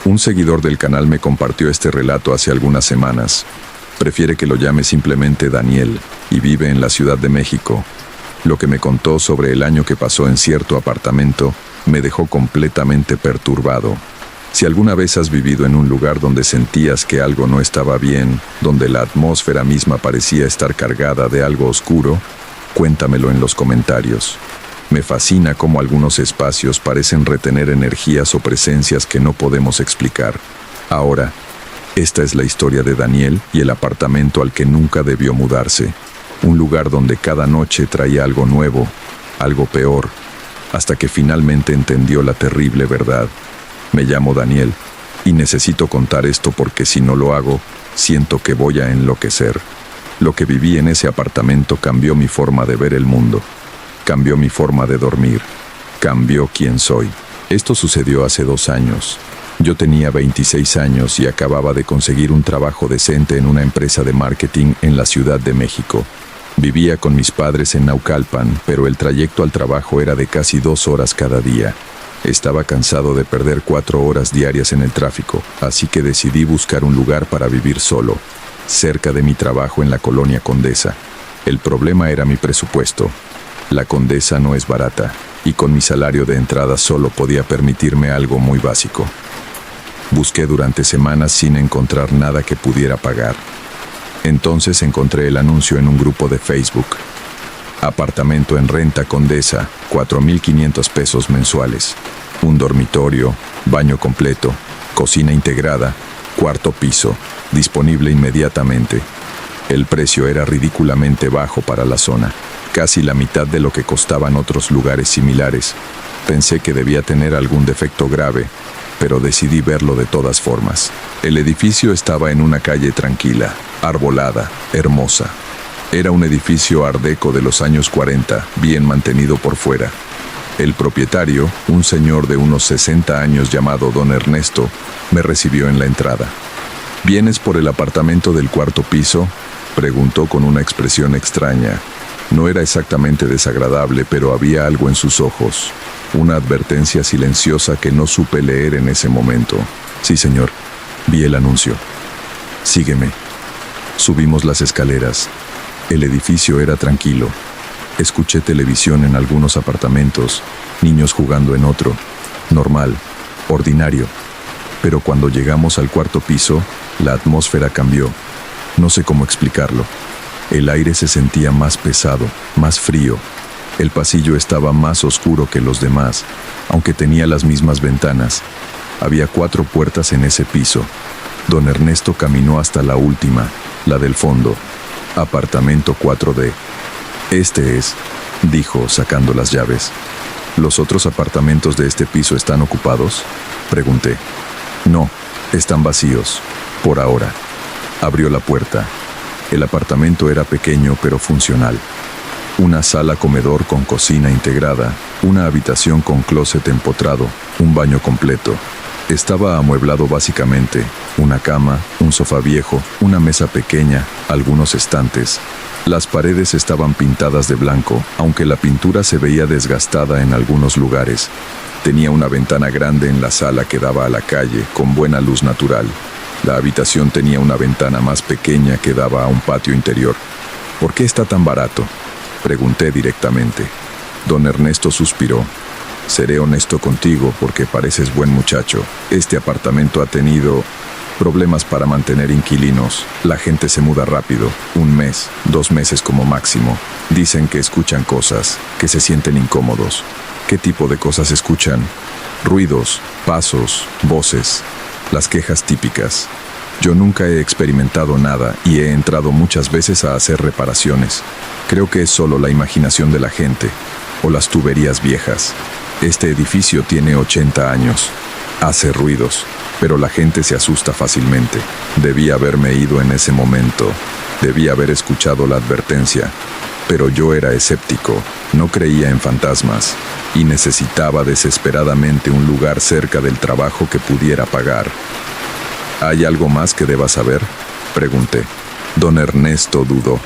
Un seguidor del canal me compartió este relato hace algunas semanas. Prefiere que lo llame simplemente Daniel y vive en la Ciudad de México. Lo que me contó sobre el año que pasó en cierto apartamento me dejó completamente perturbado. Si alguna vez has vivido en un lugar donde sentías que algo no estaba bien, donde la atmósfera misma parecía estar cargada de algo oscuro, cuéntamelo en los comentarios. Me fascina cómo algunos espacios parecen retener energías o presencias que no podemos explicar. Ahora, esta es la historia de Daniel y el apartamento al que nunca debió mudarse. Un lugar donde cada noche traía algo nuevo, algo peor, hasta que finalmente entendió la terrible verdad. Me llamo Daniel y necesito contar esto porque si no lo hago, siento que voy a enloquecer. Lo que viví en ese apartamento cambió mi forma de ver el mundo. Cambió mi forma de dormir. Cambió quién soy. Esto sucedió hace 2 años. Yo tenía 26 años y acababa de conseguir un trabajo decente en una empresa de marketing en la Ciudad de México. Vivía con mis padres en Naucalpan, pero el trayecto al trabajo era de casi 2 horas cada día. Estaba cansado de perder 4 horas diarias en el tráfico, así que decidí buscar un lugar para vivir solo, cerca de mi trabajo en la colonia Condesa. El problema era mi presupuesto. La Condesa no es barata, y con mi salario de entrada solo podía permitirme algo muy básico. Busqué durante semanas sin encontrar nada que pudiera pagar. Entonces encontré el anuncio en un grupo de Facebook. Apartamento en renta Condesa, 4,500 pesos mensuales. Un dormitorio, baño completo, cocina integrada, cuarto piso, disponible inmediatamente. El precio era ridículamente bajo para la zona, casi la mitad de lo que costaban otros lugares similares. Pensé que debía tener algún defecto grave, pero decidí verlo de todas formas. El edificio estaba en una calle tranquila, arbolada, hermosa. Era un edificio art deco de los años 40, bien mantenido por fuera. El propietario, un señor de unos 60 años llamado Don Ernesto, me recibió en la entrada. ¿Vienes por el apartamento del cuarto piso?, preguntó con una expresión extraña. No era exactamente desagradable, pero había algo en sus ojos. Una advertencia silenciosa que no supe leer en ese momento. Sí, señor. Vi el anuncio. Sígueme. Subimos las escaleras. El edificio era tranquilo. Escuché televisión en algunos apartamentos, niños jugando en otro. Normal, ordinario. Pero cuando llegamos al cuarto piso, la atmósfera cambió. No sé cómo explicarlo. El aire se sentía más pesado, más frío. El pasillo estaba más oscuro que los demás, aunque tenía las mismas ventanas. Había 4 puertas en ese piso. Don Ernesto caminó hasta la última, la del fondo. Apartamento 4D. Este es, dijo, sacando las llaves. ¿Los otros apartamentos de este piso están ocupados?, pregunté. No, están vacíos, por ahora. Abrió la puerta. El apartamento era pequeño pero funcional. Una sala comedor con cocina integrada, una habitación con closet empotrado, un baño completo. Estaba amueblado básicamente, una cama, un sofá viejo, una mesa pequeña, algunos estantes. Las paredes estaban pintadas de blanco, aunque la pintura se veía desgastada en algunos lugares. Tenía una ventana grande en la sala que daba a la calle, con buena luz natural. La habitación tenía una ventana más pequeña que daba a un patio interior. ¿Por qué está tan barato?, pregunté directamente. Don Ernesto suspiró. Seré honesto contigo porque pareces buen muchacho. Este apartamento ha tenido problemas para mantener inquilinos. La gente se muda rápido, 1 mes, 2 meses como máximo. Dicen que escuchan cosas, que se sienten incómodos. ¿Qué tipo de cosas escuchan? Ruidos, pasos, voces. Las quejas típicas. Yo nunca he experimentado nada y he entrado muchas veces a hacer reparaciones. Creo que es solo la imaginación de la gente, o las tuberías viejas. Este edificio tiene 80 años. Hace ruidos, pero la gente se asusta fácilmente. Debí haberme ido en ese momento. Debí haber escuchado la advertencia. Pero yo era escéptico, no creía en fantasmas, y necesitaba desesperadamente un lugar cerca del trabajo que pudiera pagar. ¿Hay algo más que deba saber?, pregunté. Don Ernesto dudó.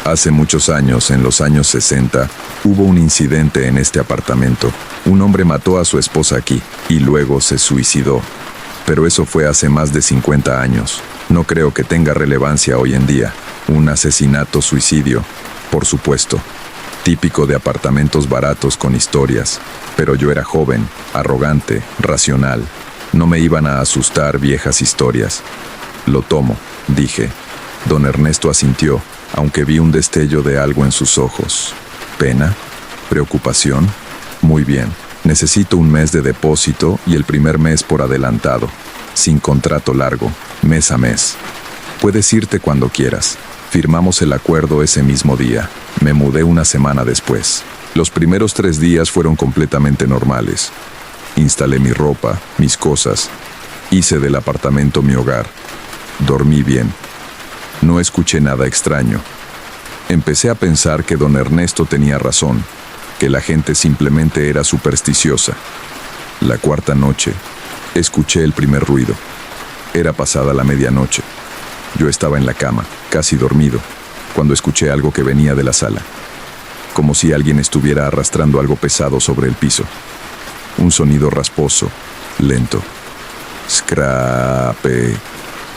Hace muchos años, en los años 60, hubo un incidente en este apartamento. Un hombre mató a su esposa aquí, y luego se suicidó. Pero eso fue hace más de 50 años. No creo que tenga relevancia hoy en día. Un asesinato, suicidio, por supuesto. Típico de apartamentos baratos con historias. Pero yo era joven, arrogante, racional. No me iban a asustar viejas historias. Lo tomo, dije. Don Ernesto asintió, aunque vi un destello de algo en sus ojos. ¿Pena? ¿Preocupación? Muy bien. Necesito un mes de depósito y el primer mes por adelantado. Sin contrato largo, mes a mes. Puedes irte cuando quieras. Firmamos el acuerdo ese mismo día. Me mudé una semana después. Los primeros 3 días fueron completamente normales. Instalé mi ropa, mis cosas. Hice del apartamento mi hogar. Dormí bien. No escuché nada extraño. Empecé a pensar que don Ernesto tenía razón, que la gente simplemente era supersticiosa. La 4ª noche, escuché el primer ruido. Era pasada la medianoche. Yo estaba en la cama, casi dormido, cuando escuché algo que venía de la sala. Como si alguien estuviera arrastrando algo pesado sobre el piso. Un sonido rasposo, lento. Scrape,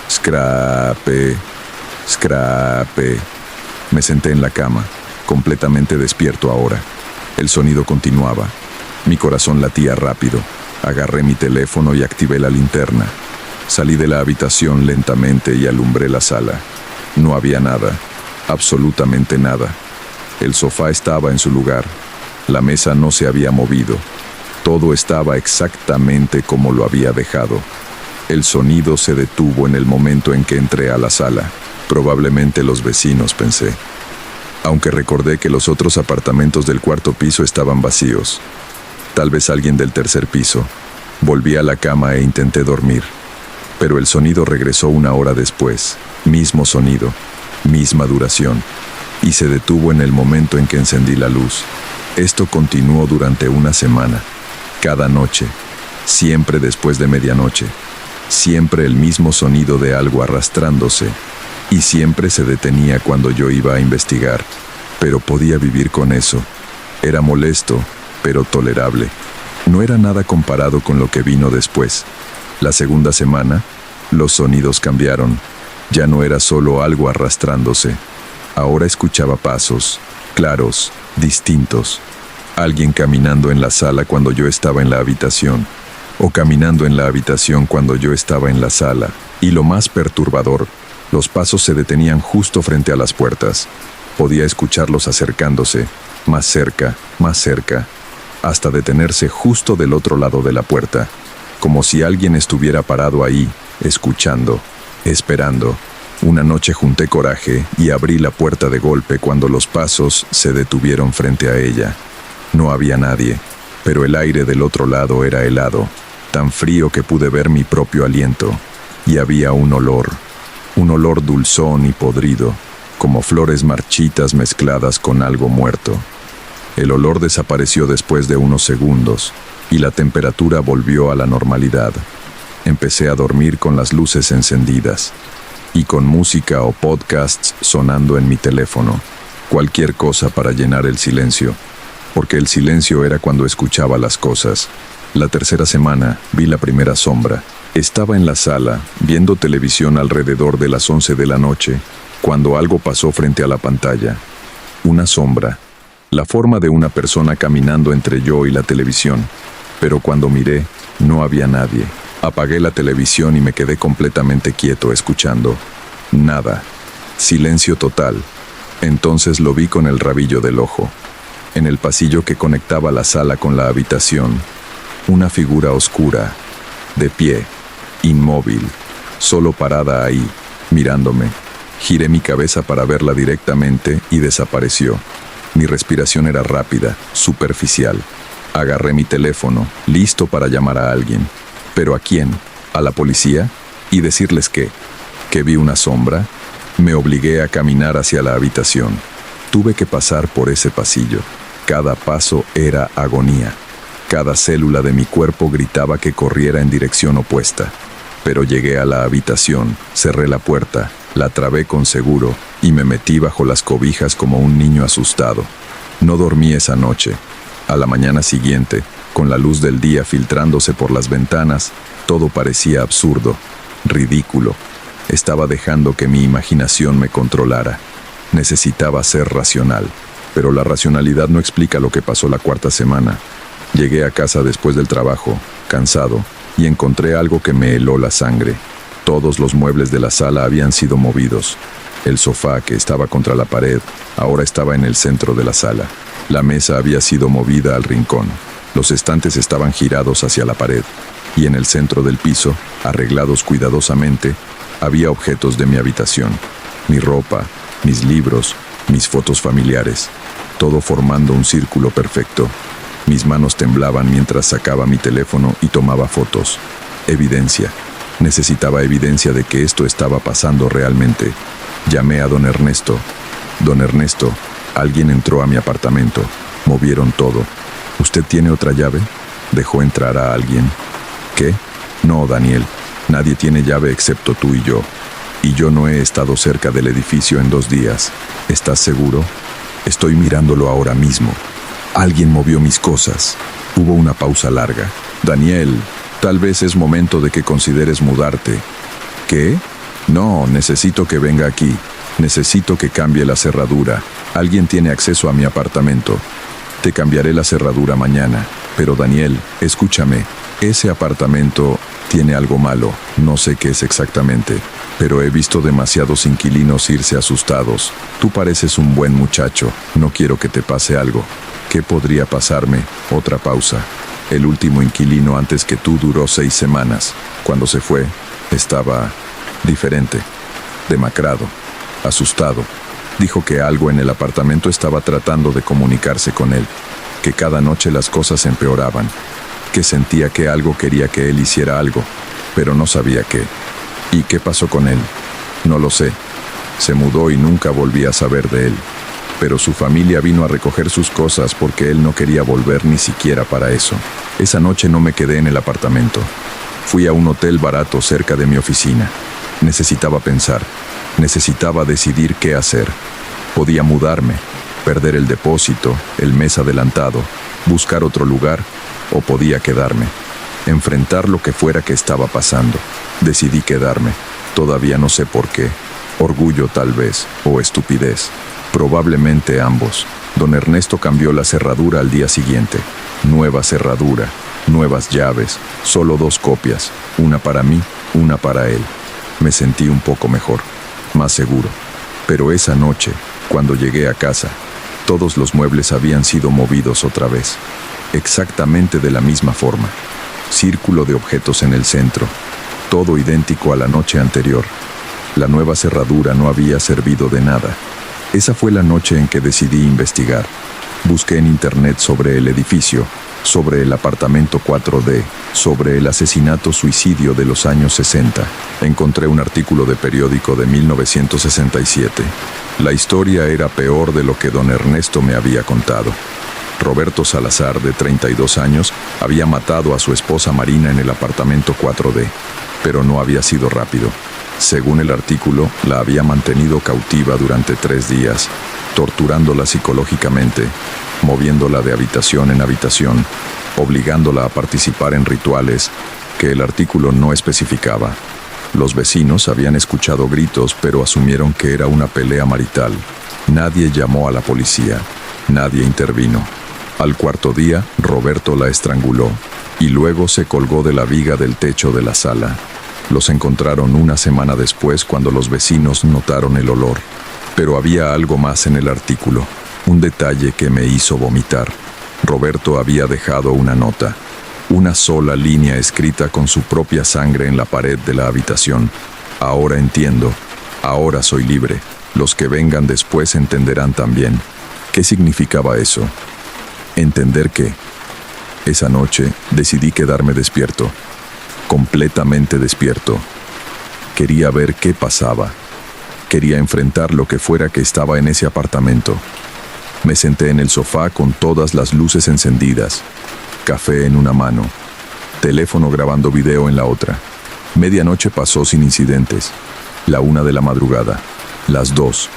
scrape, scrape. Me senté en la cama, completamente despierto ahora. El sonido continuaba. Mi corazón latía rápido. Agarré mi teléfono y activé la linterna. Salí de la habitación lentamente y alumbré la sala. No había nada, absolutamente nada. El sofá estaba en su lugar. La mesa no se había movido. Todo estaba exactamente como lo había dejado. El sonido se detuvo en el momento en que entré a la sala. Probablemente los vecinos, pensé. Aunque recordé que los otros apartamentos del 4º piso estaban vacíos. Tal vez alguien del 3er piso. Volví a la cama e intenté dormir. Pero el sonido regresó 1 hora después. Mismo sonido, misma duración. Y se detuvo en el momento en que encendí la luz. Esto continuó durante 1 semana. Cada noche. Siempre después de medianoche. Siempre el mismo sonido de algo arrastrándose. Y siempre se detenía cuando yo iba a investigar. Pero podía vivir con eso. Era molesto, pero tolerable. No era nada comparado con lo que vino después. La 2ª semana, los sonidos cambiaron. Ya no era solo algo arrastrándose. Ahora escuchaba pasos, claros, distintos. Alguien caminando en la sala cuando yo estaba en la habitación. O caminando en la habitación cuando yo estaba en la sala. Y lo más perturbador, los pasos se detenían justo frente a las puertas. Podía escucharlos acercándose, más cerca, hasta detenerse justo del otro lado de la puerta, como si alguien estuviera parado ahí, escuchando, esperando. Una noche junté coraje y abrí la puerta de golpe cuando los pasos se detuvieron frente a ella. No había nadie, pero el aire del otro lado era helado, tan frío que pude ver mi propio aliento, y había un olor dulzón y podrido, como flores marchitas mezcladas con algo muerto. El olor desapareció después de unos segundos, y la temperatura volvió a la normalidad. Empecé a dormir con las luces encendidas, y con música o podcasts sonando en mi teléfono, cualquier cosa para llenar el silencio, porque el silencio era cuando escuchaba las cosas. La 3ª semana vi la primera sombra. Estaba en la sala, viendo televisión alrededor de las 11 de la noche, cuando algo pasó frente a la pantalla. Una sombra, la forma de una persona caminando entre yo y la televisión. Pero cuando miré, no había nadie. Apagué la televisión y me quedé completamente quieto escuchando. Nada. Silencio total. Entonces lo vi con el rabillo del ojo. En el pasillo que conectaba la sala con la habitación, una figura oscura, de pie, inmóvil, solo parada ahí, mirándome. Giré mi cabeza para verla directamente y desapareció. Mi respiración era rápida, superficial. Agarré mi teléfono, listo para llamar a alguien. ¿Pero a quién? ¿A la policía? ¿Y decirles qué? ¿Que vi una sombra? Me obligué a caminar hacia la habitación. Tuve que pasar por ese pasillo. Cada paso era agonía. Cada célula de mi cuerpo gritaba que corriera en dirección opuesta. Pero llegué a la habitación, cerré la puerta, la trabé con seguro y me metí bajo las cobijas como un niño asustado. No dormí esa noche. A la mañana siguiente, con la luz del día filtrándose por las ventanas, Todo parecía absurdo, ridículo. Estaba dejando que mi imaginación me controlara. Necesitaba ser racional, pero la racionalidad no explica lo que pasó la cuarta semana. Llegué a casa después del trabajo, cansado, y encontré algo que me heló la sangre. Todos los muebles de la sala habían sido movidos. El sofá, que estaba contra la pared, ahora estaba en el centro de la sala. La mesa había sido movida al rincón. Los estantes estaban girados hacia la pared. Y en el centro del piso, arreglados cuidadosamente, había objetos de mi habitación. Mi ropa, mis libros, mis fotos familiares, todo formando un círculo perfecto. Mis manos temblaban mientras sacaba mi teléfono y tomaba fotos. Evidencia. Necesitaba evidencia de que esto estaba pasando realmente. Llamé a don Ernesto. Don Ernesto, alguien entró a mi apartamento. Movieron todo. ¿Usted tiene otra llave? ¿Dejó entrar a alguien? ¿Qué? No, Daniel. Nadie tiene llave excepto tú y yo. Y yo no he estado cerca del edificio en 2 días. ¿Estás seguro? Estoy mirándolo ahora mismo. Alguien movió mis cosas. Hubo una pausa larga. Daniel, tal vez es momento de que consideres mudarte. ¿Qué? No, necesito que venga aquí. Necesito que cambie la cerradura. Alguien tiene acceso a mi apartamento. Te cambiaré la cerradura mañana. Pero Daniel, escúchame. Ese apartamento tiene algo malo. No sé qué es exactamente, pero he visto demasiados inquilinos irse asustados. Tú pareces un buen muchacho. No quiero que te pase algo. ¿Qué podría pasarme? Otra pausa. El último inquilino antes que tú duró 6 semanas. Cuando se fue, estaba diferente, demacrado, asustado. Dijo que algo en el apartamento estaba tratando de comunicarse con él, que cada noche las cosas empeoraban, que sentía que algo quería que él hiciera algo, pero no sabía qué. ¿Y qué pasó con él? No lo sé. Se mudó y nunca volví a saber de él. Pero su familia vino a recoger sus cosas porque él no quería volver ni siquiera para eso. Esa noche no me quedé en el apartamento. Fui a un hotel barato cerca de mi oficina. Necesitaba pensar. Necesitaba decidir qué hacer. Podía mudarme, perder el depósito, el mes adelantado, buscar otro lugar, o podía quedarme, enfrentar lo que fuera que estaba pasando. Decidí quedarme. Todavía no sé por qué. Orgullo tal vez, o estupidez. Probablemente ambos. Don Ernesto cambió la cerradura al día siguiente. Nueva cerradura, nuevas llaves, solo 2 copias, una para mí, una para él. Me sentí un poco mejor, más seguro. Pero esa noche, cuando llegué a casa, todos los muebles habían sido movidos otra vez. Exactamente de la misma forma. Círculo de objetos en el centro. Todo idéntico a la noche anterior. La nueva cerradura no había servido de nada. Esa fue la noche en que decidí investigar. Busqué en internet sobre el edificio, sobre el apartamento 4D, sobre el asesinato-suicidio de los años 60. Encontré un artículo de periódico de 1967. La historia era peor de lo que don Ernesto me había contado. Roberto Salazar, de 32 años, había matado a su esposa Marina en el apartamento 4D, pero no había sido rápido. Según el artículo, la había mantenido cautiva durante 3 días, torturándola psicológicamente, moviéndola de habitación en habitación, obligándola a participar en rituales que el artículo no especificaba. Los vecinos habían escuchado gritos, pero asumieron que era una pelea marital. Nadie llamó a la policía, nadie intervino. Al 4.º día, Roberto la estranguló y luego se colgó de la viga del techo de la sala. Los encontraron una semana después cuando los vecinos notaron el olor. Pero había algo más en el artículo, un detalle que me hizo vomitar. Roberto había dejado una nota, una sola línea escrita con su propia sangre en la pared de la habitación. Ahora entiendo, ahora soy libre. Los que vengan después entenderán también. ¿Qué significaba eso? Entender que esa noche decidí quedarme despierto. Completamente despierto. Quería ver qué pasaba. Quería enfrentar lo que fuera que estaba en ese apartamento. Me senté en el sofá con todas las luces encendidas, café en una mano, teléfono grabando video en la otra. Medianoche pasó sin incidentes. La 1 de la madrugada, las 2.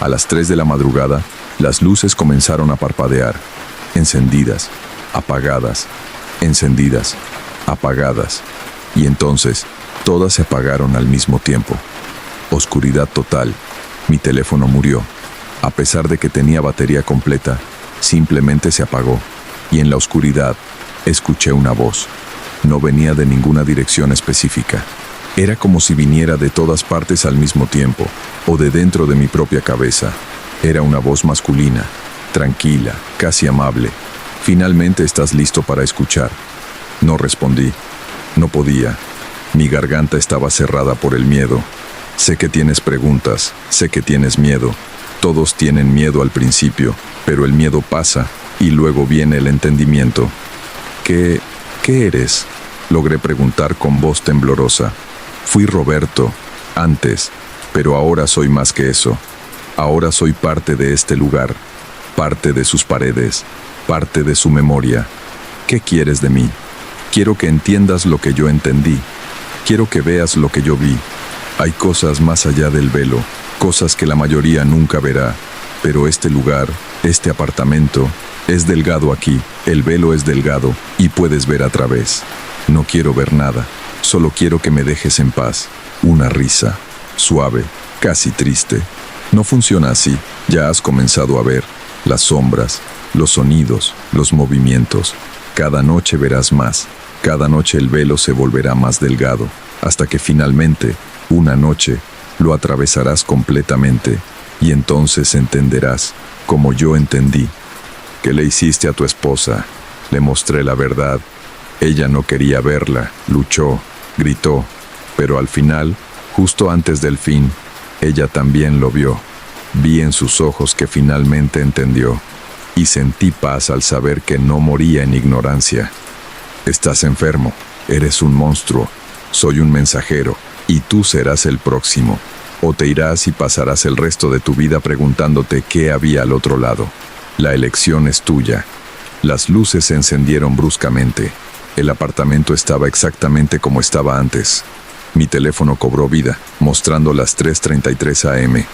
A las 3 de la madrugada, las luces comenzaron a parpadear. Encendidas, apagadas, encendidas, apagadas. Y entonces, todas se apagaron al mismo tiempo. Oscuridad total. Mi teléfono murió. A pesar de que tenía batería completa, simplemente se apagó. Y en la oscuridad, escuché una voz. No venía de ninguna dirección específica. Era como si viniera de todas partes al mismo tiempo, o de dentro de mi propia cabeza. Era una voz masculina, tranquila, casi amable. Finalmente estás listo para escuchar. No respondí. No podía. Mi garganta estaba cerrada por el miedo. Sé que tienes preguntas, sé que tienes miedo. Todos tienen miedo al principio, pero el miedo pasa y luego viene el entendimiento. ¿Qué eres?, logré preguntar con voz temblorosa. Fui Roberto, antes, pero ahora soy más que eso. Ahora soy parte de este lugar, parte de sus paredes, parte de su memoria. ¿Qué quieres de mí? Quiero que entiendas lo que yo entendí. Quiero que veas lo que yo vi. Hay cosas más allá del velo, cosas que la mayoría nunca verá. Pero este lugar, este apartamento, es delgado aquí. El velo es delgado y puedes ver a través. No quiero ver nada. Solo quiero que me dejes en paz. Una risa, suave, casi triste. No funciona así. Ya has comenzado a ver las sombras, los sonidos, los movimientos. Cada noche verás más. Cada noche el velo se volverá más delgado, hasta que finalmente, una noche, lo atravesarás completamente, y entonces entenderás, como yo entendí. ¿Qué le hiciste a tu esposa? Le mostré la verdad. Ella no quería verla, luchó, gritó, pero al final, justo antes del fin, ella también lo vio. Vi en sus ojos que finalmente entendió, y sentí paz al saber que no moría en ignorancia. Estás enfermo, eres un monstruo, soy un mensajero, y tú serás el próximo. O te irás y pasarás el resto de tu vida preguntándote qué había al otro lado. La elección es tuya. Las luces se encendieron bruscamente. El apartamento estaba exactamente como estaba antes. Mi teléfono cobró vida, mostrando las 3:33 am.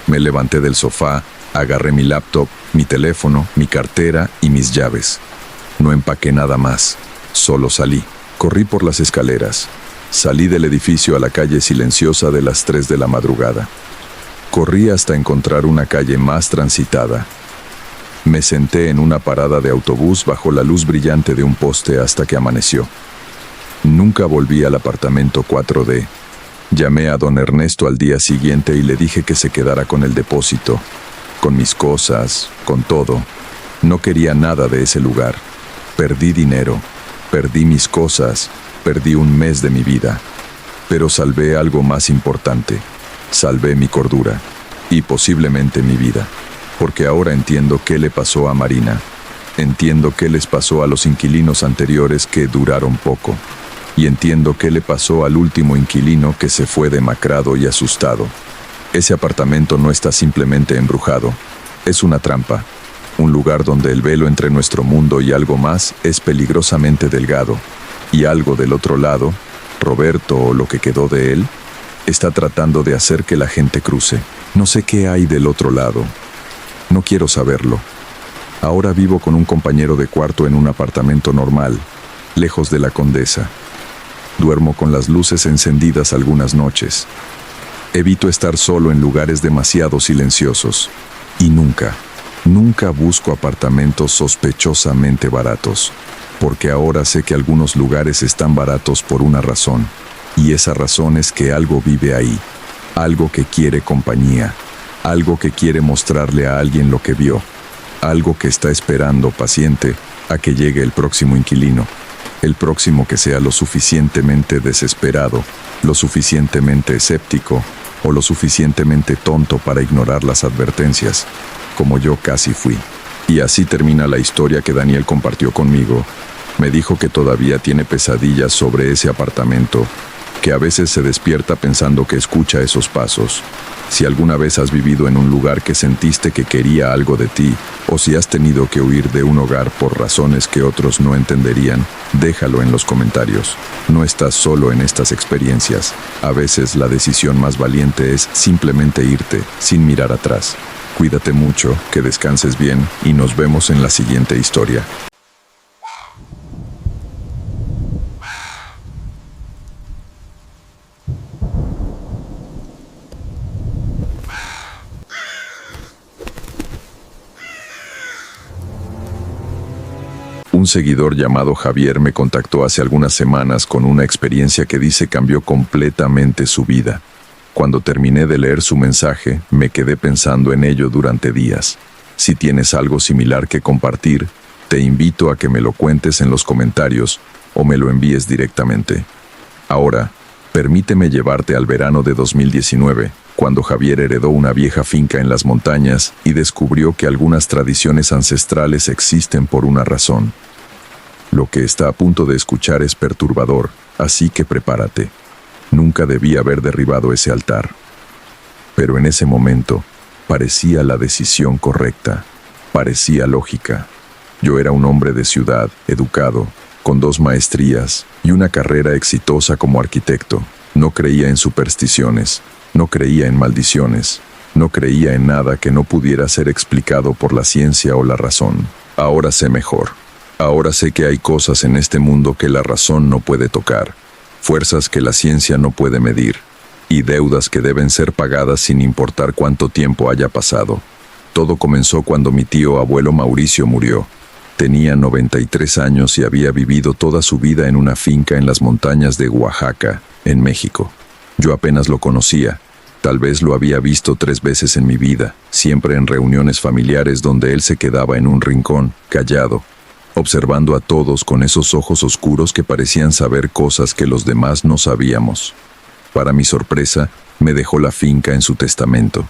Me levanté del sofá, agarré mi laptop, mi teléfono, mi cartera y mis llaves. No empaqué nada más. Solo salí. Corrí por las escaleras. Salí del edificio a la calle silenciosa de las 3 de la madrugada. Corrí hasta encontrar una calle más transitada. Me senté en una parada de autobús bajo la luz brillante de un poste hasta que amaneció. Nunca volví al apartamento 4D. Llamé a don Ernesto al día siguiente y le dije que se quedara con el depósito, con mis cosas, con todo. No quería nada de ese lugar. Perdí dinero. Perdí mis cosas, perdí un mes de mi vida, pero salvé algo más importante. Salvé mi cordura y posiblemente mi vida, porque ahora entiendo qué le pasó a Marina. Entiendo qué les pasó a los inquilinos anteriores que duraron poco, y entiendo qué le pasó al último inquilino que se fue demacrado y asustado. Ese apartamento no está simplemente embrujado, es una trampa. Un lugar donde el velo entre nuestro mundo y algo más es peligrosamente delgado, y algo del otro lado, Roberto o lo que quedó de él, está tratando de hacer que la gente cruce. No sé qué hay del otro lado. No quiero saberlo. Ahora vivo con un compañero de cuarto en un apartamento normal, lejos de la Condesa. Duermo con las luces encendidas algunas noches. Evito estar solo en lugares demasiado silenciosos. Y nunca busco apartamentos sospechosamente baratos, porque ahora sé que algunos lugares están baratos por una razón, y esa razón es que algo vive ahí, algo que quiere compañía, algo que quiere mostrarle a alguien lo que vio, algo que está esperando paciente a que llegue el próximo inquilino, el próximo que sea lo suficientemente desesperado, lo suficientemente escéptico o lo suficientemente tonto para ignorar las advertencias, como yo casi fui. Y así termina la historia que Daniel compartió conmigo. Me dijo que todavía tiene pesadillas sobre ese apartamento, que a veces se despierta pensando que escucha esos pasos. Si alguna vez has vivido en un lugar que sentiste que quería algo de ti, o si has tenido que huir de un hogar por razones que otros no entenderían, déjalo en los comentarios. No estás solo en estas experiencias. A veces la decisión más valiente es simplemente irte, sin mirar atrás. Cuídate mucho, que descanses bien, y nos vemos en la siguiente historia. Un seguidor llamado Javier me contactó hace algunas semanas con una experiencia que dice cambió completamente su vida. Cuando terminé de leer su mensaje, me quedé pensando en ello durante días. Si tienes algo similar que compartir, te invito a que me lo cuentes en los comentarios o me lo envíes directamente. Ahora, permíteme llevarte al verano de 2019, cuando Javier heredó una vieja finca en las montañas y descubrió que algunas tradiciones ancestrales existen por una razón. Lo que está a punto de escuchar es perturbador, así que prepárate. Nunca debí haber derribado ese altar. Pero en ese momento, parecía la decisión correcta, parecía lógica. Yo era un hombre de ciudad, educado, con 2 maestrías y una carrera exitosa como arquitecto. No creía en supersticiones, no creía en maldiciones, no creía en nada que no pudiera ser explicado por la ciencia o la razón. Ahora sé mejor. Ahora sé que hay cosas en este mundo que la razón no puede tocar, fuerzas que la ciencia no puede medir, y deudas que deben ser pagadas sin importar cuánto tiempo haya pasado. Todo comenzó cuando mi tío abuelo Mauricio murió. Tenía 93 años y había vivido toda su vida en una finca en las montañas de Oaxaca, en México. Yo apenas lo conocía. Tal vez lo había visto 3 veces en mi vida, siempre en reuniones familiares donde él se quedaba en un rincón, callado, observando a todos con esos ojos oscuros que parecían saber cosas que los demás no sabíamos. Para mi sorpresa, me dejó la finca en su testamento.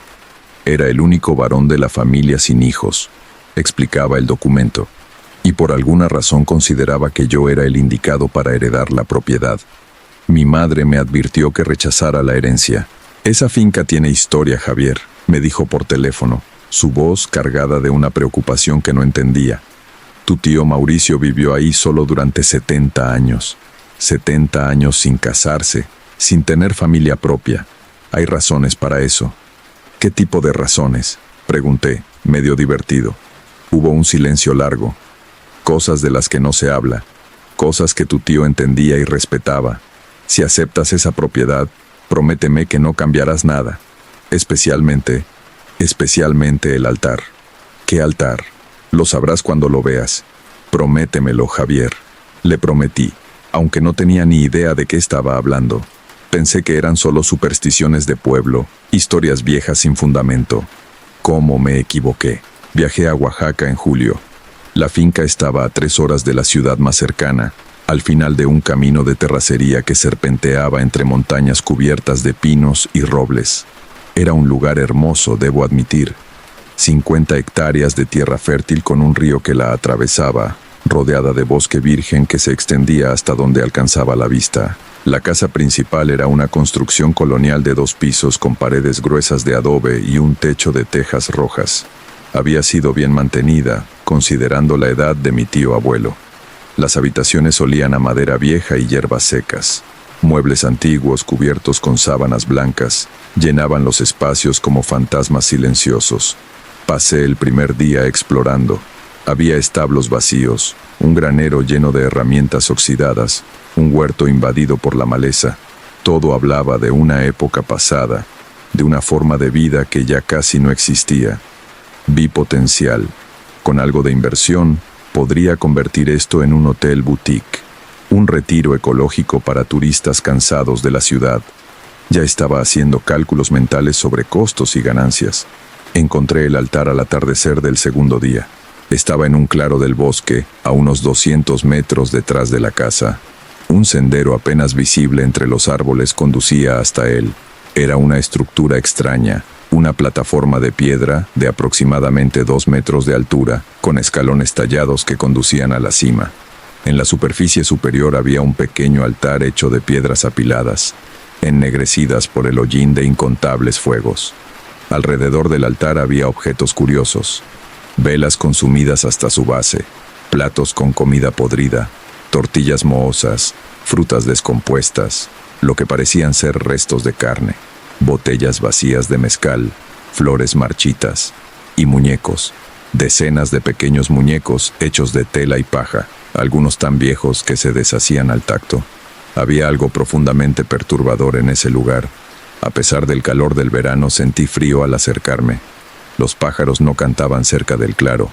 Era el único varón de la familia sin hijos, explicaba el documento, y por alguna razón consideraba que yo era el indicado para heredar la propiedad. Mi madre me advirtió que rechazara la herencia. «Esa finca tiene historia, Javier», me dijo por teléfono, su voz cargada de una preocupación que no entendía. «Tu tío Mauricio vivió ahí solo durante 70 años. 70 años sin casarse, sin tener familia propia. Hay razones para eso». «¿Qué tipo de razones?», pregunté, medio divertido. Hubo un silencio largo. «Cosas de las que no se habla, cosas que tu tío entendía y respetaba. Si aceptas esa propiedad, prométeme que no cambiarás nada, especialmente el altar». «¿Qué altar?». «Lo sabrás cuando lo veas. Prométemelo, Javier». Le prometí, aunque no tenía ni idea de qué estaba hablando. Pensé que eran solo supersticiones de pueblo, historias viejas sin fundamento. ¿Cómo me equivoqué? Viajé a Oaxaca en julio. La finca estaba a 3 horas de la ciudad más cercana, al final de un camino de terracería que serpenteaba entre montañas cubiertas de pinos y robles. Era un lugar hermoso, debo admitir. 50 hectáreas de tierra fértil con un río que la atravesaba, rodeada de bosque virgen que se extendía hasta donde alcanzaba la vista. La casa principal era una construcción colonial de 2 pisos con paredes gruesas de adobe y un techo de tejas rojas. Había sido bien mantenida, considerando la edad de mi tío abuelo. Las habitaciones olían a madera vieja y hierbas secas. Muebles antiguos cubiertos con sábanas blancas llenaban los espacios como fantasmas silenciosos. Pasé el primer día explorando. Había establos vacíos, un granero lleno de herramientas oxidadas, un huerto invadido por la maleza. Todo hablaba de una época pasada, de una forma de vida que ya casi no existía. Vi potencial. Con algo de inversión, podría convertir esto en un hotel boutique, un retiro ecológico para turistas cansados de la ciudad. Ya estaba haciendo cálculos mentales sobre costos y ganancias. Encontré el altar al atardecer del segundo día. Estaba en un claro del bosque, a unos 200 metros detrás de la casa. Un sendero apenas visible entre los árboles conducía hasta él. Era una estructura extraña, una plataforma de piedra de aproximadamente 2 metros de altura, con escalones tallados que conducían a la cima. En la superficie superior había un pequeño altar hecho de piedras apiladas, ennegrecidas por el hollín de incontables fuegos. Alrededor del altar había objetos curiosos: velas consumidas hasta su base, platos con comida podrida, tortillas mohosas, frutas descompuestas, lo que parecían ser restos de carne, botellas vacías de mezcal, flores marchitas y muñecos. Decenas de pequeños muñecos hechos de tela y paja, algunos tan viejos que se deshacían al tacto. Había algo profundamente perturbador en ese lugar. A pesar del calor del verano, sentí frío al acercarme. Los pájaros no cantaban cerca del claro.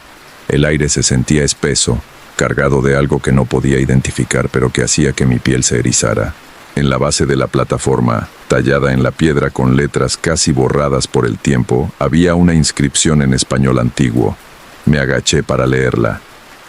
El aire se sentía espeso, cargado de algo que no podía identificar pero que hacía que mi piel se erizara. En la base de la plataforma, tallada en la piedra con letras casi borradas por el tiempo, había una inscripción en español antiguo. Me agaché para leerla.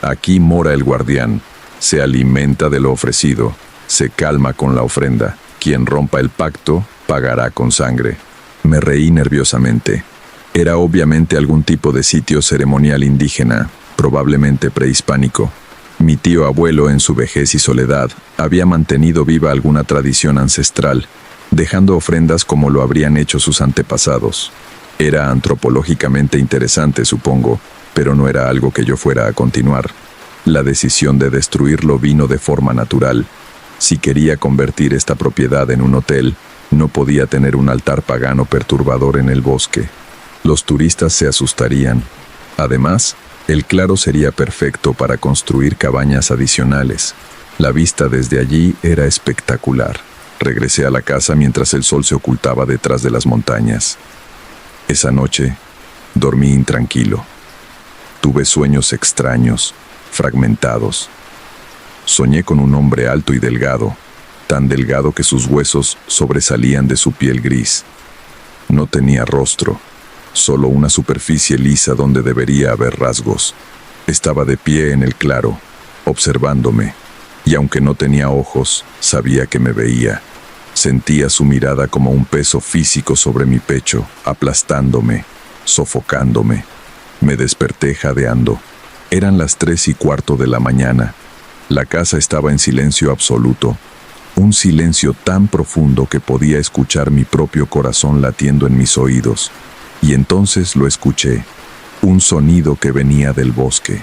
Aquí mora el guardián. Se alimenta de lo ofrecido. Se calma con la ofrenda. Quien rompa el pacto, pagará con sangre. Me reí nerviosamente. Era obviamente algún tipo de sitio ceremonial indígena, probablemente prehispánico. Mi tío abuelo, en su vejez y soledad, había mantenido viva alguna tradición ancestral, dejando ofrendas como lo habrían hecho sus antepasados. Era antropológicamente interesante, supongo, pero no era algo que yo fuera a continuar. La decisión de destruirlo vino de forma natural. Si quería convertir esta propiedad en un hotel, no podía tener un altar pagano perturbador en el bosque. Los turistas se asustarían. Además, el claro sería perfecto para construir cabañas adicionales. La vista desde allí era espectacular. Regresé a la casa mientras el sol se ocultaba detrás de las montañas. Esa noche, dormí intranquilo. Tuve sueños extraños, fragmentados. Soñé con un hombre alto y delgado, tan delgado que sus huesos sobresalían de su piel gris. No tenía rostro. Solo una superficie lisa donde debería haber rasgos. Estaba de pie en el claro, observándome, y aunque no tenía ojos, sabía que me veía. Sentía su mirada como un peso físico sobre mi pecho, aplastándome, sofocándome. Me desperté jadeando. Eran las 3:15 de la mañana. La casa estaba en silencio absoluto, un silencio tan profundo que podía escuchar mi propio corazón latiendo en mis oídos. Y entonces lo escuché, un sonido que venía del bosque,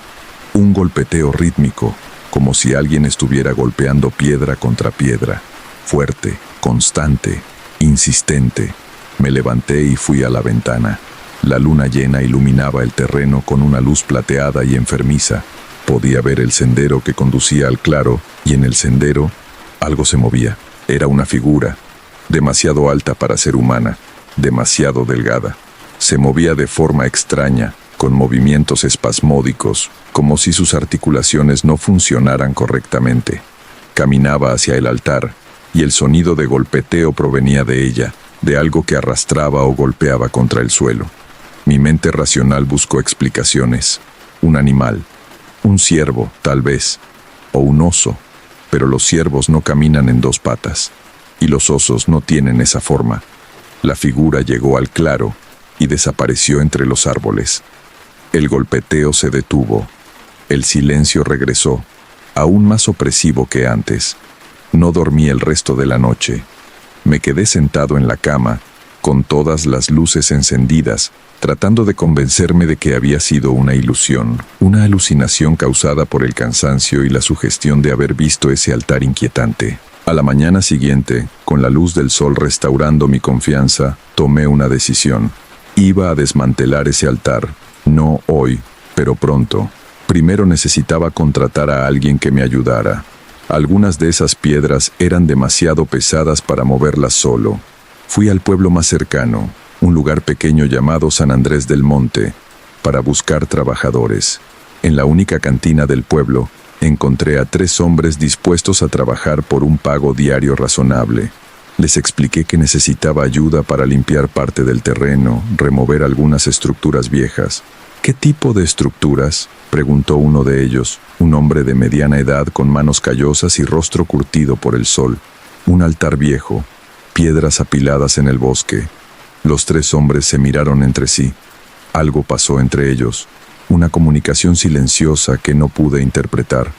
un golpeteo rítmico, como si alguien estuviera golpeando piedra contra piedra, fuerte, constante, insistente. Me levanté y fui a la ventana. La luna llena iluminaba el terreno con una luz plateada y enfermiza. Podía ver el sendero que conducía al claro, y en el sendero algo se movía. Era una figura, demasiado alta para ser humana, demasiado delgada. Se movía de forma extraña, con movimientos espasmódicos, como si sus articulaciones no funcionaran correctamente. Caminaba hacia el altar, y el sonido de golpeteo provenía de ella, de algo que arrastraba o golpeaba contra el suelo. Mi mente racional buscó explicaciones. Un animal, un ciervo, tal vez, o un oso, pero los ciervos no caminan en dos patas, y los osos no tienen esa forma. La figura llegó al claro, y desapareció entre los árboles. El golpeteo se detuvo. El silencio regresó, aún más opresivo que antes. No dormí el resto de la noche. Me quedé sentado en la cama, con todas las luces encendidas, tratando de convencerme de que había sido una ilusión, una alucinación causada por el cansancio y la sugestión de haber visto ese altar inquietante. A la mañana siguiente, con la luz del sol restaurando mi confianza, tomé una decisión. Iba a desmantelar ese altar, no hoy, pero pronto. Primero necesitaba contratar a alguien que me ayudara. Algunas de esas piedras eran demasiado pesadas para moverlas solo. Fui al pueblo más cercano, un lugar pequeño llamado San Andrés del Monte, para buscar trabajadores. En la única cantina del pueblo, encontré a 3 hombres dispuestos a trabajar por un pago diario razonable. Les expliqué que necesitaba ayuda para limpiar parte del terreno, remover algunas estructuras viejas. ¿Qué tipo de estructuras?, preguntó uno de ellos, un hombre de mediana edad con manos callosas y rostro curtido por el sol. Un altar viejo, piedras apiladas en el bosque. Los 3 hombres se miraron entre sí. Algo pasó entre ellos, una comunicación silenciosa que no pude interpretar.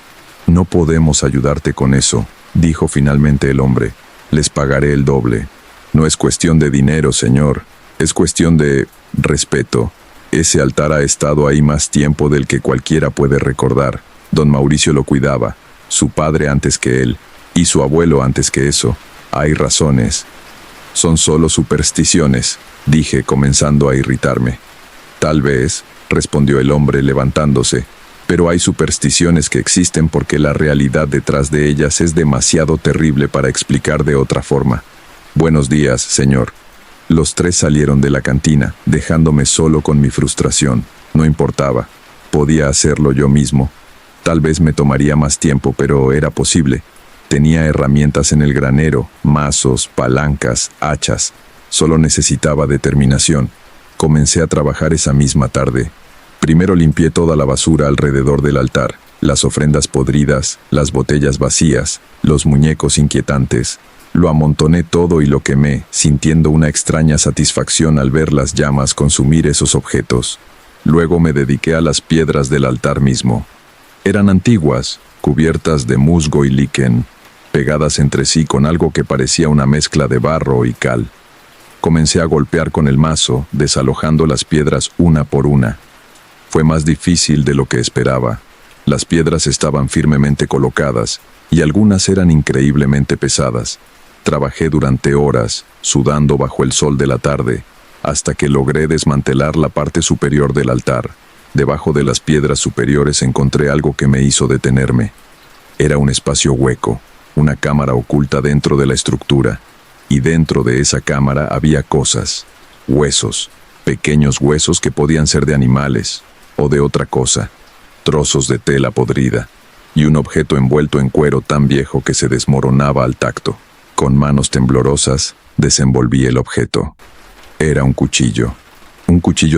No podemos ayudarte con eso, dijo finalmente el hombre. Les pagaré el doble. No es cuestión de dinero, señor. Es cuestión de respeto. Ese altar ha estado ahí más tiempo del que cualquiera puede recordar. Don Mauricio lo cuidaba, su padre antes que él, y su abuelo antes que eso. Hay razones. Son solo supersticiones, dije, comenzando a irritarme. Tal vez, respondió el hombre levantándose, pero hay supersticiones que existen porque la realidad detrás de ellas es demasiado terrible para explicar de otra forma. Buenos días, señor. Los 3 salieron de la cantina, dejándome solo con mi frustración. No importaba. Podía hacerlo yo mismo. Tal vez me tomaría más tiempo, pero era posible. Tenía herramientas en el granero, mazos, palancas, hachas. Solo necesitaba determinación. Comencé a trabajar esa misma tarde. Primero limpié toda la basura alrededor del altar, las ofrendas podridas, las botellas vacías, los muñecos inquietantes. Lo amontoné todo y lo quemé, sintiendo una extraña satisfacción al ver las llamas consumir esos objetos. Luego me dediqué a las piedras del altar mismo. Eran antiguas, cubiertas de musgo y liquen, pegadas entre sí con algo que parecía una mezcla de barro y cal. Comencé a golpear con el mazo, desalojando las piedras una por una. Fue más difícil de lo que esperaba. Las piedras estaban firmemente colocadas, y algunas eran increíblemente pesadas. Trabajé durante horas, sudando bajo el sol de la tarde, hasta que logré desmantelar la parte superior del altar. Debajo de las piedras superiores encontré algo que me hizo detenerme. Era un espacio hueco, una cámara oculta dentro de la estructura, y dentro de esa cámara había cosas, huesos, pequeños huesos que podían ser de animales o de otra cosa, trozos de tela podrida, y un objeto envuelto en cuero tan viejo que se desmoronaba al tacto. Con manos temblorosas, desenvolví el objeto. Era un cuchillo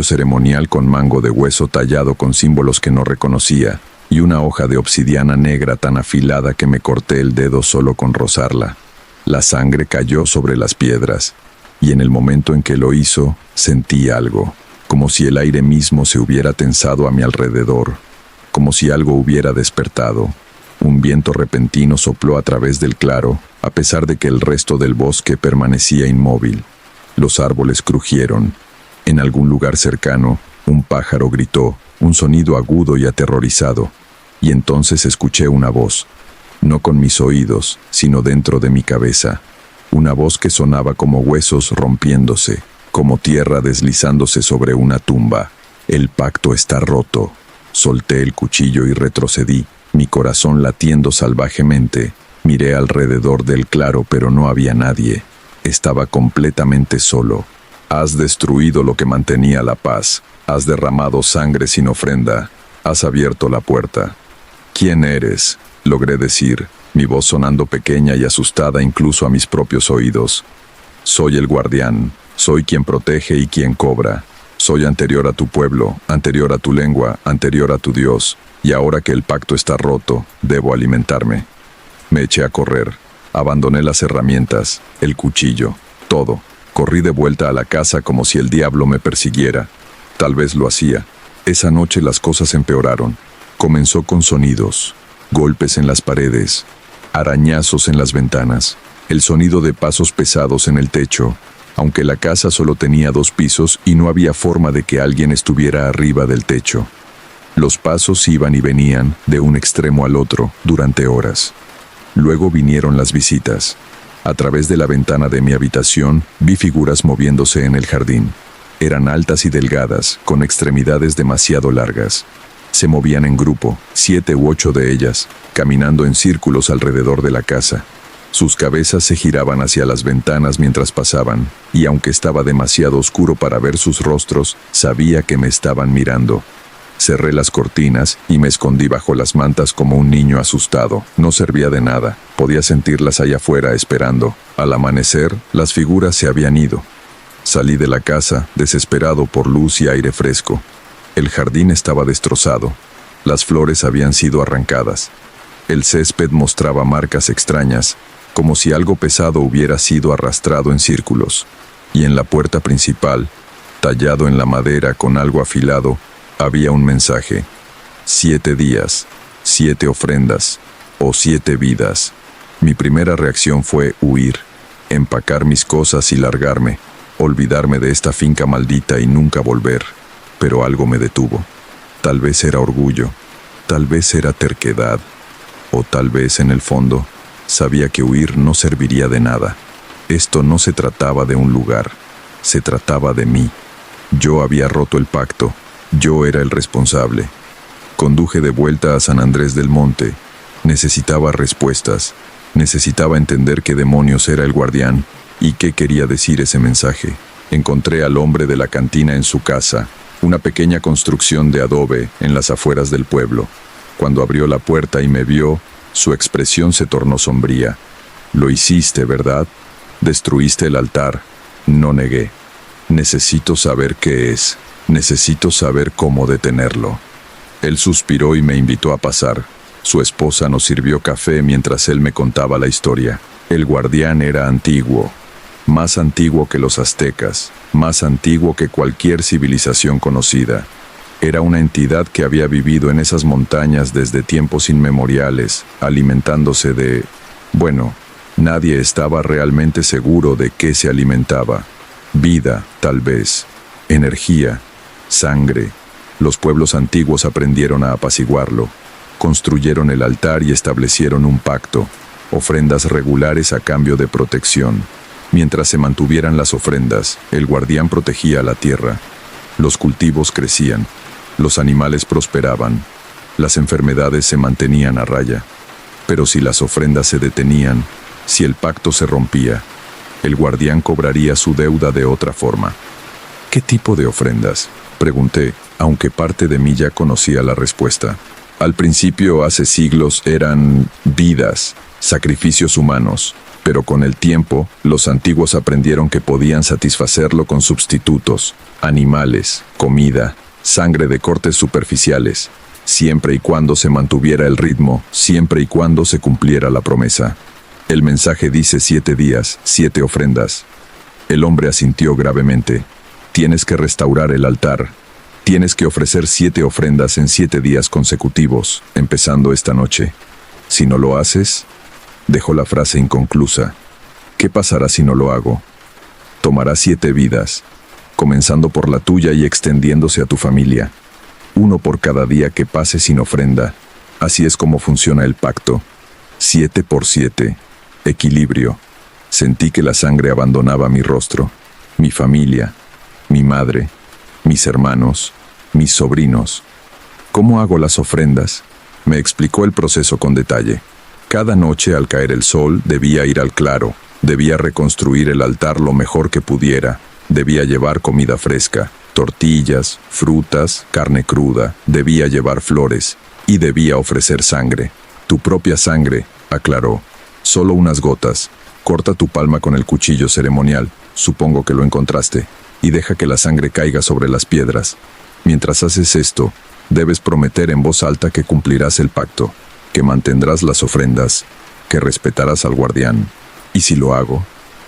ceremonial con mango de hueso tallado con símbolos que no reconocía, y una hoja de obsidiana negra tan afilada que me corté el dedo solo con rozarla. La sangre cayó sobre las piedras, y en el momento en que lo hizo, sentí algo, como si el aire mismo se hubiera tensado a mi alrededor, como si algo hubiera despertado. Un viento repentino sopló a través del claro, a pesar de que el resto del bosque permanecía inmóvil. Los árboles crujieron. En algún lugar cercano, un pájaro gritó, un sonido agudo y aterrorizado, y entonces escuché una voz, no con mis oídos, sino dentro de mi cabeza, una voz que sonaba como huesos rompiéndose, como tierra deslizándose sobre una tumba. El pacto está roto. Solté el cuchillo y retrocedí, mi corazón latiendo salvajemente. Miré alrededor del claro, pero no había nadie. Estaba completamente solo. Has destruido lo que mantenía la paz. Has derramado sangre sin ofrenda. Has abierto la puerta. ¿Quién eres?, logré decir, mi voz sonando pequeña y asustada incluso a mis propios oídos. Soy el guardián. Soy quien protege y quien cobra. Soy anterior a tu pueblo, anterior a tu lengua, anterior a tu Dios. Y ahora que el pacto está roto, debo alimentarme. Me eché a correr. Abandoné las herramientas, el cuchillo, todo. Corrí de vuelta a la casa como si el diablo me persiguiera. Tal vez lo hacía. Esa noche las cosas empeoraron. Comenzó con sonidos, golpes en las paredes, arañazos en las ventanas, el sonido de pasos pesados en el techo, aunque la casa solo tenía 2 pisos y no había forma de que alguien estuviera arriba del techo. Los pasos iban y venían de un extremo al otro durante horas. Luego vinieron las visitas. A través de la ventana de mi habitación vi figuras moviéndose en el jardín. Eran altas y delgadas, con extremidades demasiado largas. Se movían en grupo, 7 u 8 de ellas, caminando en círculos alrededor de la casa. Sus cabezas se giraban hacia las ventanas mientras pasaban, y aunque estaba demasiado oscuro para ver sus rostros, sabía que me estaban mirando. Cerré las cortinas y me escondí bajo las mantas como un niño asustado. No servía de nada, podía sentirlas allá afuera esperando. Al amanecer, las figuras se habían ido. Salí de la casa, desesperado por luz y aire fresco. El jardín estaba destrozado. Las flores habían sido arrancadas. El césped mostraba marcas extrañas, como si algo pesado hubiera sido arrastrado en círculos. Y en la puerta principal, tallado en la madera con algo afilado, había un mensaje: 7 días, 7 ofrendas, o 7 vidas. Mi primera reacción fue huir, empacar mis cosas y largarme, olvidarme de esta finca maldita y nunca volver. Pero algo me detuvo. Tal vez era orgullo, tal vez era terquedad, o tal vez en el fondo sabía que huir no serviría de nada. Esto no se trataba de un lugar, se trataba de mí. Yo había roto el pacto, yo era el responsable. Conduje de vuelta a San Andrés del Monte. Necesitaba respuestas, necesitaba entender qué demonios era el guardián y qué quería decir ese mensaje. Encontré al hombre de la cantina en su casa, una pequeña construcción de adobe en las afueras del pueblo. Cuando abrió la puerta y me vio, su expresión se tornó sombría. «Lo hiciste, ¿verdad? Destruiste el altar». No negué. «Necesito saber qué es. Necesito saber cómo detenerlo». Él suspiró y me invitó a pasar. Su esposa nos sirvió café mientras él me contaba la historia. El guardián era antiguo, más antiguo que los aztecas, más antiguo que cualquier civilización conocida. Era una entidad que había vivido en esas montañas desde tiempos inmemoriales, alimentándose de... Bueno, nadie estaba realmente seguro de qué se alimentaba. Vida, tal vez. Energía. Sangre. Los pueblos antiguos aprendieron a apaciguarlo. Construyeron el altar y establecieron un pacto. Ofrendas regulares a cambio de protección. Mientras se mantuvieran las ofrendas, el guardián protegía la tierra. Los cultivos crecían. Los animales prosperaban. Las enfermedades se mantenían a raya. Pero si las ofrendas se detenían, si el pacto se rompía, el guardián cobraría su deuda de otra forma. ¿Qué tipo de ofrendas?, pregunté, aunque parte de mí ya conocía la respuesta. Al principio, hace siglos, eran vidas, sacrificios humanos. Pero con el tiempo, los antiguos aprendieron que podían satisfacerlo con sustitutos, animales, comida, sangre de cortes superficiales, siempre y cuando se mantuviera el ritmo, siempre y cuando se cumpliera la promesa. El mensaje dice 7 días, 7 ofrendas. El hombre asintió gravemente. Tienes que restaurar el altar. Tienes que ofrecer 7 ofrendas en 7 días consecutivos, empezando esta noche. Si no lo haces... Dejó la frase inconclusa. ¿Qué pasará si no lo hago? Tomará 7 vidas, comenzando por la tuya y extendiéndose a tu familia. 1 por cada día que pase sin ofrenda. Así es como funciona el pacto. 7 por 7. Equilibrio. Sentí que la sangre abandonaba mi rostro, mi familia, mi madre, mis hermanos, mis sobrinos. ¿Cómo hago las ofrendas? Me explicó el proceso con detalle. Cada noche al caer el sol debía ir al claro, debía reconstruir el altar lo mejor que pudiera, debía llevar comida fresca, tortillas, frutas, carne cruda, debía llevar flores y debía ofrecer sangre. Tu propia sangre, aclaró. Solo unas gotas. Corta tu palma con el cuchillo ceremonial, supongo que lo encontraste, y deja que la sangre caiga sobre las piedras. Mientras haces esto, debes prometer en voz alta que cumplirás el pacto, que mantendrás las ofrendas, que respetarás al guardián. Y si lo hago,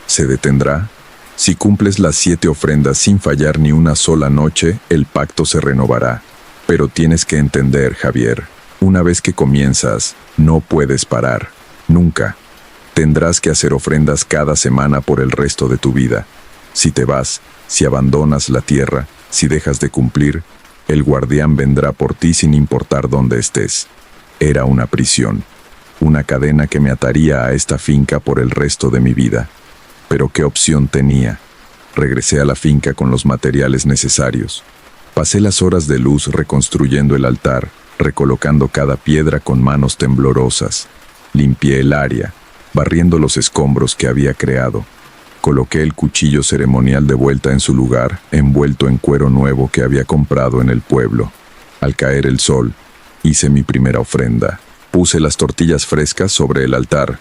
¿se detendrá? Si cumples las 7 ofrendas sin fallar ni una sola noche, el pacto se renovará. Pero tienes que entender, Javier, una vez que comienzas, no puedes parar. Nunca. Tendrás que hacer ofrendas cada semana por el resto de tu vida. Si te vas, si abandonas la tierra, si dejas de cumplir, el guardián vendrá por ti sin importar dónde estés. Era una prisión, una cadena que me ataría a esta finca por el resto de mi vida. Pero ¿qué opción tenía? Regresé a la finca con los materiales necesarios. Pasé las horas de luz reconstruyendo el altar, recolocando cada piedra con manos temblorosas. Limpié el área, barriendo los escombros que había creado. Coloqué el cuchillo ceremonial de vuelta en su lugar, envuelto en cuero nuevo que había comprado en el pueblo. Al caer el sol, hice mi primera ofrenda. Puse las tortillas frescas sobre el altar.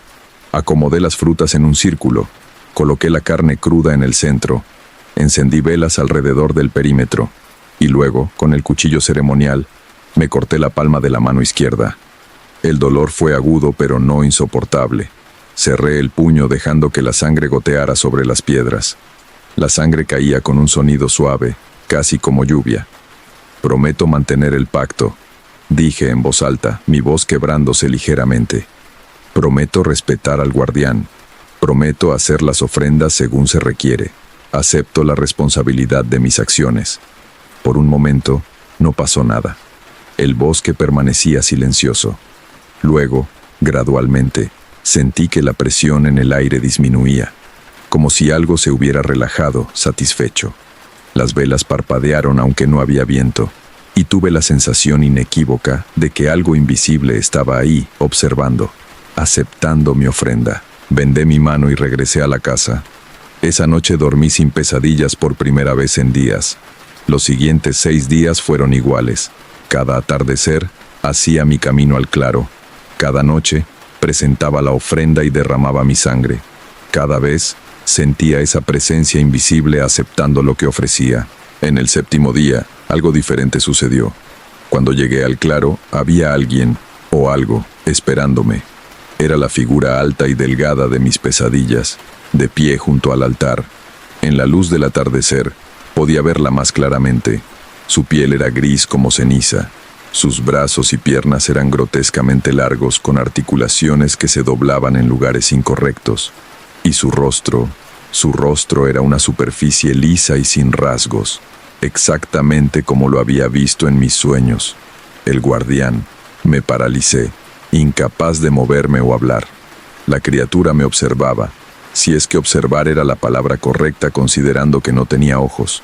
Acomodé las frutas en un círculo. Coloqué la carne cruda en el centro. Encendí velas alrededor del perímetro. Y luego, con el cuchillo ceremonial, me corté la palma de la mano izquierda. El dolor fue agudo pero no insoportable. Cerré el puño dejando que la sangre goteara sobre las piedras. La sangre caía con un sonido suave, casi como lluvia. Prometo mantener el pacto, dije en voz alta, mi voz quebrándose ligeramente. Prometo respetar al guardián. Prometo hacer las ofrendas según se requiere. Acepto la responsabilidad de mis acciones. Por un momento, no pasó nada. El bosque permanecía silencioso. Luego, gradualmente, sentí que la presión en el aire disminuía, como si algo se hubiera relajado, satisfecho. Las velas parpadearon aunque no había viento, y tuve la sensación inequívoca de que algo invisible estaba ahí, observando, aceptando mi ofrenda. Vendé mi mano y regresé a la casa. Esa noche dormí sin pesadillas por primera vez en días. Los siguientes 6 días fueron iguales. Cada atardecer, Hacía mi camino al claro. Cada noche presentaba la ofrenda y derramaba mi sangre. Cada vez sentía esa presencia invisible aceptando lo que ofrecía. En el séptimo día, algo diferente sucedió. Cuando llegué al claro, había alguien o algo esperándome. Era la figura alta y delgada de mis pesadillas, de pie junto al altar. En la luz del atardecer, podía verla más claramente. Su piel era gris como ceniza. Sus brazos y piernas eran grotescamente largos, con articulaciones que se doblaban en lugares incorrectos. Y su rostro era una superficie lisa y sin rasgos, exactamente como lo había visto en mis sueños. El guardián. Me paralicé, incapaz de moverme o hablar. La criatura me observaba, si es que observar era la palabra correcta considerando que no tenía ojos.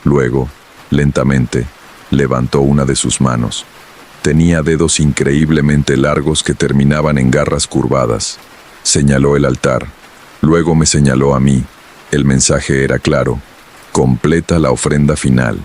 Luego, lentamente, levantó una de sus manos. Tenía dedos increíblemente largos que terminaban en garras curvadas. Señaló el altar. Luego me señaló a mí. El mensaje era claro. Completa la ofrenda final.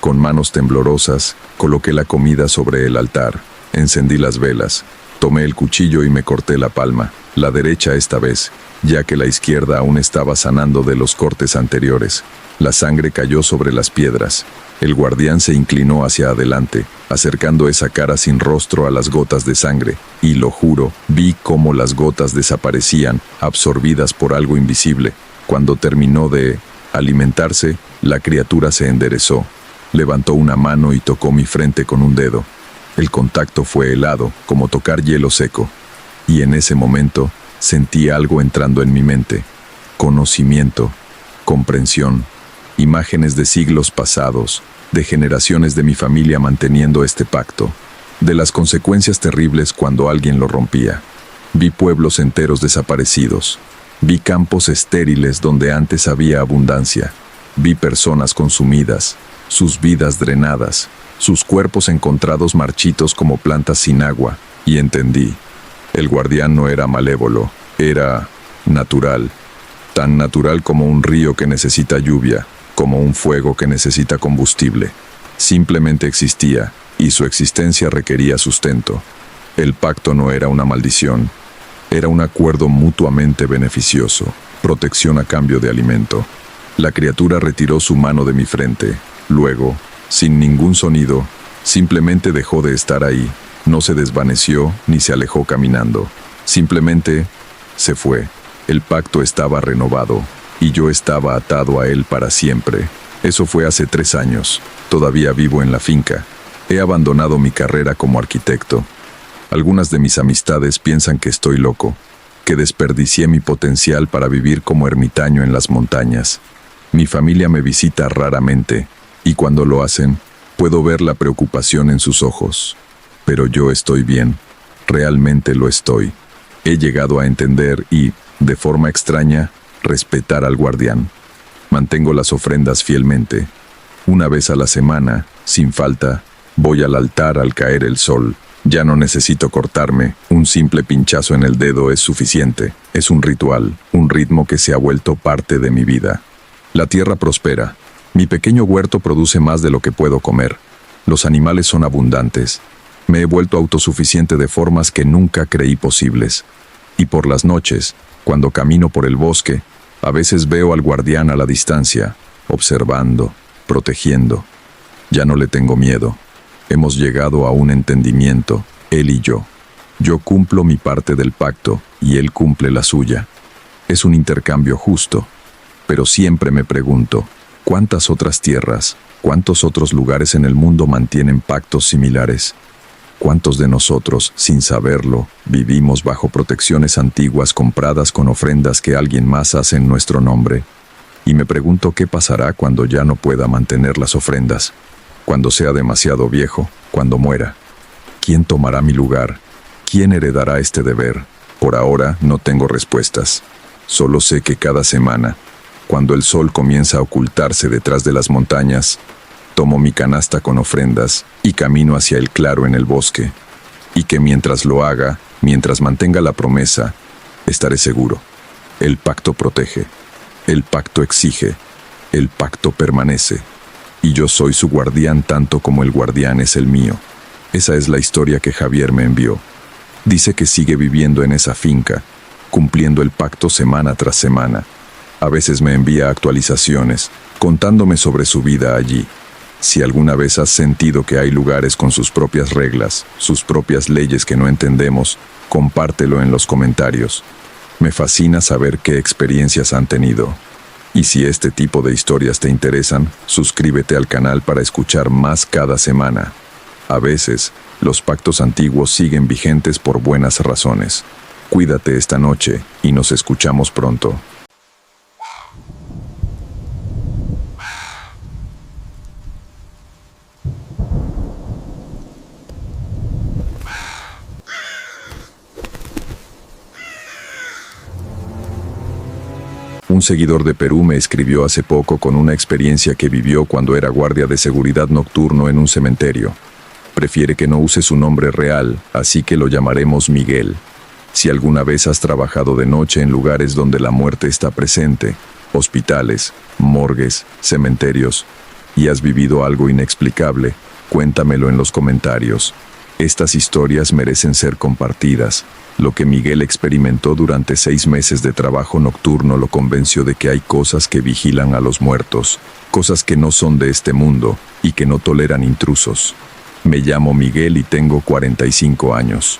Con manos temblorosas, coloqué la comida sobre el altar. Encendí las velas. Tomé el cuchillo y me corté la palma. La derecha esta vez, ya que la izquierda aún estaba sanando de los cortes anteriores. La sangre cayó sobre las piedras. El guardián se inclinó hacia adelante, acercando esa cara sin rostro a las gotas de sangre, y lo juro, vi cómo las gotas desaparecían, absorbidas por algo invisible. Cuando terminó de alimentarse, la criatura se enderezó. Levantó una mano y tocó mi frente con un dedo. El contacto fue helado, como tocar hielo seco. Y en ese momento, sentí algo entrando en mi mente. Conocimiento, comprensión, imágenes de siglos pasados, de generaciones de mi familia manteniendo este pacto, de las consecuencias terribles cuando alguien lo rompía. Vi pueblos enteros desaparecidos. Vi campos estériles donde antes había abundancia. Vi personas consumidas, sus vidas drenadas, sus cuerpos encontrados marchitos como plantas sin agua, y entendí. El guardián no era malévolo, era natural, tan natural como un río que necesita lluvia, como un fuego que necesita combustible. Simplemente existía, y su existencia requería sustento. El pacto no era una maldición, era un acuerdo mutuamente beneficioso, protección a cambio de alimento. La criatura retiró su mano de mi frente. Luego, sin ningún sonido, simplemente dejó de estar ahí. No se desvaneció ni se alejó caminando. Simplemente se fue. El pacto estaba renovado y yo estaba atado a él para siempre. Eso fue hace 3 años. Todavía vivo en la finca. He abandonado mi carrera como arquitecto. Algunas de mis amistades piensan que estoy loco, que desperdicié mi potencial para vivir como ermitaño en las montañas. Mi familia me visita raramente, y cuando lo hacen, puedo ver la preocupación en sus ojos. Pero yo estoy bien, realmente lo estoy. He llegado a entender y, de forma extraña, respetar al guardián. Mantengo las ofrendas fielmente. Una vez a la semana, sin falta, voy al altar al caer el sol. Ya no necesito cortarme, un simple pinchazo en el dedo es suficiente. Es un ritual, un ritmo que se ha vuelto parte de mi vida. La tierra prospera. Mi pequeño huerto produce más de lo que puedo comer. Los animales son abundantes. Me he vuelto autosuficiente de formas que nunca creí posibles. Y por las noches, cuando camino por el bosque, a veces veo al guardián a la distancia, observando, protegiendo. Ya no le tengo miedo. Hemos llegado a un entendimiento, él y yo. Yo cumplo mi parte del pacto y él cumple la suya. Es un intercambio justo. Pero siempre me pregunto, ¿cuántas otras tierras, cuántos otros lugares en el mundo mantienen pactos similares? ¿Cuántos de nosotros, sin saberlo, vivimos bajo protecciones antiguas compradas con ofrendas que alguien más hace en nuestro nombre? Y me pregunto qué pasará cuando ya no pueda mantener las ofrendas, cuando sea demasiado viejo, cuando muera. ¿Quién tomará mi lugar? ¿Quién heredará este deber? Por ahora no tengo respuestas. Solo sé que cada semana, cuando el sol comienza a ocultarse detrás de las montañas, tomo mi canasta con ofrendas y camino hacia el claro en el bosque. Y que mientras lo haga, mientras mantenga la promesa, estaré seguro. El pacto protege, el pacto exige, el pacto permanece. Y yo soy su guardián tanto como el guardián es el mío. Esa es la historia que Javier me envió. Dice que sigue viviendo en esa finca, cumpliendo el pacto semana tras semana. A veces me envía actualizaciones, contándome sobre su vida allí. Si alguna vez has sentido que hay lugares con sus propias reglas, sus propias leyes que no entendemos, compártelo en los comentarios. Me fascina saber qué experiencias han tenido. Y si este tipo de historias te interesan, suscríbete al canal para escuchar más cada semana. A veces, los pactos antiguos siguen vigentes por buenas razones. Cuídate esta noche y nos escuchamos pronto. Un seguidor de Perú me escribió hace poco con una experiencia que vivió cuando era guardia de seguridad nocturno en un cementerio. Prefiere que no use su nombre real, así que lo llamaremos Miguel. Si alguna vez has trabajado de noche en lugares donde la muerte está presente, hospitales, morgues, cementerios, y has vivido algo inexplicable, cuéntamelo en los comentarios. Estas historias merecen ser compartidas. Lo que Miguel experimentó durante 6 meses de trabajo nocturno lo convenció de que hay cosas que vigilan a los muertos, cosas que no son de este mundo y que no toleran intrusos. Me llamo Miguel y tengo 45 años.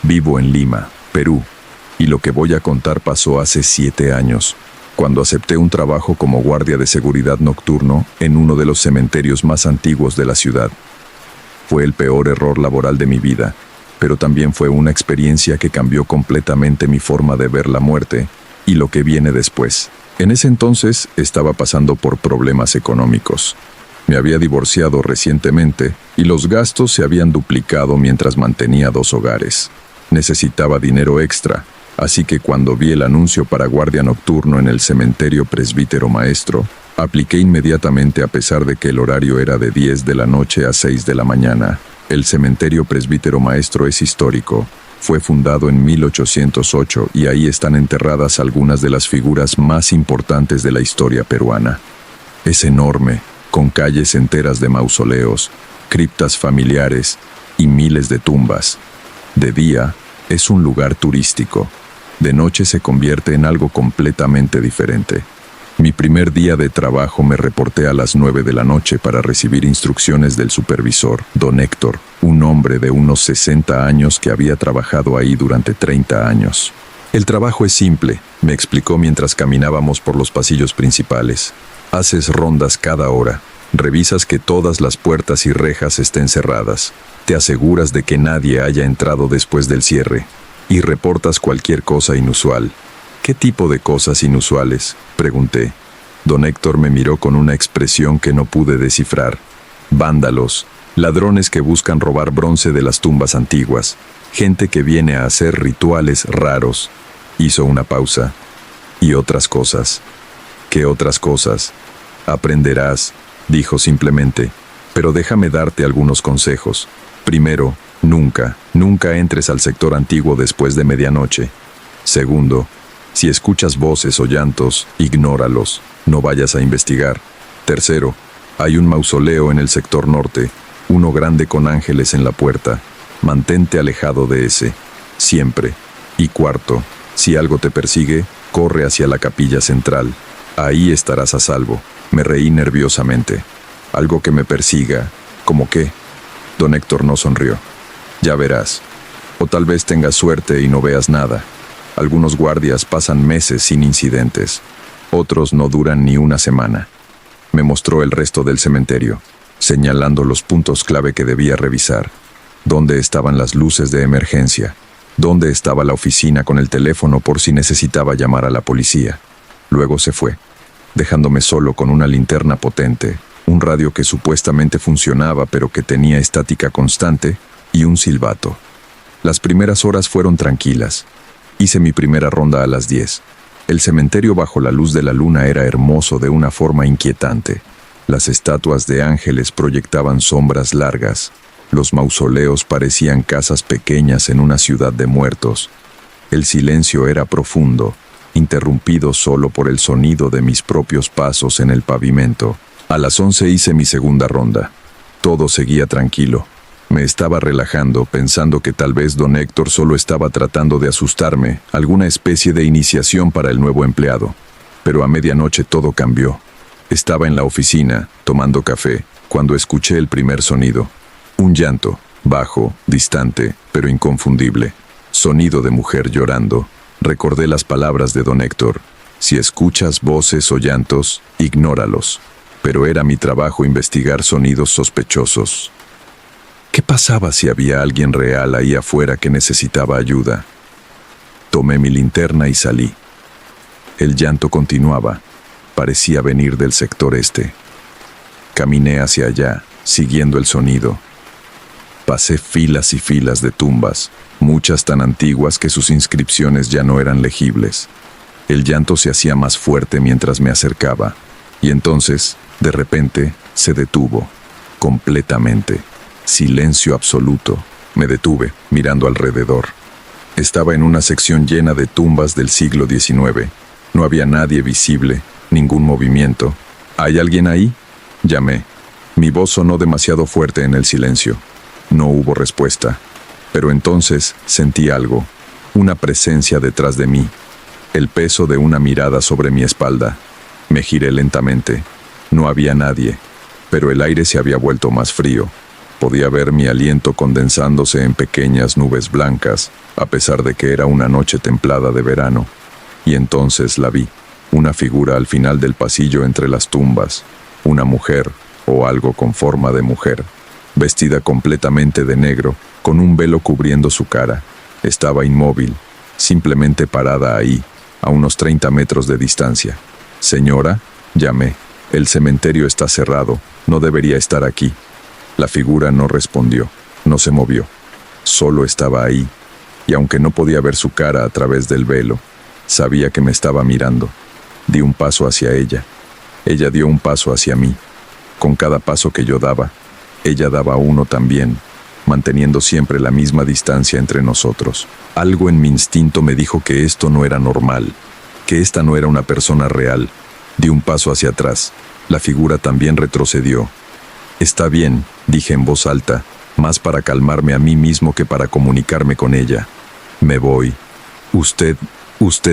Vivo en Lima, Perú, y lo que voy a contar pasó hace 7 años, cuando acepté un trabajo como guardia de seguridad nocturno en uno de los cementerios más antiguos de la ciudad. Fue el peor error laboral de mi vida, pero también fue una experiencia que cambió completamente mi forma de ver la muerte y lo que viene después. En ese entonces estaba pasando por problemas económicos. Me había divorciado recientemente y los gastos se habían duplicado mientras mantenía 2 hogares. Necesitaba dinero extra, así que cuando vi el anuncio para guardia nocturno en el cementerio Presbítero Maestro, apliqué inmediatamente a pesar de que el horario era de 10 de la noche a 6 de la mañana. El cementerio Presbítero Maestro es histórico. Fue fundado en 1808 y ahí están enterradas algunas de las figuras más importantes de la historia peruana. Es enorme, con calles enteras de mausoleos, criptas familiares y miles de tumbas. De día, es un lugar turístico. De noche se convierte en algo completamente diferente. Mi primer día de trabajo me reporté a las 9 de la noche para recibir instrucciones del supervisor, don Héctor, un hombre de unos 60 años que había trabajado ahí durante 30 años. El trabajo es simple, me explicó mientras caminábamos por los pasillos principales. Haces rondas cada hora, revisas que todas las puertas y rejas estén cerradas, te aseguras de que nadie haya entrado después del cierre, y reportas cualquier cosa inusual. ¿Qué tipo de cosas inusuales?, pregunté. Don Héctor me miró con una expresión que no pude descifrar. Vándalos, ladrones que buscan robar bronce de las tumbas antiguas, gente que viene a hacer rituales raros. Hizo una pausa. Y otras cosas. ¿Qué otras cosas? Aprenderás, dijo simplemente. Pero déjame darte algunos consejos. Primero, nunca entres al sector antiguo después de medianoche. Segundo, si escuchas voces o llantos, ignóralos, no vayas a investigar. Tercero, hay un mausoleo en el sector norte, uno grande con ángeles en la puerta. Mantente alejado de ese, siempre. Y cuarto, si algo te persigue, corre hacia la capilla central. Ahí estarás a salvo. Me reí nerviosamente. Algo que me persiga, ¿cómo qué? Don Héctor no sonrió. Ya verás. O tal vez tengas suerte y no veas nada. Algunos guardias pasan meses sin incidentes, otros no duran ni una semana. Me mostró el resto del cementerio, señalando los puntos clave que debía revisar. ¿Dónde estaban las luces de emergencia? ¿Dónde estaba la oficina con el teléfono por si necesitaba llamar a la policía? Luego se fue, dejándome solo con una linterna potente, un radio que supuestamente funcionaba pero que tenía estática constante, y un silbato. Las primeras horas fueron tranquilas. Hice mi primera ronda a las 10. El cementerio bajo la luz de la luna era hermoso de una forma inquietante. Las estatuas de ángeles proyectaban sombras largas. Los mausoleos parecían casas pequeñas en una ciudad de muertos. El silencio era profundo, interrumpido solo por el sonido de mis propios pasos en el pavimento. A las 11 hice mi segunda ronda. Todo seguía tranquilo. Me estaba relajando, pensando que tal vez don Héctor solo estaba tratando de asustarme, alguna especie de iniciación para el nuevo empleado. Pero a medianoche todo cambió. Estaba en la oficina, tomando café, cuando escuché el primer sonido. Un llanto, bajo, distante, pero inconfundible. Sonido de mujer llorando. Recordé las palabras de don Héctor. Si escuchas voces o llantos, ignóralos. Pero era mi trabajo investigar sonidos sospechosos. ¿Qué pasaba si había alguien real ahí afuera que necesitaba ayuda? Tomé mi linterna y salí. El llanto continuaba. Parecía venir del sector este. Caminé hacia allá, siguiendo el sonido. Pasé filas y filas de tumbas, muchas tan antiguas que sus inscripciones ya no eran legibles. El llanto se hacía más fuerte mientras me acercaba, y entonces, de repente, se detuvo, completamente. Silencio absoluto. Me detuve, mirando alrededor. Estaba en una sección llena de tumbas del siglo XIX. No había nadie visible, ningún movimiento. ¿Hay alguien ahí?, llamé. Mi voz sonó demasiado fuerte en el silencio. No hubo respuesta. Pero entonces sentí algo, una presencia detrás de mí, el peso de una mirada sobre mi espalda. Me giré lentamente. No había nadie, pero el aire se había vuelto más frío. Podía ver mi aliento condensándose en pequeñas nubes blancas, a pesar de que era una noche templada de verano. Y entonces la vi, una figura al final del pasillo entre las tumbas, una mujer, o algo con forma de mujer, vestida completamente de negro, con un velo cubriendo su cara. Estaba inmóvil, simplemente parada ahí, a unos 30 metros de distancia. «Señora», llamé, «el cementerio está cerrado, no debería estar aquí». La figura no respondió, no se movió. Solo estaba ahí, y aunque no podía ver su cara a través del velo, sabía que me estaba mirando. Di un paso hacia ella. Ella dio un paso hacia mí. Con cada paso que yo daba, ella daba uno también, manteniendo siempre la misma distancia entre nosotros. Algo en mi instinto me dijo que esto no era normal, que esta no era una persona real. Di un paso hacia atrás. La figura también retrocedió. «Está bien», dije en voz alta, más para calmarme a mí mismo que para comunicarme con ella. «Me voy. Usted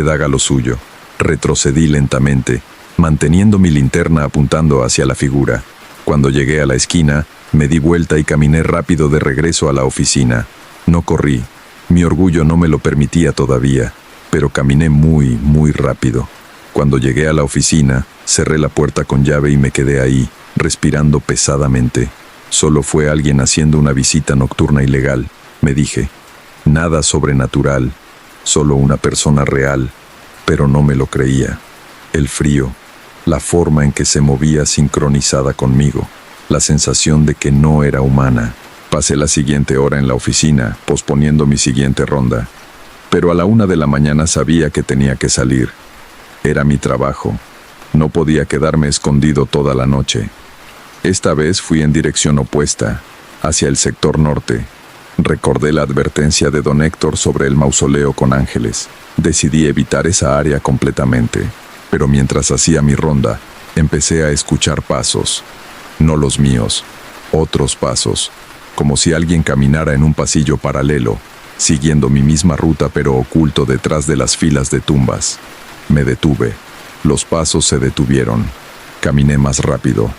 haga lo suyo». Retrocedí lentamente, manteniendo mi linterna apuntando hacia la figura. Cuando llegué a la esquina, me di vuelta y caminé rápido de regreso a la oficina. No corrí. Mi orgullo no me lo permitía todavía, pero caminé muy, muy rápido. Cuando llegué a la oficina, cerré la puerta con llave y me quedé ahí, respirando pesadamente. Solo fue alguien haciendo una visita nocturna ilegal, me dije. Nada sobrenatural, solo una persona real, pero no me lo creía. El frío, la forma en que se movía sincronizada conmigo, la sensación de que no era humana. Pasé la siguiente hora en la oficina, posponiendo mi siguiente ronda. Pero a la 1 de la mañana sabía que tenía que salir. Era mi trabajo. No podía quedarme escondido toda la noche. Esta vez fui en dirección opuesta, hacia el sector norte. Recordé la advertencia de don Héctor sobre el mausoleo con ángeles. Decidí evitar esa área completamente. Pero mientras hacía mi ronda, empecé a escuchar pasos. No los míos, otros pasos, como si alguien caminara en un pasillo paralelo, siguiendo mi misma ruta pero oculto detrás de las filas de tumbas. Me detuve. Los pasos se detuvieron. Caminé más rápido.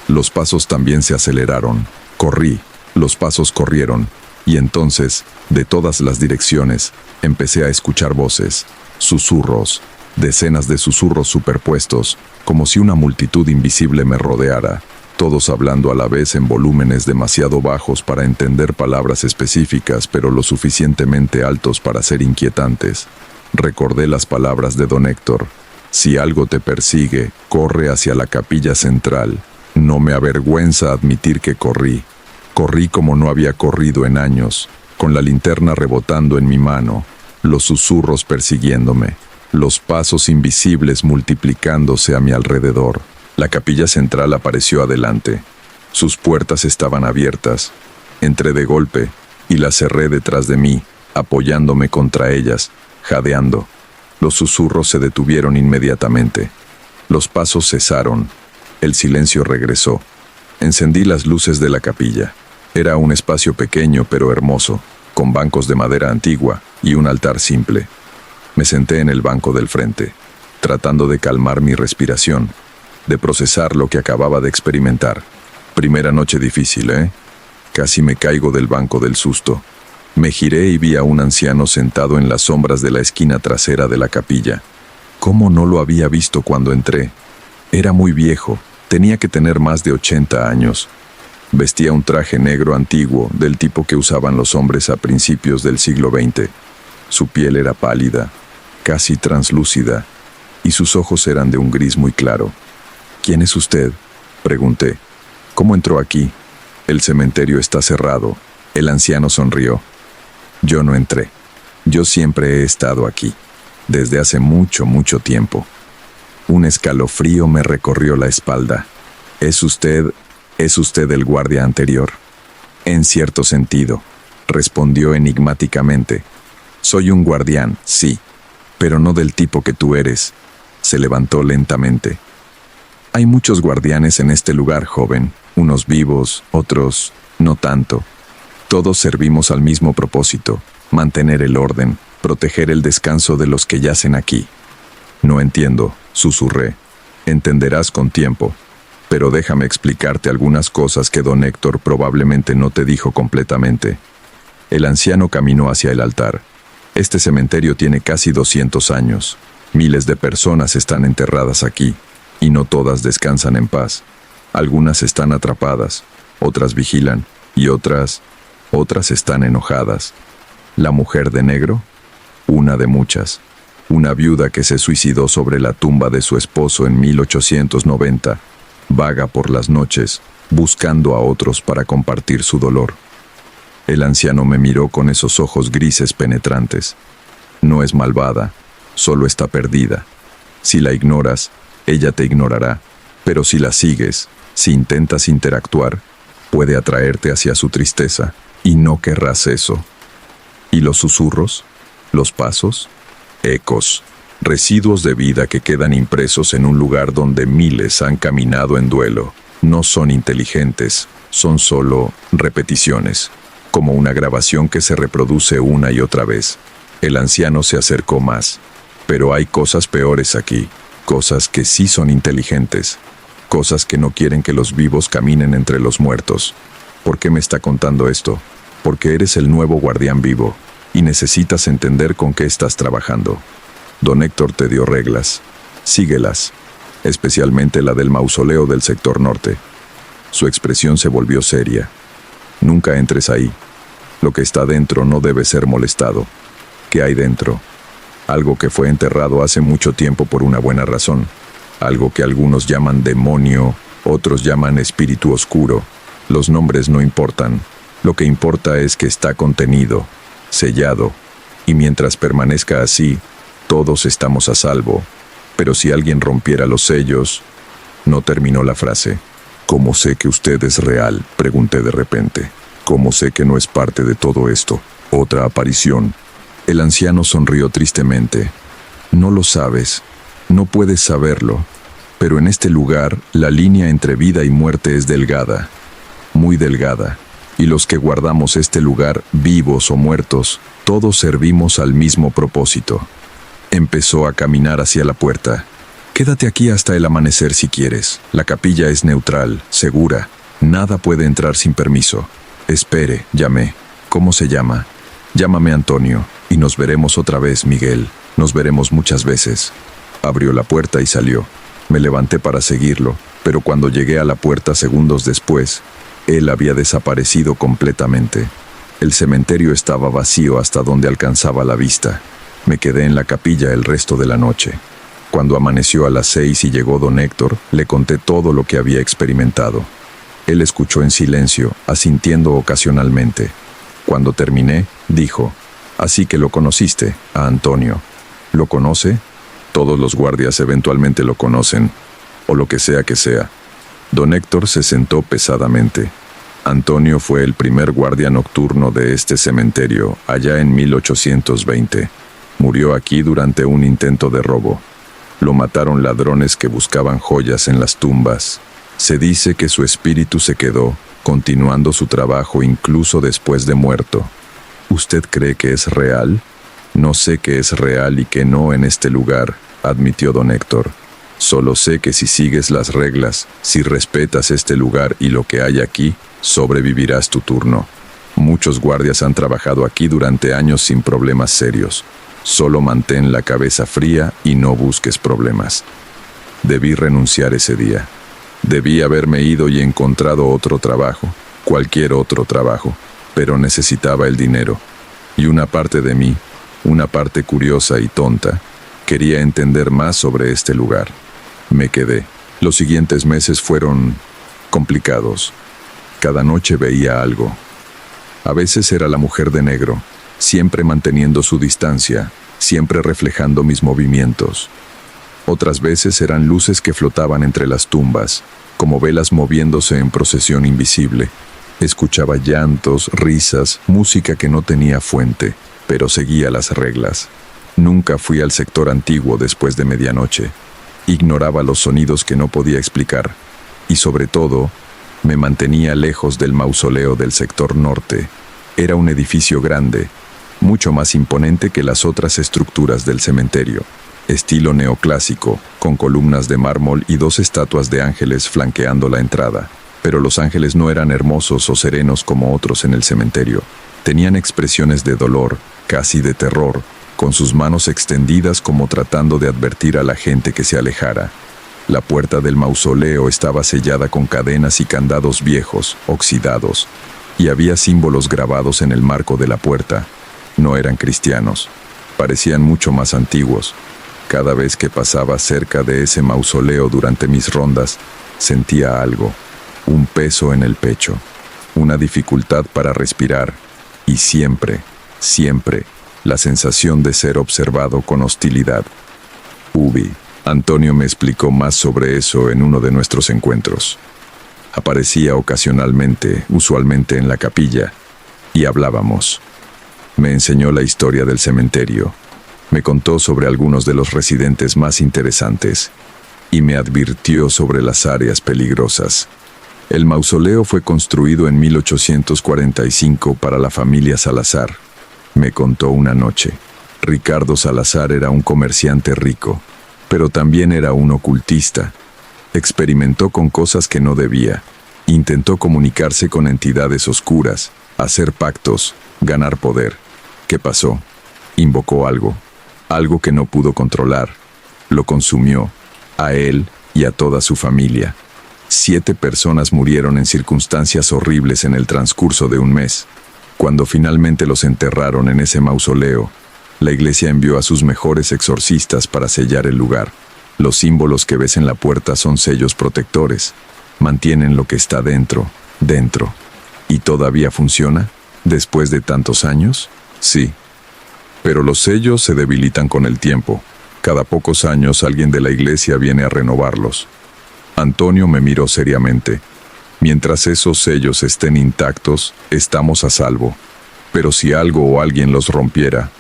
Los pasos también se aceleraron. Corrí. Los pasos corrieron. Y entonces, de todas las direcciones, empecé a escuchar voces, susurros, decenas de susurros superpuestos, como si una multitud invisible me rodeara, todos hablando a la vez en volúmenes demasiado bajos para entender palabras específicas, pero lo suficientemente altos para ser inquietantes. Recordé las palabras de don Héctor. Si algo te persigue, corre hacia la capilla central. No me avergüenza admitir que corrí. Corrí como no había corrido en años, con la linterna rebotando en mi mano, los susurros persiguiéndome, los pasos invisibles multiplicándose a mi alrededor. La capilla central apareció adelante. Sus puertas estaban abiertas. Entré de golpe y las cerré detrás de mí, apoyándome contra ellas, jadeando. Los susurros se detuvieron inmediatamente. Los pasos cesaron. El silencio regresó. Encendí las luces de la capilla. Era un espacio pequeño pero hermoso, con bancos de madera antigua y un altar simple. Me senté en el banco del frente, tratando de calmar mi respiración, de procesar lo que acababa de experimentar. Primera noche difícil, ¿eh? Casi me caigo del banco del susto. Me giré y vi a un anciano sentado en las sombras de la esquina trasera de la capilla. ¿Cómo no lo había visto cuando entré? Era muy viejo, tenía que tener más de 80 años. Vestía un traje negro antiguo, del tipo que usaban los hombres a principios del siglo XX. Su piel era pálida, casi translúcida, y sus ojos eran de un gris muy claro. «¿Quién es usted?», pregunté. «¿Cómo entró aquí? El cementerio está cerrado». El anciano sonrió. «Yo no entré. Yo siempre he estado aquí, desde hace mucho, mucho tiempo». Un escalofrío me recorrió la espalda. ¿Es usted el guardia anterior?» «En cierto sentido», respondió enigmáticamente. «Soy un guardián, sí, pero no del tipo que tú eres». Se levantó lentamente. «Hay muchos guardianes en este lugar, joven, unos vivos, otros no tanto. Todos servimos al mismo propósito, mantener el orden, proteger el descanso de los que yacen aquí». «No entiendo», susurré. «Entenderás con tiempo. Pero déjame explicarte algunas cosas que don Héctor probablemente no te dijo completamente». El anciano caminó hacia el altar. «Este cementerio tiene casi 200 años. Miles de personas están enterradas aquí, y no todas descansan en paz. Algunas están atrapadas, otras vigilan, y otras están enojadas. ¿La mujer de negro? Una de muchas. Una viuda que se suicidó sobre la tumba de su esposo en 1890, vaga por las noches, buscando a otros para compartir su dolor». El anciano me miró con esos ojos grises penetrantes. «No es malvada, solo está perdida. Si la ignoras, ella te ignorará, pero si la sigues, si intentas interactuar, puede atraerte hacia su tristeza, y no querrás eso». ¿Y los susurros? ¿Los pasos? Ecos, residuos de vida que quedan impresos en un lugar donde miles han caminado en duelo. No son inteligentes, son solo repeticiones, como una grabación que se reproduce una y otra vez. El anciano se acercó más. «Pero hay cosas peores aquí, cosas que sí son inteligentes, cosas que no quieren que los vivos caminen entre los muertos. ¿Por qué me está contando esto? Porque eres el nuevo guardián vivo, y necesitas entender con qué estás trabajando. Don Héctor te dio reglas. Síguelas, especialmente la del mausoleo del sector norte». Su expresión se volvió seria. «Nunca entres ahí. Lo que está dentro no debe ser molestado». «¿Qué hay dentro?» «Algo que fue enterrado hace mucho tiempo por una buena razón. Algo que algunos llaman demonio, otros llaman espíritu oscuro. Los nombres no importan. Lo que importa es que está contenido, sellado, y mientras permanezca así, todos estamos a salvo. Pero si alguien rompiera los sellos...». No terminó la frase. «¿Cómo sé que usted es real?», pregunté de repente. «¿Cómo sé que no es parte de todo esto? Otra aparición». El anciano sonrió tristemente. «No lo sabes, no puedes saberlo, pero en este lugar la línea entre vida y muerte es delgada, muy delgada, y los que guardamos este lugar, vivos o muertos, todos servimos al mismo propósito». Empezó a caminar hacia la puerta. «Quédate aquí hasta el amanecer si quieres. La capilla es neutral, segura. Nada puede entrar sin permiso». «Espere», llamé. «¿Cómo se llama?» «Llámame Antonio. Y nos veremos otra vez, Miguel. Nos veremos muchas veces». Abrió la puerta y salió. Me levanté para seguirlo, pero cuando llegué a la puerta segundos después, él había desaparecido completamente. El cementerio estaba vacío hasta donde alcanzaba la vista. Me quedé en la capilla el resto de la noche. Cuando amaneció a las 6 y llegó don Héctor, le conté todo lo que había experimentado. Él escuchó en silencio, asintiendo ocasionalmente. Cuando terminé, dijo: «Así que lo conociste, a Antonio». «¿Lo conoce?» «Todos los guardias eventualmente lo conocen, o lo que sea que sea». Don Héctor se sentó pesadamente. «Antonio fue el primer guardia nocturno de este cementerio, allá en 1820. Murió aquí durante un intento de robo. Lo mataron ladrones que buscaban joyas en las tumbas. Se dice que su espíritu se quedó, continuando su trabajo incluso después de muerto. ¿Usted cree que es real? No sé qué es real y qué no en este lugar, admitió don Héctor. Solo sé que si sigues las reglas, si respetas este lugar y lo que hay aquí, sobrevivirás tu turno. Muchos guardias han trabajado aquí durante años sin problemas serios. Solo mantén la cabeza fría y no busques problemas. Debí renunciar ese día. Debí haberme ido y encontrado otro trabajo, cualquier otro trabajo, pero necesitaba el dinero. Y una parte de mí, una parte curiosa y tonta, quería entender más sobre este lugar. Me quedé. Los siguientes meses fueron complicados. Cada noche veía algo. A veces era la mujer de negro, siempre manteniendo su distancia, siempre reflejando mis movimientos. Otras veces eran luces que flotaban entre las tumbas, como velas moviéndose en procesión invisible. Escuchaba llantos, risas, música que no tenía fuente, pero seguía las reglas. Nunca fui al sector antiguo después de medianoche. Ignoraba los sonidos que no podía explicar. Y sobre todo, me mantenía lejos del mausoleo del sector norte. Era un edificio grande, mucho más imponente que las otras estructuras del cementerio. Estilo neoclásico, con columnas de mármol y 2 estatuas de ángeles flanqueando la entrada. Pero los ángeles no eran hermosos o serenos como otros en el cementerio. Tenían expresiones de dolor, casi de terror, con sus manos extendidas como tratando de advertir a la gente que se alejara. La puerta del mausoleo estaba sellada con cadenas y candados viejos, oxidados, y había símbolos grabados en el marco de la puerta. No eran cristianos, parecían mucho más antiguos. Cada vez que pasaba cerca de ese mausoleo durante mis rondas, sentía algo, un peso en el pecho, una dificultad para respirar, y siempre, la sensación de ser observado con hostilidad. Antonio me explicó más sobre eso en uno de nuestros encuentros. Aparecía ocasionalmente, usualmente en la capilla, y hablábamos. Me enseñó la historia del cementerio, me contó sobre algunos de los residentes más interesantes, y me advirtió sobre las áreas peligrosas. El mausoleo fue construido en 1845 para la familia Salazar. Me contó una noche. Ricardo Salazar era un comerciante rico, pero también era un ocultista. Experimentó con cosas que no debía. Intentó comunicarse con entidades oscuras, hacer pactos, ganar poder. ¿Qué pasó? Invocó algo que no pudo controlar. Lo consumió, a él y a toda su familia. 7 personas murieron en circunstancias horribles en el transcurso de un mes. Cuando finalmente los enterraron en ese mausoleo, la iglesia envió a sus mejores exorcistas para sellar el lugar. Los símbolos que ves en la puerta son sellos protectores. Mantienen lo que está dentro. ¿Y todavía funciona? ¿Después de tantos años? Sí. Pero los sellos se debilitan con el tiempo. Cada pocos años alguien de la iglesia viene a renovarlos. Antonio me miró seriamente. Mientras esos sellos estén intactos, estamos a salvo. Pero si algo o alguien los rompiera,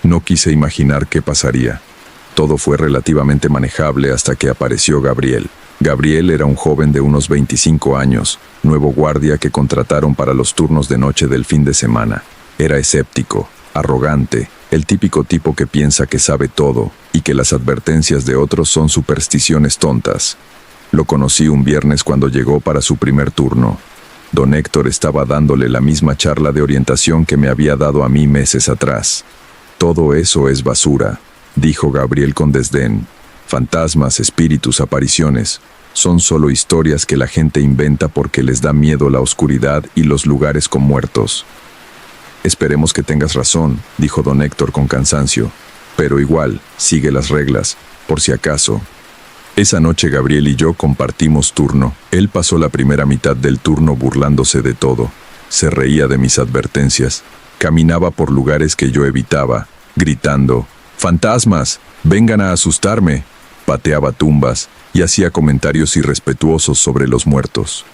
no quise imaginar qué pasaría. Todo fue relativamente manejable hasta que apareció Gabriel. Gabriel era un joven de unos 25 años, nuevo guardia que contrataron para los turnos de noche del fin de semana. Era escéptico, arrogante, el típico tipo que piensa que sabe todo y que las advertencias de otros son supersticiones tontas. Lo conocí un viernes cuando llegó para su primer turno. Don Héctor estaba dándole la misma charla de orientación que me había dado a mí meses atrás. Todo eso es basura, dijo Gabriel con desdén. Fantasmas, espíritus, apariciones, son solo historias que la gente inventa porque les da miedo la oscuridad y los lugares con muertos. Esperemos que tengas razón, dijo don Héctor con cansancio, pero igual, sigue las reglas, por si acaso. Esa noche Gabriel y yo compartimos turno. Él pasó la primera mitad del turno burlándose de todo. Se reía de mis advertencias. Caminaba por lugares que yo evitaba, gritando, «¡Fantasmas! ¡Vengan a asustarme!». Pateaba tumbas y hacía comentarios irrespetuosos sobre los muertos.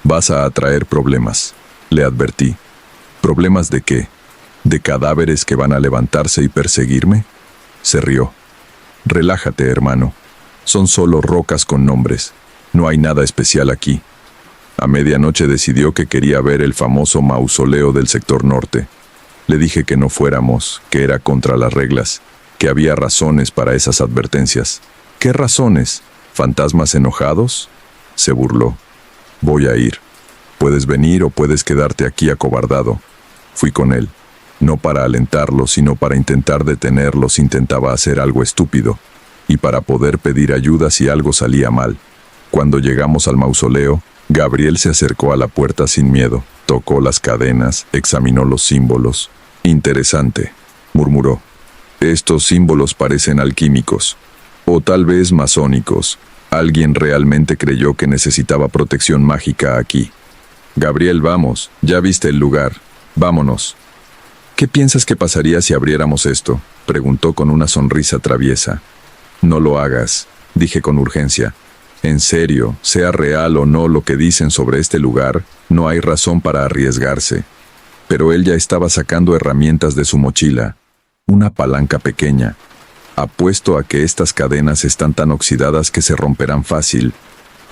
«Vas a atraer problemas», le advertí. «¿Problemas de qué? ¿De cadáveres que van a levantarse y perseguirme?». Se rió. «Relájate, hermano. Son solo rocas con nombres. No hay nada especial aquí». A medianoche decidió que quería ver el famoso mausoleo del sector norte. Le dije que no fuéramos, que era contra las reglas, que había razones para esas advertencias. ¿Qué razones? ¿Fantasmas enojados? Se burló. Voy a ir. Puedes venir o puedes quedarte aquí acobardado. Fui con él. No para alentarlos, sino para intentar detenerlos. Intentaba hacer algo estúpido. Y para poder pedir ayuda si algo salía mal. Cuando llegamos al mausoleo, Gabriel se acercó a la puerta sin miedo. Tocó las cadenas, examinó los símbolos. Interesante, murmuró. Estos símbolos parecen alquímicos. O tal vez masónicos. Alguien realmente creyó que necesitaba protección mágica aquí. Gabriel, vamos, ya viste el lugar. Vámonos. ¿Qué piensas que pasaría si abriéramos esto?, preguntó con una sonrisa traviesa. No lo hagas, dije con urgencia. En serio, sea real o no lo que dicen sobre este lugar, no hay razón para arriesgarse. Pero él ya estaba sacando herramientas de su mochila. Una palanca pequeña. Apuesto a que estas cadenas están tan oxidadas que se romperán fácil.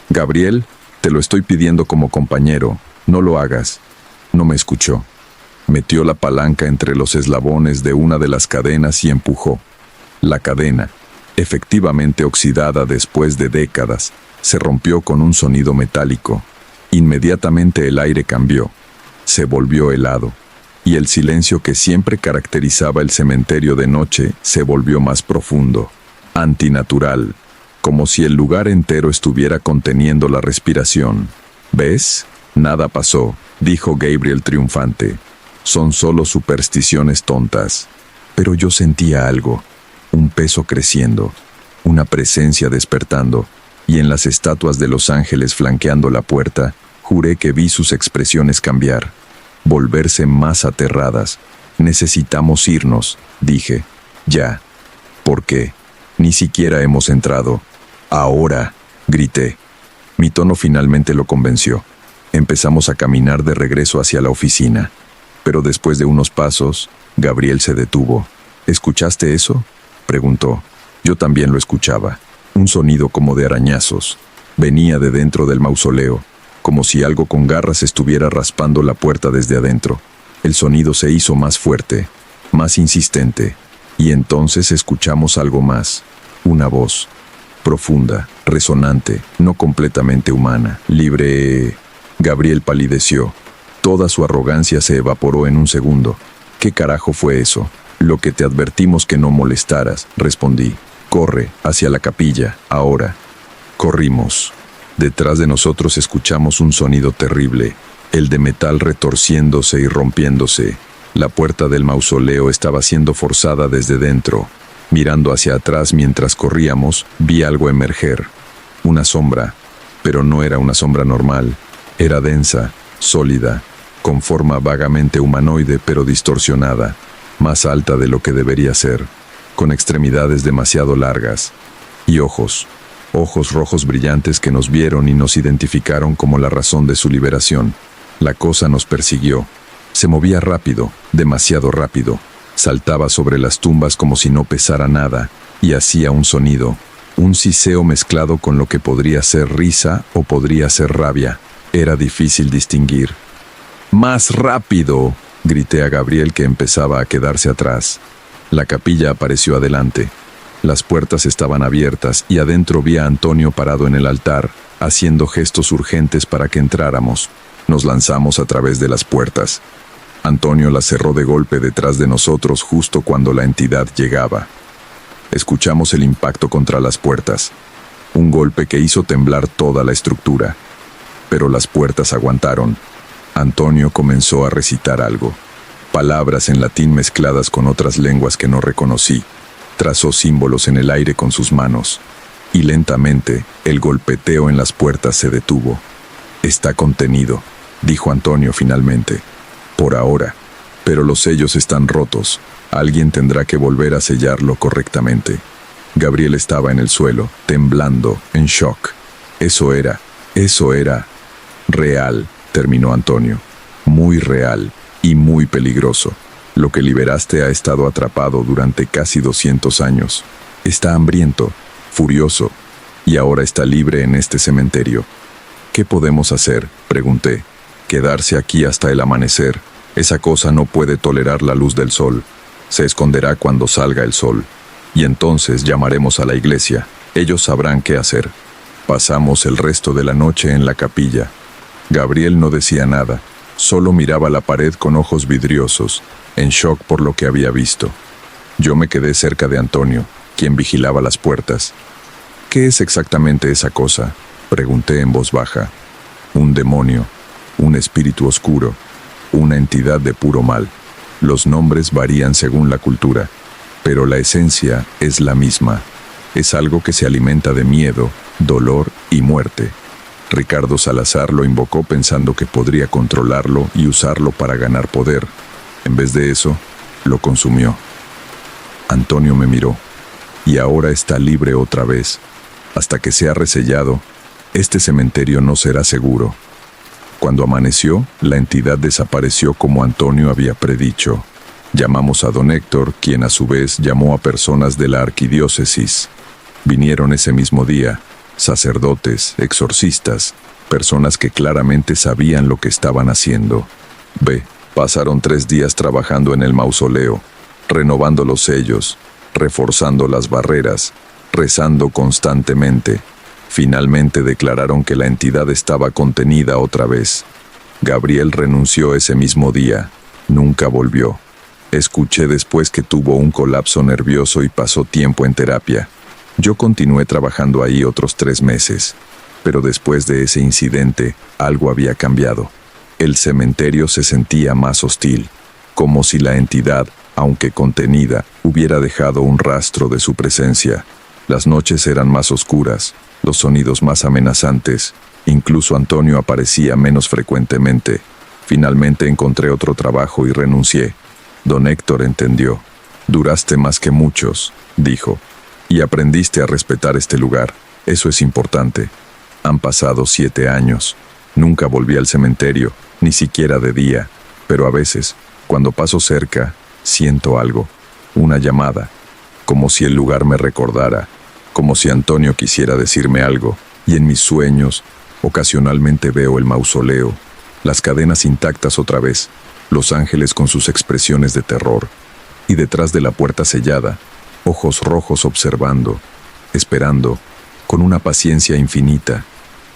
Gabriel, te lo estoy pidiendo como compañero, no lo hagas. No me escuchó. Metió la palanca entre los eslabones de una de las cadenas y empujó. La cadena, efectivamente oxidada después de décadas, se rompió con un sonido metálico. Inmediatamente el aire cambió. Se volvió helado. Y el silencio que siempre caracterizaba el cementerio de noche se volvió más profundo, antinatural, como si el lugar entero estuviera conteniendo la respiración. ¿Ves? Nada pasó, dijo Gabriel triunfante. Son solo supersticiones tontas. Pero yo sentía algo, un peso creciendo, una presencia despertando, y en las estatuas de los ángeles flanqueando la puerta, juré que vi sus expresiones cambiar. Volverse más aterradas. Necesitamos irnos, dije. Ya. ¿Por qué? Ni siquiera hemos entrado. Ahora, grité. Mi tono finalmente lo convenció. Empezamos a caminar de regreso hacia la oficina. Pero después de unos pasos, Gabriel se detuvo. ¿Escuchaste eso?, preguntó. Yo también lo escuchaba. Un sonido como de arañazos. Venía de dentro del mausoleo, como si algo con garras estuviera raspando la puerta desde adentro. El sonido se hizo más fuerte, más insistente, y entonces escuchamos algo más. Una voz, profunda, resonante, no completamente humana, libre. Gabriel palideció. Toda su arrogancia se evaporó en un segundo. ¿Qué carajo fue eso? Lo que te advertimos que no molestaras, respondí. Corre, hacia la capilla, ahora. Corrimos. Detrás de nosotros escuchamos un sonido terrible, el de metal retorciéndose y rompiéndose. La puerta del mausoleo estaba siendo forzada desde dentro. Mirando hacia atrás mientras corríamos, vi algo emerger. Una sombra, pero no era una sombra normal. Era densa, sólida, con forma vagamente humanoide pero distorsionada, más alta de lo que debería ser, con extremidades demasiado largas y ojos rojos brillantes que nos vieron y nos identificaron como la razón de su liberación. La cosa nos persiguió. Se movía rápido, demasiado rápido. Saltaba sobre las tumbas como si no pesara nada, y hacía un sonido, un siseo mezclado con lo que podría ser risa o podría ser rabia. Era difícil distinguir. ¡Más rápido!, grité a Gabriel, que empezaba a quedarse atrás. La capilla apareció adelante. Las puertas estaban abiertas y adentro vi a Antonio parado en el altar, haciendo gestos urgentes para que entráramos. Nos lanzamos a través de las puertas. Antonio las cerró de golpe detrás de nosotros justo cuando la entidad llegaba. Escuchamos el impacto contra las puertas, un golpe que hizo temblar toda la estructura. Pero las puertas aguantaron. Antonio comenzó a recitar algo, palabras en latín mezcladas con otras lenguas que no reconocí. Trazó símbolos en el aire con sus manos, y lentamente el golpeteo en las puertas se detuvo. Está contenido, dijo Antonio finalmente. Por ahora. Pero los sellos están rotos. Alguien tendrá que volver a sellarlo correctamente. Gabriel estaba en el suelo, temblando, en shock. Eso era real, terminó Antonio. Muy real y muy peligroso. Lo que liberaste ha estado atrapado durante casi 200 años. Está hambriento, furioso, y ahora está libre en este cementerio. ¿Qué podemos hacer?, pregunté. Quedarse aquí hasta el amanecer. Esa cosa no puede tolerar la luz del sol. Se esconderá cuando salga el sol. Y entonces llamaremos a la iglesia. Ellos sabrán qué hacer. Pasamos el resto de la noche en la capilla. Gabriel no decía nada. Solo miraba la pared con ojos vidriosos, en shock por lo que había visto. Yo me quedé cerca de Antonio, quien vigilaba las puertas. ¿Qué es exactamente esa cosa?, pregunté en voz baja. Un demonio, un espíritu oscuro, una entidad de puro mal. Los nombres varían según la cultura, pero la esencia es la misma. Es algo que se alimenta de miedo, dolor y muerte. Ricardo Salazar lo invocó pensando que podría controlarlo y usarlo para ganar poder. En vez de eso, lo consumió. Antonio me miró. Y ahora está libre otra vez. Hasta que sea resellado, este cementerio no será seguro. Cuando amaneció, la entidad desapareció como Antonio había predicho. Llamamos a don Héctor, quien a su vez llamó a personas de la arquidiócesis. Vinieron ese mismo día, sacerdotes, exorcistas, personas que claramente sabían lo que estaban haciendo. Pasaron 3 días trabajando en el mausoleo, renovando los sellos, reforzando las barreras, rezando constantemente. Finalmente declararon que la entidad estaba contenida otra vez. Gabriel renunció ese mismo día. Nunca volvió. Escuché después que tuvo un colapso nervioso y pasó tiempo en terapia. Yo continué trabajando ahí otros 3 meses. Pero después de ese incidente, algo había cambiado. El cementerio se sentía más hostil, como si la entidad, aunque contenida, hubiera dejado un rastro de su presencia. Las noches eran más oscuras, los sonidos más amenazantes, incluso Antonio aparecía menos frecuentemente. Finalmente encontré otro trabajo y renuncié. Don Héctor entendió. Duraste más que muchos, dijo, y aprendiste a respetar este lugar. Eso es importante. Han pasado 7 años. Nunca volví al cementerio, ni siquiera de día, pero a veces, cuando paso cerca, siento algo, una llamada, como si el lugar me recordara, como si Antonio quisiera decirme algo, y en mis sueños, ocasionalmente veo el mausoleo, las cadenas intactas otra vez, los ángeles con sus expresiones de terror, y detrás de la puerta sellada, ojos rojos observando, esperando, con una paciencia infinita,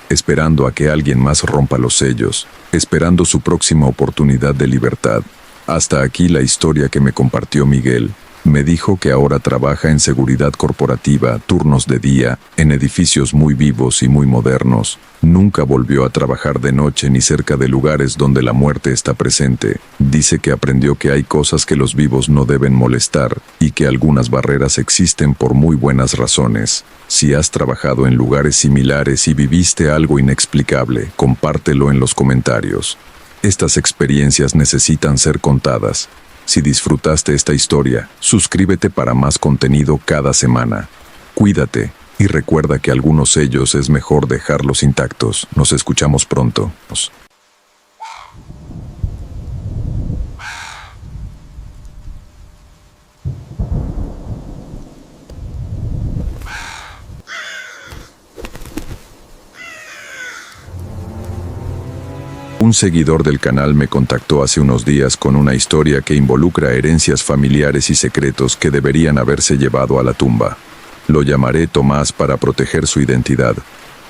esperando a que alguien más rompa los sellos, esperando su próxima oportunidad de libertad. Hasta aquí la historia que me compartió Miguel. Me dijo que ahora trabaja en seguridad corporativa, turnos de día, en edificios muy vivos y muy modernos. Nunca volvió a trabajar de noche ni cerca de lugares donde la muerte está presente. Dice que aprendió que hay cosas que los vivos no deben molestar y que algunas barreras existen por muy buenas razones. Si has trabajado en lugares similares y viviste algo inexplicable, compártelo en los comentarios. Estas experiencias necesitan ser contadas. Si disfrutaste esta historia, suscríbete para más contenido cada semana. Cuídate y recuerda que algunos sellos es mejor dejarlos intactos. Nos escuchamos pronto. Un seguidor del canal me contactó hace unos días con una historia que involucra herencias familiares y secretos que deberían haberse llevado a la tumba. Lo llamaré Tomás para proteger su identidad.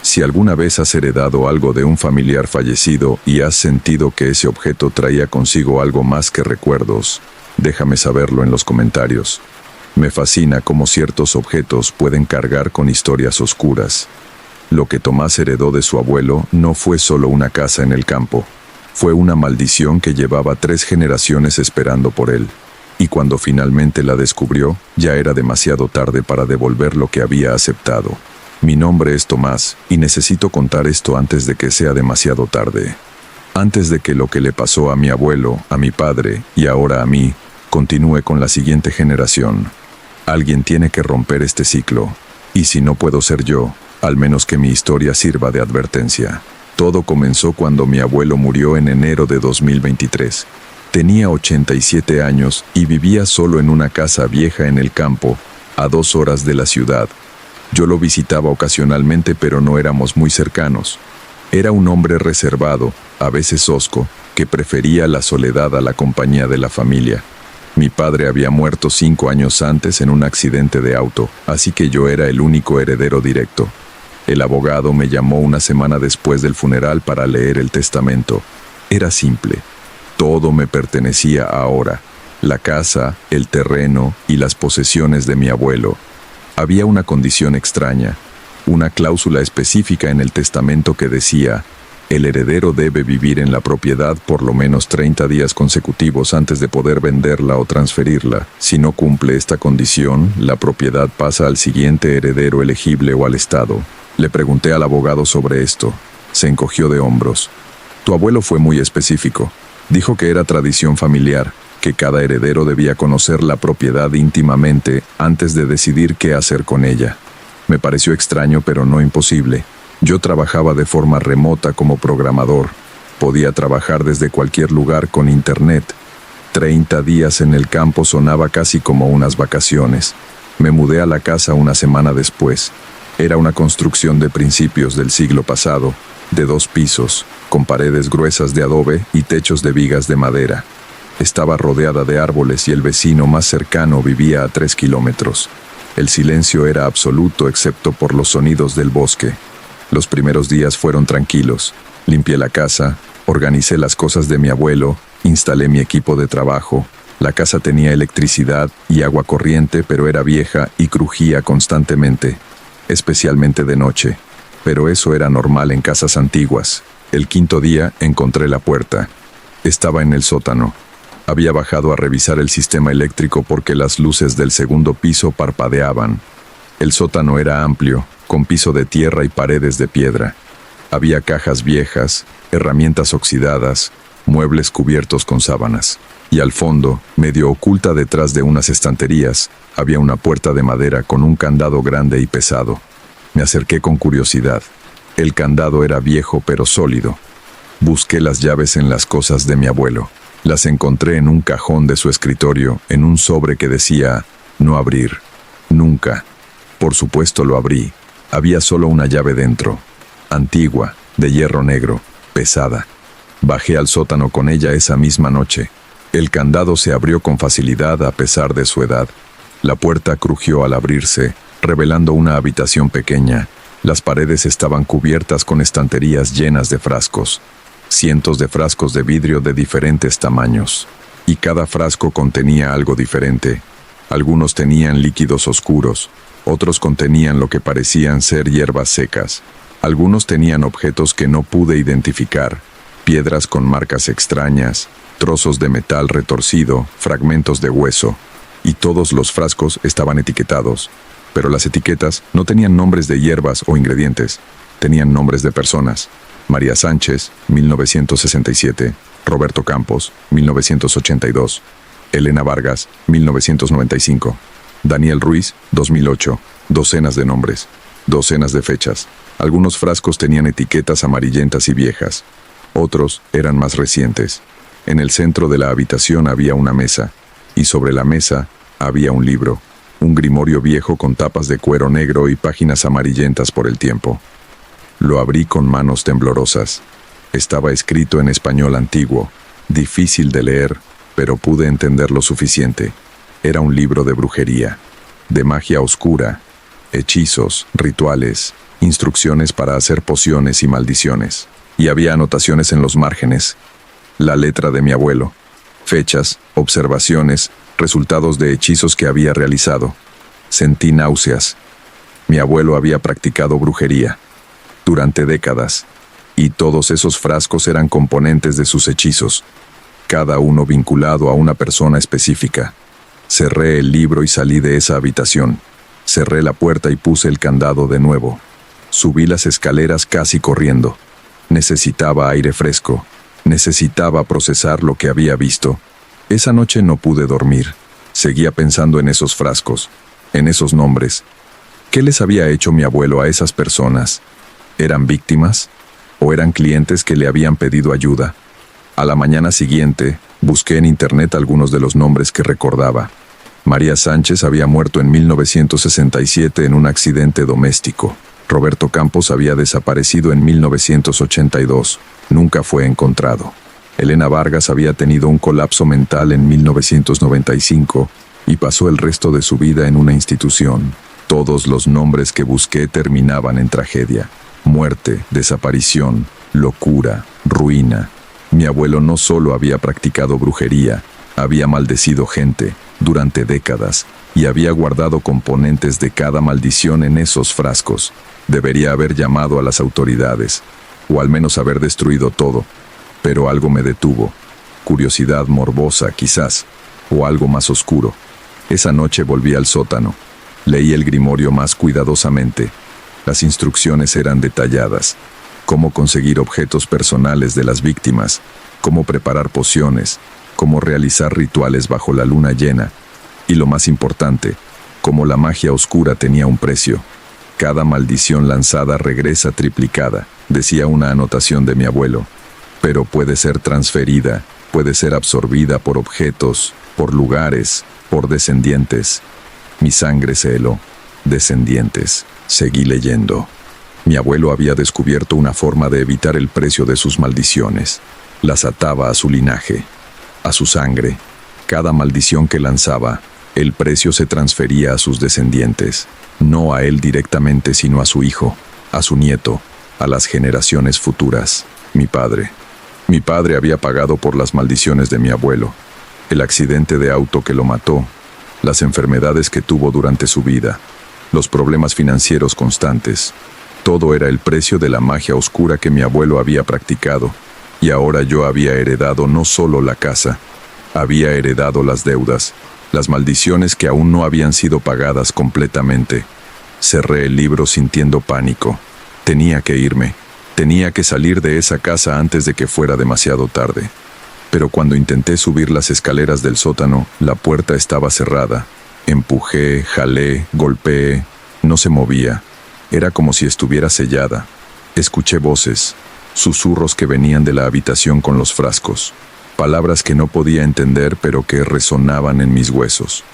Si alguna vez has heredado algo de un familiar fallecido y has sentido que ese objeto traía consigo algo más que recuerdos, déjame saberlo en los comentarios. Me fascina cómo ciertos objetos pueden cargar con historias oscuras. Lo que Tomás heredó de su abuelo no fue solo una casa en el campo. Fue una maldición que llevaba 3 generaciones esperando por él. Y cuando finalmente la descubrió, ya era demasiado tarde para devolver lo que había aceptado. Mi nombre es Tomás, y necesito contar esto antes de que sea demasiado tarde. Antes de que lo que le pasó a mi abuelo, a mi padre, y ahora a mí, continúe con la siguiente generación. Alguien tiene que romper este ciclo. Y si no puedo ser yo, al menos que mi historia sirva de advertencia. Todo comenzó cuando mi abuelo murió en enero de 2023. Tenía 87 años y vivía solo en una casa vieja en el campo, a 2 horas de la ciudad. Yo lo visitaba ocasionalmente, pero no éramos muy cercanos. Era un hombre reservado, a veces hosco, que prefería la soledad a la compañía de la familia. Mi padre había muerto 5 años antes en un accidente de auto, así que yo era el único heredero directo. El abogado me llamó una semana después del funeral para leer el testamento. Era simple. Todo me pertenecía ahora. La casa, el terreno y las posesiones de mi abuelo. Había una condición extraña, una cláusula específica en el testamento que decía: el heredero debe vivir en la propiedad por lo menos 30 días consecutivos antes de poder venderla o transferirla. Si no cumple esta condición, la propiedad pasa al siguiente heredero elegible o al Estado. Le pregunté al abogado sobre esto. Se encogió de hombros. Tu abuelo fue muy específico. Dijo que era tradición familiar, que cada heredero debía conocer la propiedad íntimamente antes de decidir qué hacer con ella. Me pareció extraño, pero no imposible. Yo trabajaba de forma remota como programador. Podía trabajar desde cualquier lugar con internet. 30 días en el campo sonaba casi como unas vacaciones. Me mudé a la casa una semana después. Era una construcción de principios del siglo pasado, de 2 pisos, con paredes gruesas de adobe y techos de vigas de madera. Estaba rodeada de árboles y el vecino más cercano vivía a 3 kilómetros. El silencio era absoluto excepto por los sonidos del bosque. Los primeros días fueron tranquilos. Limpié la casa, organicé las cosas de mi abuelo, instalé mi equipo de trabajo. La casa tenía electricidad y agua corriente, pero era vieja y crujía constantemente, especialmente de noche. Pero eso era normal en casas antiguas. El 5.º día encontré la puerta. Estaba en el sótano. Había bajado a revisar el sistema eléctrico porque las luces del 2.º piso parpadeaban. El sótano era amplio, con piso de tierra y paredes de piedra. Había cajas viejas, herramientas oxidadas, muebles cubiertos con sábanas. Y al fondo, medio oculta detrás de unas estanterías, había una puerta de madera con un candado grande y pesado. Me acerqué con curiosidad. El candado era viejo pero sólido. Busqué las llaves en las cosas de mi abuelo. Las encontré en un cajón de su escritorio, en un sobre que decía: no abrir. Nunca. Por supuesto lo abrí. Había solo una llave dentro. Antigua, de hierro negro, pesada. Bajé al sótano con ella esa misma noche. El candado se abrió con facilidad a pesar de su edad. La puerta crujió al abrirse, revelando una habitación pequeña. Las paredes estaban cubiertas con estanterías llenas de frascos. Cientos de frascos de vidrio de diferentes tamaños. Y cada frasco contenía algo diferente. Algunos tenían líquidos oscuros, otros contenían lo que parecían ser hierbas secas. Algunos tenían objetos que no pude identificar, piedras con marcas extrañas, trozos de metal retorcido, fragmentos de hueso. Y todos los frascos estaban etiquetados. Pero las etiquetas no tenían nombres de hierbas o ingredientes, tenían nombres de personas. María Sánchez, 1967, Roberto Campos, 1982, Elena Vargas, 1995, Daniel Ruiz, 2008, docenas de nombres, docenas de fechas. Algunos frascos tenían etiquetas amarillentas y viejas, otros eran más recientes. En el centro de la habitación había una mesa, y sobre la mesa había un libro, un grimorio viejo con tapas de cuero negro y páginas amarillentas por el tiempo. Lo abrí con manos temblorosas. Estaba escrito en español antiguo, difícil de leer, pero pude entender lo suficiente. Era un libro de brujería, de magia oscura, hechizos, rituales, instrucciones para hacer pociones y maldiciones. Y había anotaciones en los márgenes. La letra de mi abuelo, fechas, observaciones, resultados de hechizos que había realizado. Sentí náuseas. Mi abuelo había practicado brujería durante décadas, y todos esos frascos eran componentes de sus hechizos, cada uno vinculado a una persona específica. Cerré el libro y salí de esa habitación. Cerré la puerta y puse el candado de nuevo. Subí las escaleras casi corriendo. Necesitaba aire fresco. Necesitaba procesar lo que había visto. Esa noche no pude dormir. Seguía pensando en esos frascos, en esos nombres. ¿Qué les había hecho mi abuelo a esas personas? ¿Eran víctimas? ¿O eran clientes que le habían pedido ayuda? A la mañana siguiente, busqué en internet algunos de los nombres que recordaba. María Sánchez había muerto en 1967 en un accidente doméstico. Roberto Campos había desaparecido en 1982. Nunca fue encontrado. Elena Vargas había tenido un colapso mental en 1995 y pasó el resto de su vida en una institución. Todos los nombres que busqué terminaban en tragedia. Muerte, desaparición, locura, ruina. Mi abuelo no solo había practicado brujería, había maldecido gente durante décadas y había guardado componentes de cada maldición en esos frascos. Debería haber llamado a las autoridades, o al menos haber destruido todo, pero algo me detuvo. Curiosidad morbosa, quizás, o algo más oscuro. Esa noche volví al sótano. Leí el grimorio más cuidadosamente. Las instrucciones eran detalladas. Cómo conseguir objetos personales de las víctimas, cómo preparar pociones, cómo realizar rituales bajo la luna llena, y lo más importante, cómo la magia oscura tenía un precio. Cada maldición lanzada regresa triplicada, decía una anotación de mi abuelo, pero puede ser transferida, puede ser absorbida por objetos, por lugares, por descendientes. Mi sangre se heló. Descendientes. Seguí leyendo. Mi abuelo había descubierto una forma de evitar el precio de sus maldiciones. Las ataba a su linaje, a su sangre. Cada maldición que lanzaba, el precio se transfería a sus descendientes. No a él directamente, sino a su hijo, a su nieto, a las generaciones futuras. Mi padre había pagado por las maldiciones de mi abuelo. El accidente de auto que lo mató, las enfermedades que tuvo durante su vida, los problemas financieros constantes. Todo era el precio de la magia oscura que mi abuelo había practicado, y ahora yo había heredado no solo la casa, había heredado las deudas, las maldiciones que aún no habían sido pagadas completamente. Cerré el libro sintiendo pánico. Tenía que irme, tenía que salir de esa casa antes de que fuera demasiado tarde. Pero cuando intenté subir las escaleras del sótano, la puerta estaba cerrada. Empujé, jalé, golpeé, no se movía. Era como si estuviera sellada. Escuché voces, susurros que venían de la habitación con los frascos. Palabras que no podía entender pero que resonaban en mis huesos.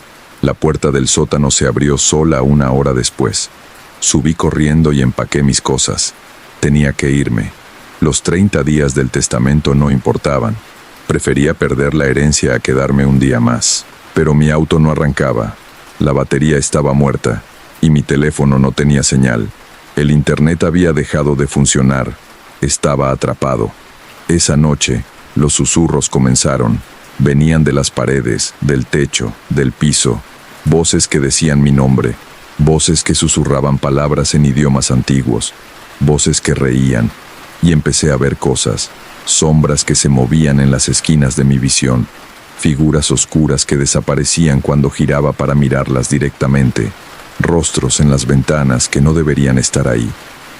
La puerta del sótano se abrió sola 1 hora después. Subí corriendo y empaqué mis cosas. Tenía que irme. Los 30 días del testamento no importaban. Prefería perder la herencia a quedarme un día más. Pero mi auto no arrancaba. La batería estaba muerta y mi teléfono no tenía señal. El internet había dejado de funcionar. Estaba atrapado. Esa noche, los susurros comenzaron. Venían de las paredes, del techo, del piso. Voces que decían mi nombre. Voces que susurraban palabras en idiomas antiguos. Voces que reían. Y empecé a ver cosas. Sombras que se movían en las esquinas de mi visión. Figuras oscuras que desaparecían cuando giraba para mirarlas directamente. Rostros en las ventanas que no deberían estar ahí.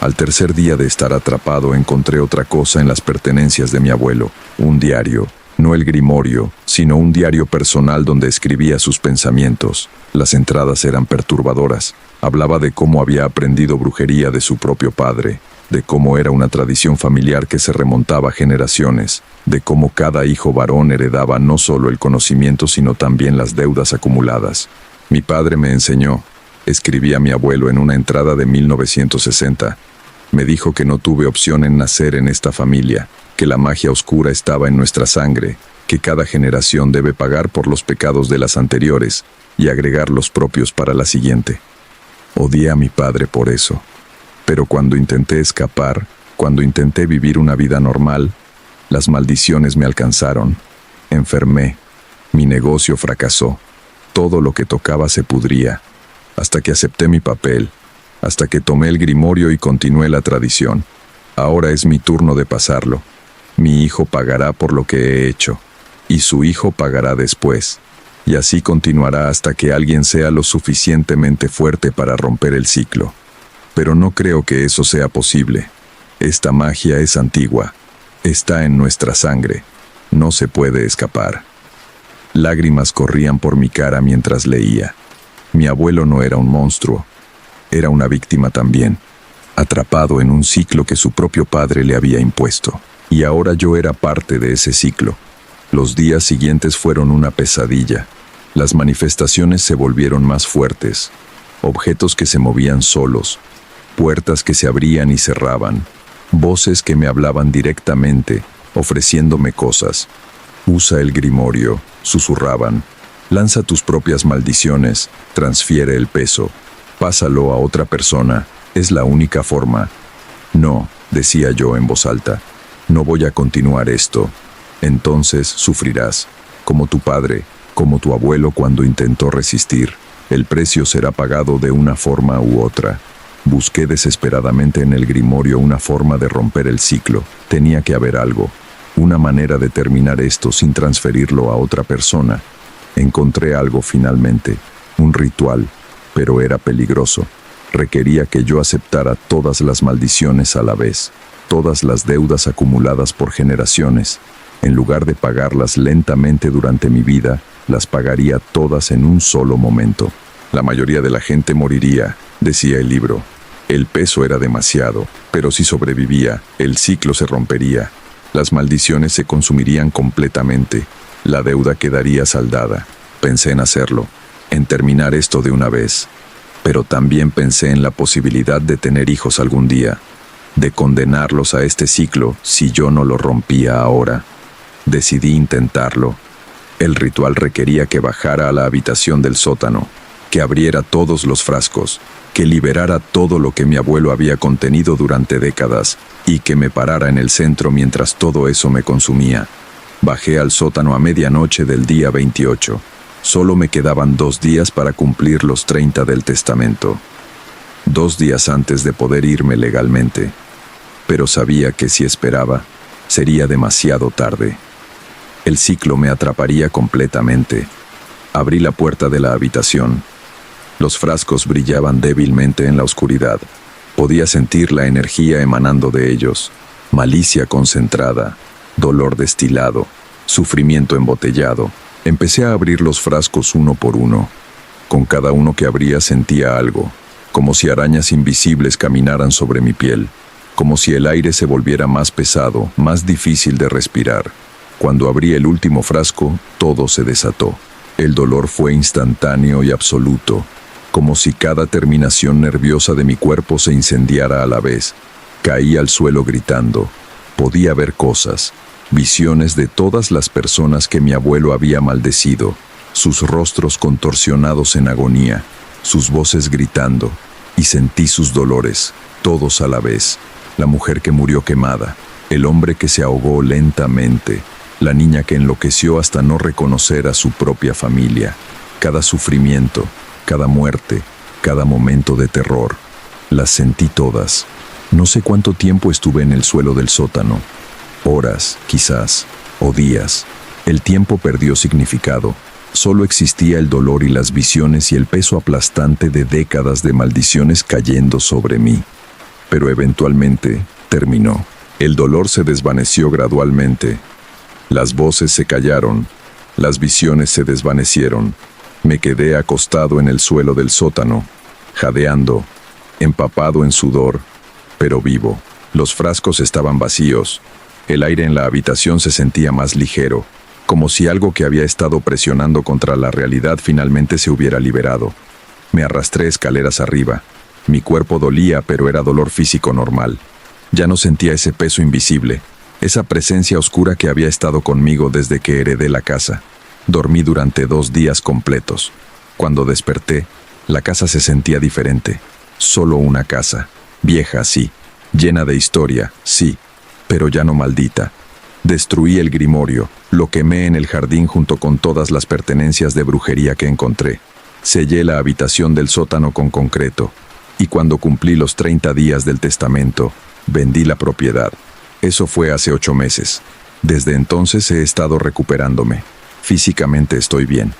Al tercer día de estar atrapado encontré otra cosa en las pertenencias de mi abuelo. Un diario. No el grimorio, sino un diario personal donde escribía sus pensamientos. Las entradas eran perturbadoras. Hablaba de cómo había aprendido brujería de su propio padre, de cómo era una tradición familiar que se remontaba a generaciones, de cómo cada hijo varón heredaba no solo el conocimiento sino también las deudas acumuladas. Mi padre me enseñó, escribía mi abuelo en una entrada de 1960. Me dijo que no tuve opción en nacer en esta familia, que la magia oscura estaba en nuestra sangre, que cada generación debe pagar por los pecados de las anteriores y agregar los propios para la siguiente. Odié a mi padre por eso. Pero cuando intenté escapar, cuando intenté vivir una vida normal, las maldiciones me alcanzaron. Enfermé. Mi negocio fracasó. Todo lo que tocaba se pudría. Hasta que acepté mi papel. Hasta que tomé el grimorio y continué la tradición. Ahora es mi turno de pasarlo. Mi hijo pagará por lo que he hecho. Y su hijo pagará después. Y así continuará hasta que alguien sea lo suficientemente fuerte para romper el ciclo. Pero no creo que eso sea posible. Esta magia es antigua. Está en nuestra sangre. No se puede escapar. Lágrimas corrían por mi cara mientras leía. Mi abuelo no era un monstruo. Era una víctima también, atrapado en un ciclo que su propio padre le había impuesto. Y ahora yo era parte de ese ciclo. Los días siguientes fueron una pesadilla. Las manifestaciones se volvieron más fuertes. Objetos que se movían solos. puertas que se abrían y cerraban, voces que me hablaban directamente, ofreciéndome cosas. Usa el grimorio, susurraban. Lanza tus propias maldiciones, transfiere el peso, pásalo a otra persona, es la única forma. No, decía yo en voz alta, no voy a continuar esto. Entonces sufrirás, como tu padre, como tu abuelo cuando intentó resistir. El precio será pagado de una forma u otra. Busqué desesperadamente en el grimorio una forma de romper el ciclo. Tenía que haber algo, una manera de terminar esto sin transferirlo a otra persona. Encontré algo finalmente, un ritual, pero era peligroso. Requería que yo aceptara todas las maldiciones a la vez, todas las deudas acumuladas por generaciones. En lugar de pagarlas lentamente durante mi vida, las pagaría todas en un solo momento. La mayoría de la gente moriría, decía el libro. El peso era demasiado, pero si sobrevivía, el ciclo se rompería. Las maldiciones se consumirían completamente. La deuda quedaría saldada. Pensé en hacerlo, en terminar esto de una vez. Pero también pensé en la posibilidad de tener hijos algún día, de condenarlos a este ciclo si yo no lo rompía ahora. Decidí intentarlo. El ritual requería que bajara a la habitación del sótano, que abriera todos los frascos, que liberara todo lo que mi abuelo había contenido durante décadas y que me parara en el centro mientras todo eso me consumía. Bajé al sótano a medianoche del día 28. Solo me quedaban 2 días para cumplir los 30 del testamento. 2 días antes de poder irme legalmente. Pero sabía que si esperaba, sería demasiado tarde. El ciclo me atraparía completamente. Abrí la puerta de la habitación. Los frascos brillaban débilmente en la oscuridad. Podía sentir la energía emanando de ellos. Malicia concentrada, dolor destilado, sufrimiento embotellado. Empecé a abrir los frascos uno por uno. Con cada uno que abría sentía algo, como si arañas invisibles caminaran sobre mi piel, como si el aire se volviera más pesado, más difícil de respirar. Cuando abrí el último frasco, todo se desató. El dolor fue instantáneo y absoluto, como si cada terminación nerviosa de mi cuerpo se incendiara a la vez. Caí al suelo gritando. Podía ver cosas, visiones de todas las personas que mi abuelo había maldecido, sus rostros contorsionados en agonía, sus voces gritando, y sentí sus dolores, todos a la vez. La mujer que murió quemada, el hombre que se ahogó lentamente, la niña que enloqueció hasta no reconocer a su propia familia. Cada sufrimiento, cada muerte, cada momento de terror, las sentí todas. No sé cuánto tiempo estuve en el suelo del sótano. Horas, quizás, o días. El tiempo perdió significado. Solo existía el dolor y las visiones y el peso aplastante de décadas de maldiciones cayendo sobre mí. Pero eventualmente terminó. El dolor se desvaneció gradualmente. Las voces se callaron. Las visiones se desvanecieron. Me quedé acostado en el suelo del sótano, jadeando, empapado en sudor, pero vivo. Los frascos estaban vacíos. El aire en la habitación se sentía más ligero, como si algo que había estado presionando contra la realidad finalmente se hubiera liberado. Me arrastré escaleras arriba. Mi cuerpo dolía, pero era dolor físico normal. Ya no sentía ese peso invisible, esa presencia oscura que había estado conmigo desde que heredé la casa. Dormí durante 2 días completos. Cuando desperté, la casa se sentía diferente. Solo una casa, vieja, sí, llena de historia, sí, pero ya no maldita. Destruí el grimorio, lo quemé en el jardín junto con todas las pertenencias de brujería que encontré. Sellé la habitación del sótano con concreto, y cuando cumplí los 30 días del testamento, vendí la propiedad. Eso fue hace 8 meses. Desde entonces he estado recuperándome. Físicamente estoy bien,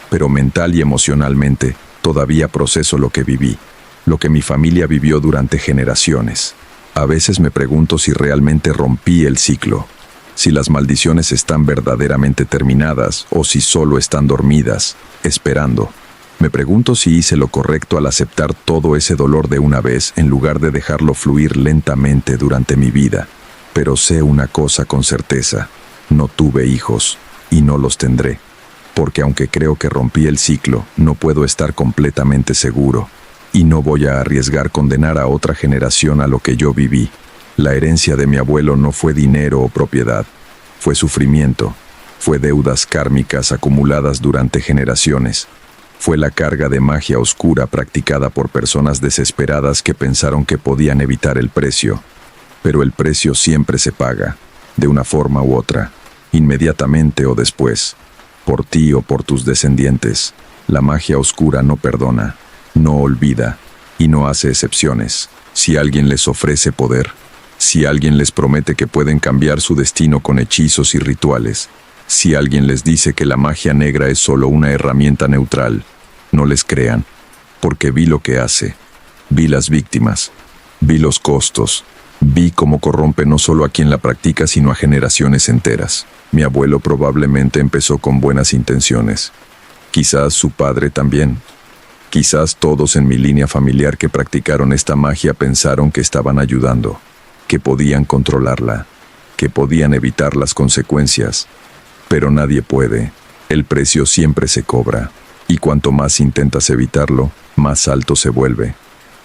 pero mental y emocionalmente todavía proceso lo que viví, lo que mi familia vivió durante generaciones. A veces me pregunto si realmente rompí el ciclo, si las maldiciones están verdaderamente terminadas o si solo están dormidas, esperando. Me pregunto si hice lo correcto al aceptar todo ese dolor de una vez en lugar de dejarlo fluir lentamente durante mi vida. Pero sé una cosa con certeza, no tuve hijos. Y no los tendré, porque aunque creo que rompí el ciclo, no puedo estar completamente seguro. y no voy a arriesgar condenar a otra generación a lo que yo viví. La herencia de mi abuelo no fue dinero o propiedad, fue sufrimiento, fue deudas kármicas acumuladas durante generaciones, fue la carga de magia oscura practicada por personas desesperadas que pensaron que podían evitar el precio. Pero el precio siempre se paga, de una forma u otra, inmediatamente o después, por ti o por tus descendientes. La magia oscura no perdona, no olvida y no hace excepciones. Si alguien les ofrece poder, si alguien les promete que pueden cambiar su destino con hechizos y rituales, si alguien les dice que la magia negra es solo una herramienta neutral, no les crean, porque vi lo que hace, vi las víctimas, vi los costos, vi cómo corrompe no solo a quien la practica, sino a generaciones enteras. Mi abuelo probablemente empezó con buenas intenciones. Quizás su padre también. Quizás todos en mi línea familiar que practicaron esta magia pensaron que estaban ayudando, que podían controlarla, que podían evitar las consecuencias. Pero nadie puede. El precio siempre se cobra. Y cuanto más intentas evitarlo, más alto se vuelve.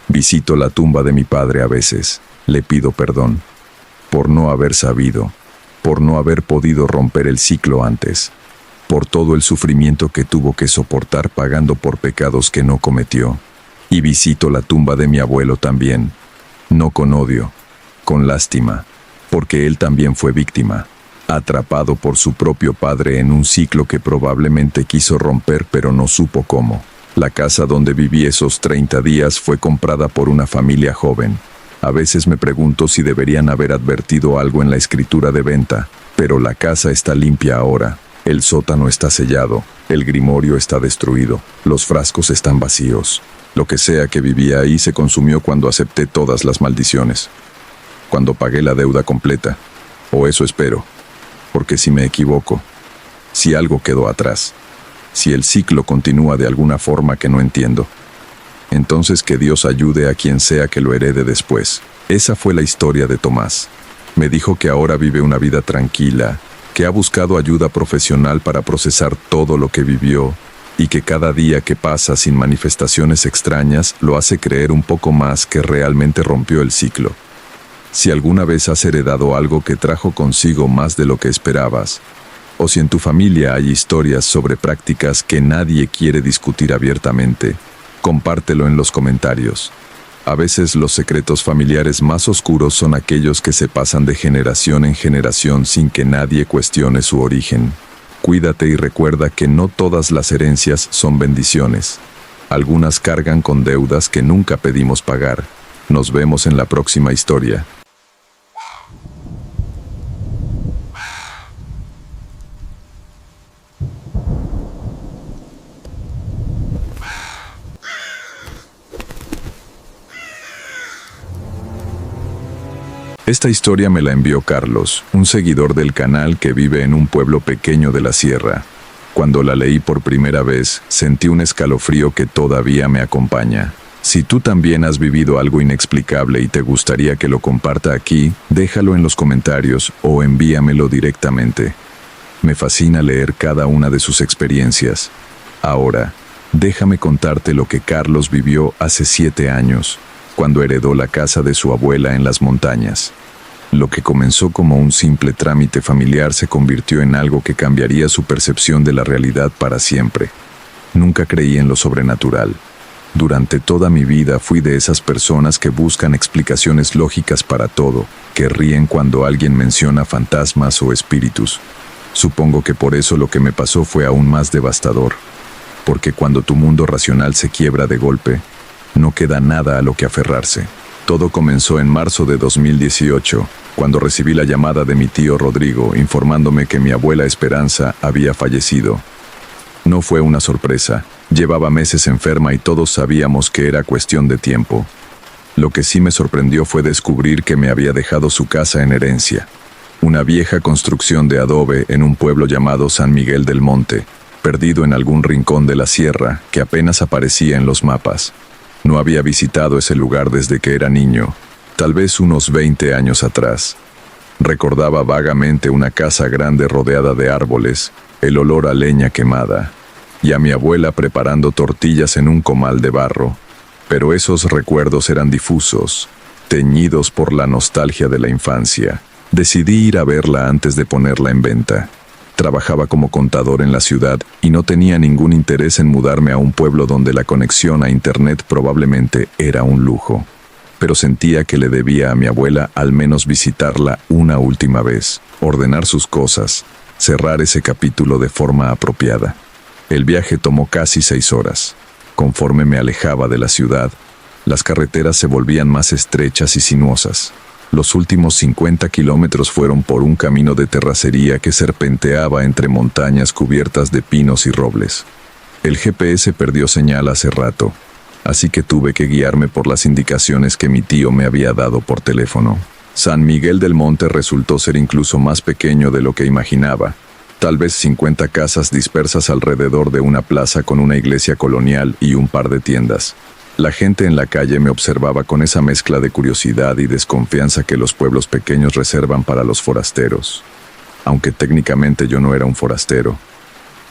Visito la tumba de mi padre a veces. Le pido perdón. Por no haber sabido. Por no haber podido romper el ciclo antes. Por todo el sufrimiento que tuvo que soportar pagando por pecados que no cometió. Y visito la tumba de mi abuelo también. No con odio, con lástima. Porque él también fue víctima. Atrapado por su propio padre en un ciclo que probablemente quiso romper pero no supo cómo. La casa donde viví esos 30 días fue comprada por una familia joven. A veces me pregunto si deberían haber advertido algo en la escritura de venta, pero la casa está limpia ahora. El sótano está sellado, el grimorio está destruido, los frascos están vacíos. Lo que sea que vivía ahí se consumió cuando acepté todas las maldiciones. Cuando pagué la deuda completa. O eso espero. Porque si me equivoco, si algo quedó atrás, si el ciclo continúa de alguna forma que no entiendo, entonces que Dios ayude a quien sea que lo herede después. Esa fue la historia de Tomás. Me dijo que ahora vive una vida tranquila, que ha buscado ayuda profesional para procesar todo lo que vivió, y que cada día que pasa sin manifestaciones extrañas lo hace creer un poco más que realmente rompió el ciclo. Si alguna vez has heredado algo que trajo consigo más de lo que esperabas, o si en tu familia hay historias sobre prácticas que nadie quiere discutir abiertamente, compártelo en los comentarios. A veces los secretos familiares más oscuros son aquellos que se pasan de generación en generación sin que nadie cuestione su origen. Cuídate y recuerda que no todas las herencias son bendiciones. Algunas cargan con deudas que nunca pedimos pagar. Nos vemos en la próxima historia. Esta historia me la envió Carlos, un seguidor del canal que vive en un pueblo pequeño de la sierra. Cuando la leí por primera vez, sentí un escalofrío que todavía me acompaña. Si tú también has vivido algo inexplicable y te gustaría que lo comparta aquí, déjalo en los comentarios o envíamelo directamente. Me fascina leer cada una de sus experiencias. Ahora, déjame contarte lo que Carlos vivió hace 7 años, cuando heredó la casa de su abuela en las montañas. Lo que comenzó como un simple trámite familiar se convirtió en algo que cambiaría su percepción de la realidad para siempre. Nunca creí en lo sobrenatural. Durante toda mi vida fui de esas personas que buscan explicaciones lógicas para todo, que ríen cuando alguien menciona fantasmas o espíritus. Supongo que por eso lo que me pasó fue aún más devastador. Porque cuando tu mundo racional se quiebra de golpe, no queda nada a lo que aferrarse. Todo comenzó en marzo de 2018, cuando recibí la llamada de mi tío Rodrigo informándome que mi abuela Esperanza había fallecido. No fue una sorpresa, llevaba meses enferma y todos sabíamos que era cuestión de tiempo. Lo que sí me sorprendió fue descubrir que me había dejado su casa en herencia. Una vieja construcción de adobe en un pueblo llamado San Miguel del Monte, perdido en algún rincón de la sierra que apenas aparecía en los mapas. No había visitado ese lugar desde que era niño, tal vez unos 20 años atrás. Recordaba vagamente una casa grande rodeada de árboles, el olor a leña quemada, y a mi abuela preparando tortillas en un comal de barro. Pero esos recuerdos eran difusos, teñidos por la nostalgia de la infancia. Decidí ir a verla antes de ponerla en venta. Trabajaba como contador en la ciudad y no tenía ningún interés en mudarme a un pueblo donde la conexión a internet probablemente era un lujo. Pero sentía que le debía a mi abuela al menos visitarla una última vez, ordenar sus cosas, cerrar ese capítulo de forma apropiada. El viaje tomó casi 6 horas. Conforme me alejaba de la ciudad, las carreteras se volvían más estrechas y sinuosas. Los últimos 50 kilómetros fueron por un camino de terracería que serpenteaba entre montañas cubiertas de pinos y robles. El GPS perdió señal hace rato, así que tuve que guiarme por las indicaciones que mi tío me había dado por teléfono. San Miguel del Monte resultó ser incluso más pequeño de lo que imaginaba. Tal vez 50 casas dispersas alrededor de una plaza con una iglesia colonial y un par de tiendas. La gente en la calle me observaba con esa mezcla de curiosidad y desconfianza que los pueblos pequeños reservan para los forasteros. Aunque técnicamente yo no era un forastero.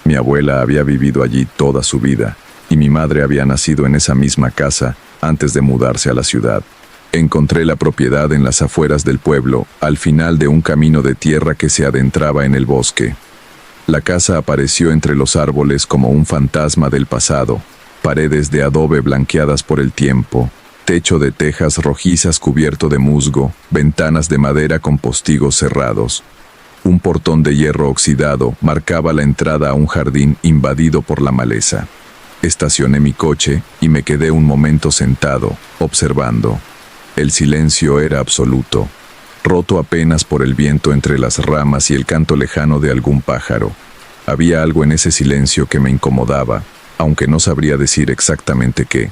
Mi abuela había vivido allí toda su vida, y mi madre había nacido en esa misma casa antes de mudarse a la ciudad. Encontré la propiedad en las afueras del pueblo, al final de un camino de tierra que se adentraba en el bosque. La casa apareció entre los árboles como un fantasma del pasado. Paredes de adobe blanqueadas por el tiempo, techo de tejas rojizas cubierto de musgo, ventanas de madera con postigos cerrados. Un portón de hierro oxidado marcaba la entrada a un jardín invadido por la maleza. Estacioné mi coche y me quedé un momento sentado, observando. El silencio era absoluto, roto apenas por el viento entre las ramas y el canto lejano de algún pájaro. Había algo en ese silencio que me incomodaba, aunque no sabría decir exactamente qué.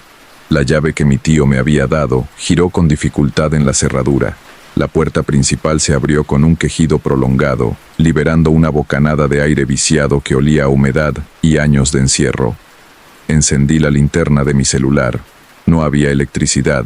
La llave que mi tío me había dado giró con dificultad en la cerradura. La puerta principal se abrió con un quejido prolongado, liberando una bocanada de aire viciado que olía a humedad y años de encierro. Encendí la linterna de mi celular. No había electricidad,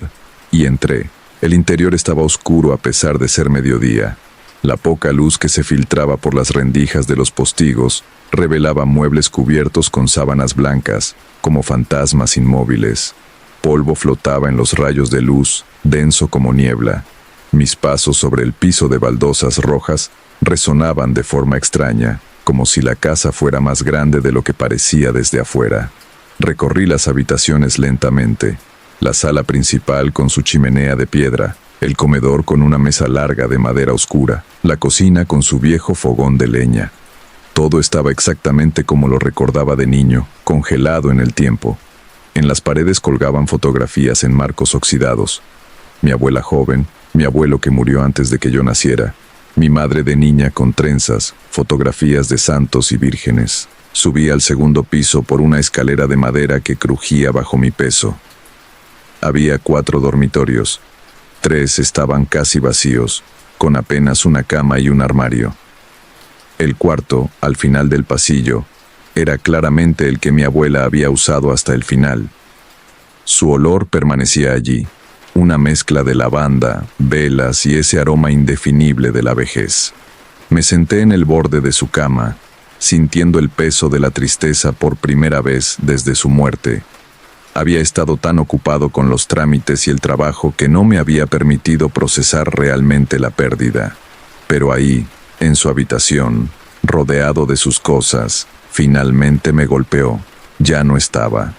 y entré. El interior estaba oscuro a pesar de ser mediodía. La poca luz que se filtraba por las rendijas de los postigos revelaba muebles cubiertos con sábanas blancas, como fantasmas inmóviles. Polvo flotaba en los rayos de luz, denso como niebla. Mis pasos sobre el piso de baldosas rojas resonaban de forma extraña, como si la casa fuera más grande de lo que parecía desde afuera. Recorrí las habitaciones lentamente. La sala principal con su chimenea de piedra, el comedor con una mesa larga de madera oscura, la cocina con su viejo fogón de leña. Todo estaba exactamente como lo recordaba de niño, congelado en el tiempo. En las paredes colgaban fotografías en marcos oxidados. Mi abuela joven, mi abuelo que murió antes de que yo naciera, mi madre de niña con trenzas, fotografías de santos y vírgenes. Subí al segundo piso por una escalera de madera que crujía bajo mi peso. Había 4 dormitorios. 3 estaban casi vacíos, con apenas una cama y un armario. El cuarto, al final del pasillo, era claramente el que mi abuela había usado hasta el final. Su olor permanecía allí, una mezcla de lavanda, velas y ese aroma indefinible de la vejez. Me senté en el borde de su cama, sintiendo el peso de la tristeza por primera vez desde su muerte. Había estado tan ocupado con los trámites y el trabajo que no me había permitido procesar realmente la pérdida. Pero ahí, en su habitación, rodeado de sus cosas, finalmente me golpeó. Ya no estaba.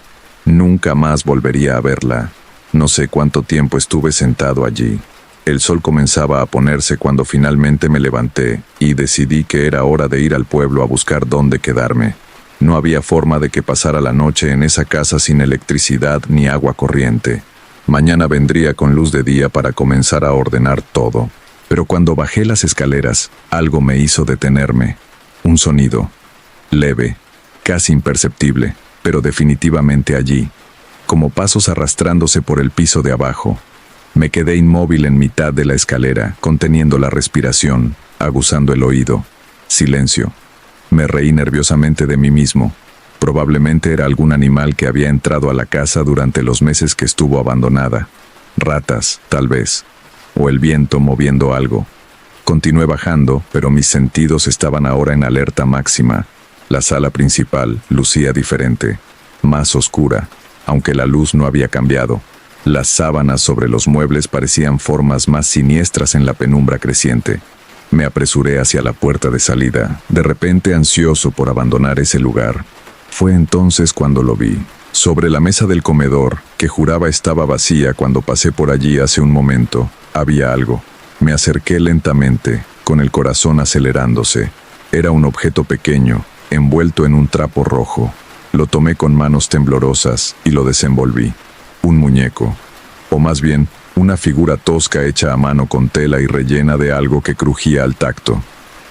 Nunca más volvería a verla. No sé cuánto tiempo estuve sentado allí. El sol comenzaba a ponerse cuando finalmente me levanté y decidí que era hora de ir al pueblo a buscar dónde quedarme. No había forma de que pasara la noche en esa casa sin electricidad ni agua corriente. Mañana vendría con luz de día para comenzar a ordenar todo. Pero cuando bajé las escaleras, algo me hizo detenerme. Un sonido, leve, casi imperceptible, pero definitivamente allí, como pasos arrastrándose por el piso de abajo. Me quedé inmóvil en mitad de la escalera, conteniendo la respiración, aguzando el oído. Silencio. Me reí nerviosamente de mí mismo. Probablemente era algún animal que había entrado a la casa durante los meses que estuvo abandonada. Ratas, tal vez. O el viento moviendo algo. Continué bajando, pero mis sentidos estaban ahora en alerta máxima. La sala principal lucía diferente, más oscura, aunque la luz no había cambiado. Las sábanas sobre los muebles parecían formas más siniestras en la penumbra creciente. Me apresuré hacia la puerta de salida, de repente ansioso por abandonar ese lugar. Fue entonces cuando lo vi. Sobre la mesa del comedor, que juraba estaba vacía cuando pasé por allí hace un momento, había algo. Me acerqué lentamente, con el corazón acelerándose. Era un objeto pequeño, envuelto en un trapo rojo. Lo tomé con manos temblorosas y lo desenvolví. Un muñeco, o más bien, una figura tosca hecha a mano con tela y rellena de algo que crujía al tacto.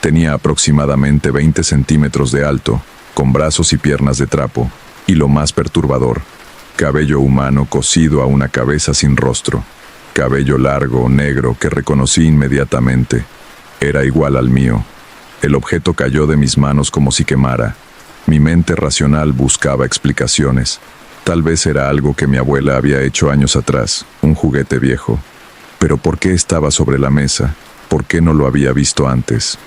Tenía aproximadamente 20 centímetros de alto, con brazos y piernas de trapo, y lo más perturbador, cabello humano cosido a una cabeza sin rostro. Cabello largo, negro, que reconocí inmediatamente. Era igual al mío. El objeto cayó de mis manos como si quemara. Mi mente racional buscaba explicaciones. Tal vez era algo que mi abuela había hecho años atrás, un juguete viejo. Pero ¿por qué estaba sobre la mesa? ¿Por qué no lo había visto antes?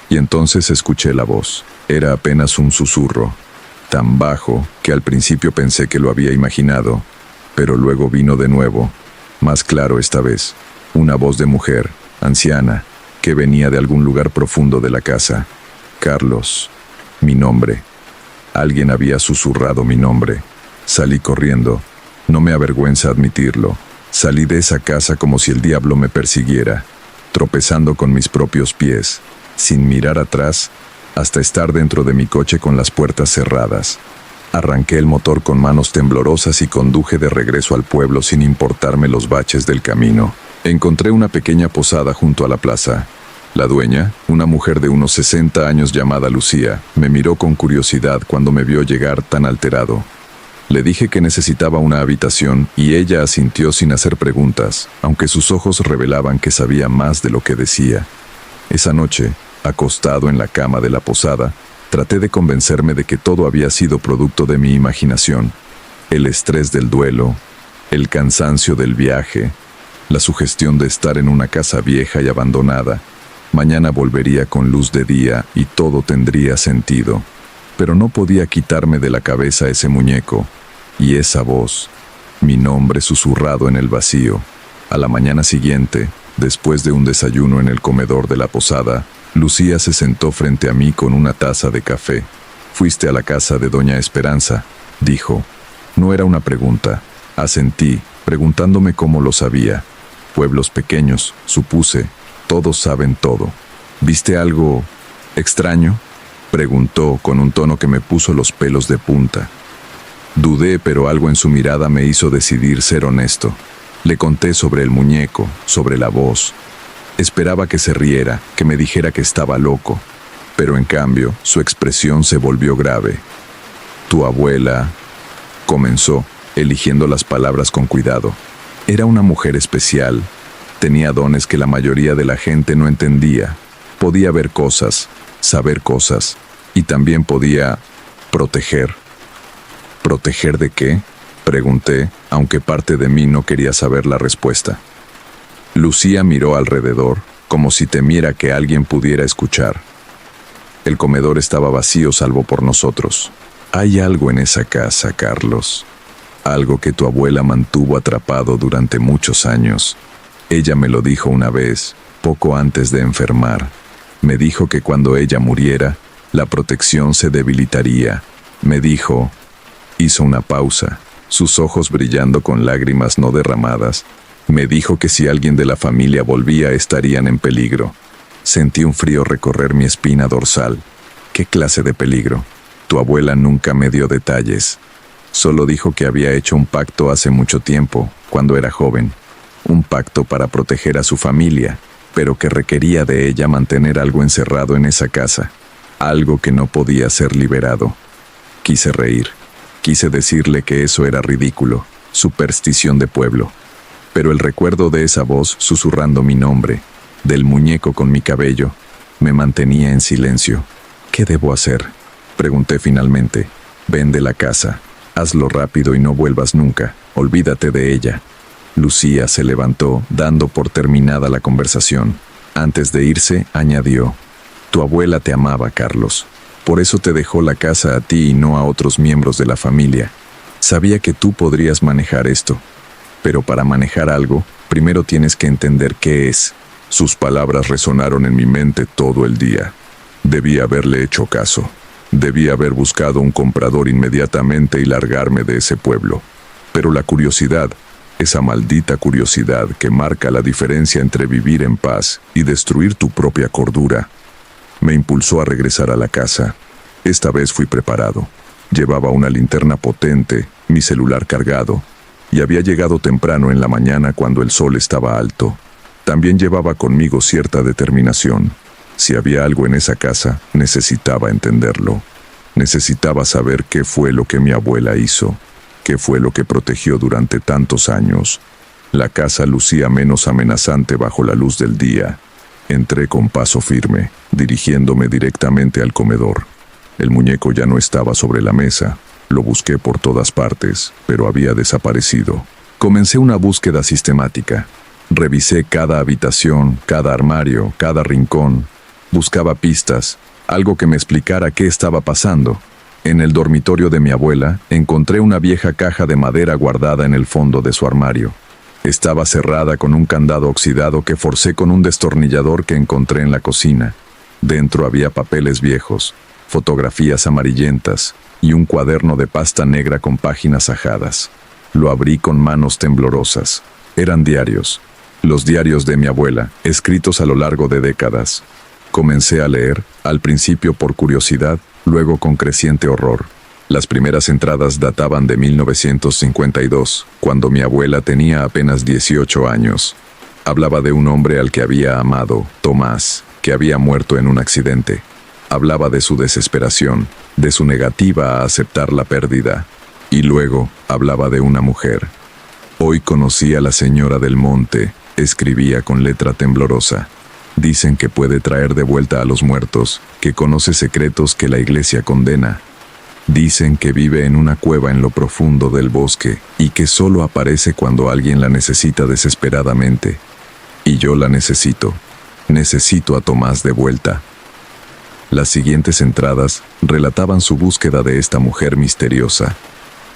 Y entonces escuché la voz. Era apenas un susurro, tan bajo que al principio pensé que lo había imaginado, pero luego vino de nuevo, más claro esta vez, una voz de mujer, anciana, que venía de algún lugar profundo de la casa. Carlos, mi nombre. Alguien había susurrado mi nombre. Salí corriendo. No me avergüenza admitirlo. Salí de esa casa como si el diablo me persiguiera, tropezando con mis propios pies, sin mirar atrás, hasta estar dentro de mi coche con las puertas cerradas. Arranqué el motor con manos temblorosas y conduje de regreso al pueblo sin importarme los baches del camino. Encontré una pequeña posada junto a la plaza. La dueña, una mujer de unos 60 años llamada Lucía, me miró con curiosidad cuando me vio llegar tan alterado. Le dije que necesitaba una habitación y ella asintió sin hacer preguntas, aunque sus ojos revelaban que sabía más de lo que decía. Esa noche, acostado en la cama de la posada, traté de convencerme de que todo había sido producto de mi imaginación. El estrés del duelo, el cansancio del viaje, la sugestión de estar en una casa vieja y abandonada. Mañana volvería con luz de día y todo tendría sentido. Pero no podía quitarme de la cabeza ese muñeco y esa voz, mi nombre susurrado en el vacío. A la mañana siguiente, después de un desayuno en el comedor de la posada, Lucía se sentó frente a mí con una taza de café. «¿Fuiste a la casa de doña Esperanza?», dijo. No era una pregunta. Asentí, preguntándome cómo lo sabía. Pueblos pequeños, supuse, todos saben todo. «¿Viste algo extraño?», preguntó con un tono que me puso los pelos de punta. Dudé, pero algo en su mirada me hizo decidir ser honesto. Le conté sobre el muñeco, sobre la voz. Esperaba que se riera, que me dijera que estaba loco, pero en cambio su expresión se volvió grave. «Tu abuela», comenzó, eligiendo las palabras con cuidado. Era una mujer especial. Tenía dones que la mayoría de la gente no entendía. Podía ver cosas, saber cosas, y también podía proteger. ¿Proteger de qué?, pregunté, aunque parte de mí no quería saber la respuesta. Lucía miró alrededor, como si temiera que alguien pudiera escuchar. El comedor estaba vacío salvo por nosotros. «Hay algo en esa casa, Carlos. Algo que tu abuela mantuvo atrapado durante muchos años. Ella me lo dijo una vez, poco antes de enfermar. Me dijo que cuando ella muriera, la protección se debilitaría. Me dijo...». Hizo una pausa, sus ojos brillando con lágrimas no derramadas. Me dijo que si alguien de la familia volvía estarían en peligro. Sentí un frío recorrer mi espina dorsal. ¿Qué clase de peligro? Tu abuela nunca me dio detalles. Solo dijo que había hecho un pacto hace mucho tiempo, cuando era joven. Un pacto para proteger a su familia, pero que requería de ella mantener algo encerrado en esa casa. Algo que no podía ser liberado. Quise reír. Quise decirle que eso era ridículo, superstición de pueblo. Pero el recuerdo de esa voz susurrando mi nombre, del muñeco con mi cabello, me mantenía en silencio. «¿Qué debo hacer?», pregunté finalmente. «Vende la casa. Hazlo rápido y no vuelvas nunca. Olvídate de ella». Lucía se levantó, dando por terminada la conversación. Antes de irse, añadió: «Tu abuela te amaba, Carlos. Por eso te dejó la casa a ti y no a otros miembros de la familia. Sabía que tú podrías manejar esto. Pero para manejar algo, primero tienes que entender qué es. Sus palabras resonaron en mi mente todo el día. Debí haberle hecho caso. Debí haber buscado un comprador inmediatamente y largarme de ese pueblo. Pero la curiosidad, esa maldita curiosidad que marca la diferencia entre vivir en paz y destruir tu propia cordura, me impulsó a regresar a la casa. Esta vez fui preparado. Llevaba una linterna potente, mi celular cargado, y había llegado temprano en la mañana cuando el sol estaba alto. También llevaba conmigo cierta determinación. Si había algo en esa casa, necesitaba entenderlo. Necesitaba saber qué fue lo que mi abuela hizo, qué fue lo que protegió durante tantos años. La casa lucía menos amenazante bajo la luz del día. Entré con paso firme, dirigiéndome directamente al comedor. El muñeco ya no estaba sobre la mesa. Lo busqué por todas partes, pero había desaparecido. Comencé una búsqueda sistemática. Revisé cada habitación, cada armario, cada rincón. Buscaba pistas, algo que me explicara qué estaba pasando. En el dormitorio de mi abuela, encontré una vieja caja de madera guardada en el fondo de su armario. Estaba cerrada con un candado oxidado que forcé con un destornillador que encontré en la cocina. Dentro había papeles viejos, fotografías amarillentas y un cuaderno de pasta negra con páginas ajadas. Lo abrí con manos temblorosas. Eran diarios. Los diarios de mi abuela, escritos a lo largo de décadas. Comencé a leer, al principio por curiosidad, luego con creciente horror. Las primeras entradas databan de 1952, cuando mi abuela tenía apenas 18 años. Hablaba de un hombre al que había amado, Tomás, que había muerto en un accidente. Hablaba de su desesperación, de su negativa a aceptar la pérdida. Y luego hablaba de una mujer. Hoy conocí a la señora del monte, escribía con letra temblorosa. Dicen que puede traer de vuelta a los muertos, que conoce secretos que la iglesia condena. Dicen que vive en una cueva en lo profundo del bosque y que solo aparece cuando alguien la necesita desesperadamente. Y yo la necesito. Necesito a Tomás de vuelta. Las siguientes entradas relataban su búsqueda de esta mujer misteriosa,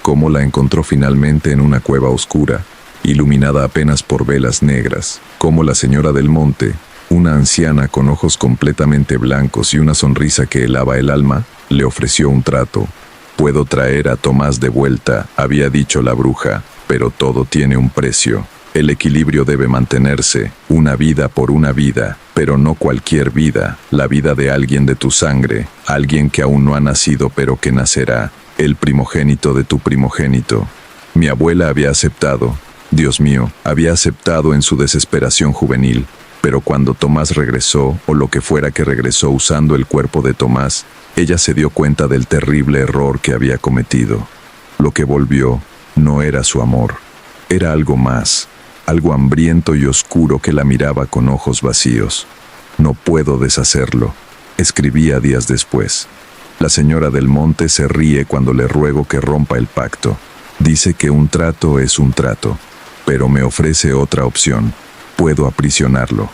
cómo la encontró finalmente en una cueva oscura, iluminada apenas por velas negras, cómo la señora del monte, una anciana con ojos completamente blancos y una sonrisa que helaba el alma, le ofreció un trato. «Puedo traer a Tomás de vuelta», había dicho la bruja, «pero todo tiene un precio. El equilibrio debe mantenerse, una vida por una vida, pero no cualquier vida, la vida de alguien de tu sangre, alguien que aún no ha nacido pero que nacerá, el primogénito de tu primogénito». Mi abuela había aceptado, Dios mío, había aceptado en su desesperación juvenil, pero cuando Tomás regresó, o lo que fuera que regresó usando el cuerpo de Tomás, ella se dio cuenta del terrible error que había cometido. Lo que volvió no era su amor, era algo más. Algo hambriento y oscuro que la miraba con ojos vacíos. «No puedo deshacerlo», escribía días después. La señora del monte se ríe cuando le ruego que rompa el pacto. Dice que un trato es un trato, pero me ofrece otra opción. Puedo aprisionarlo.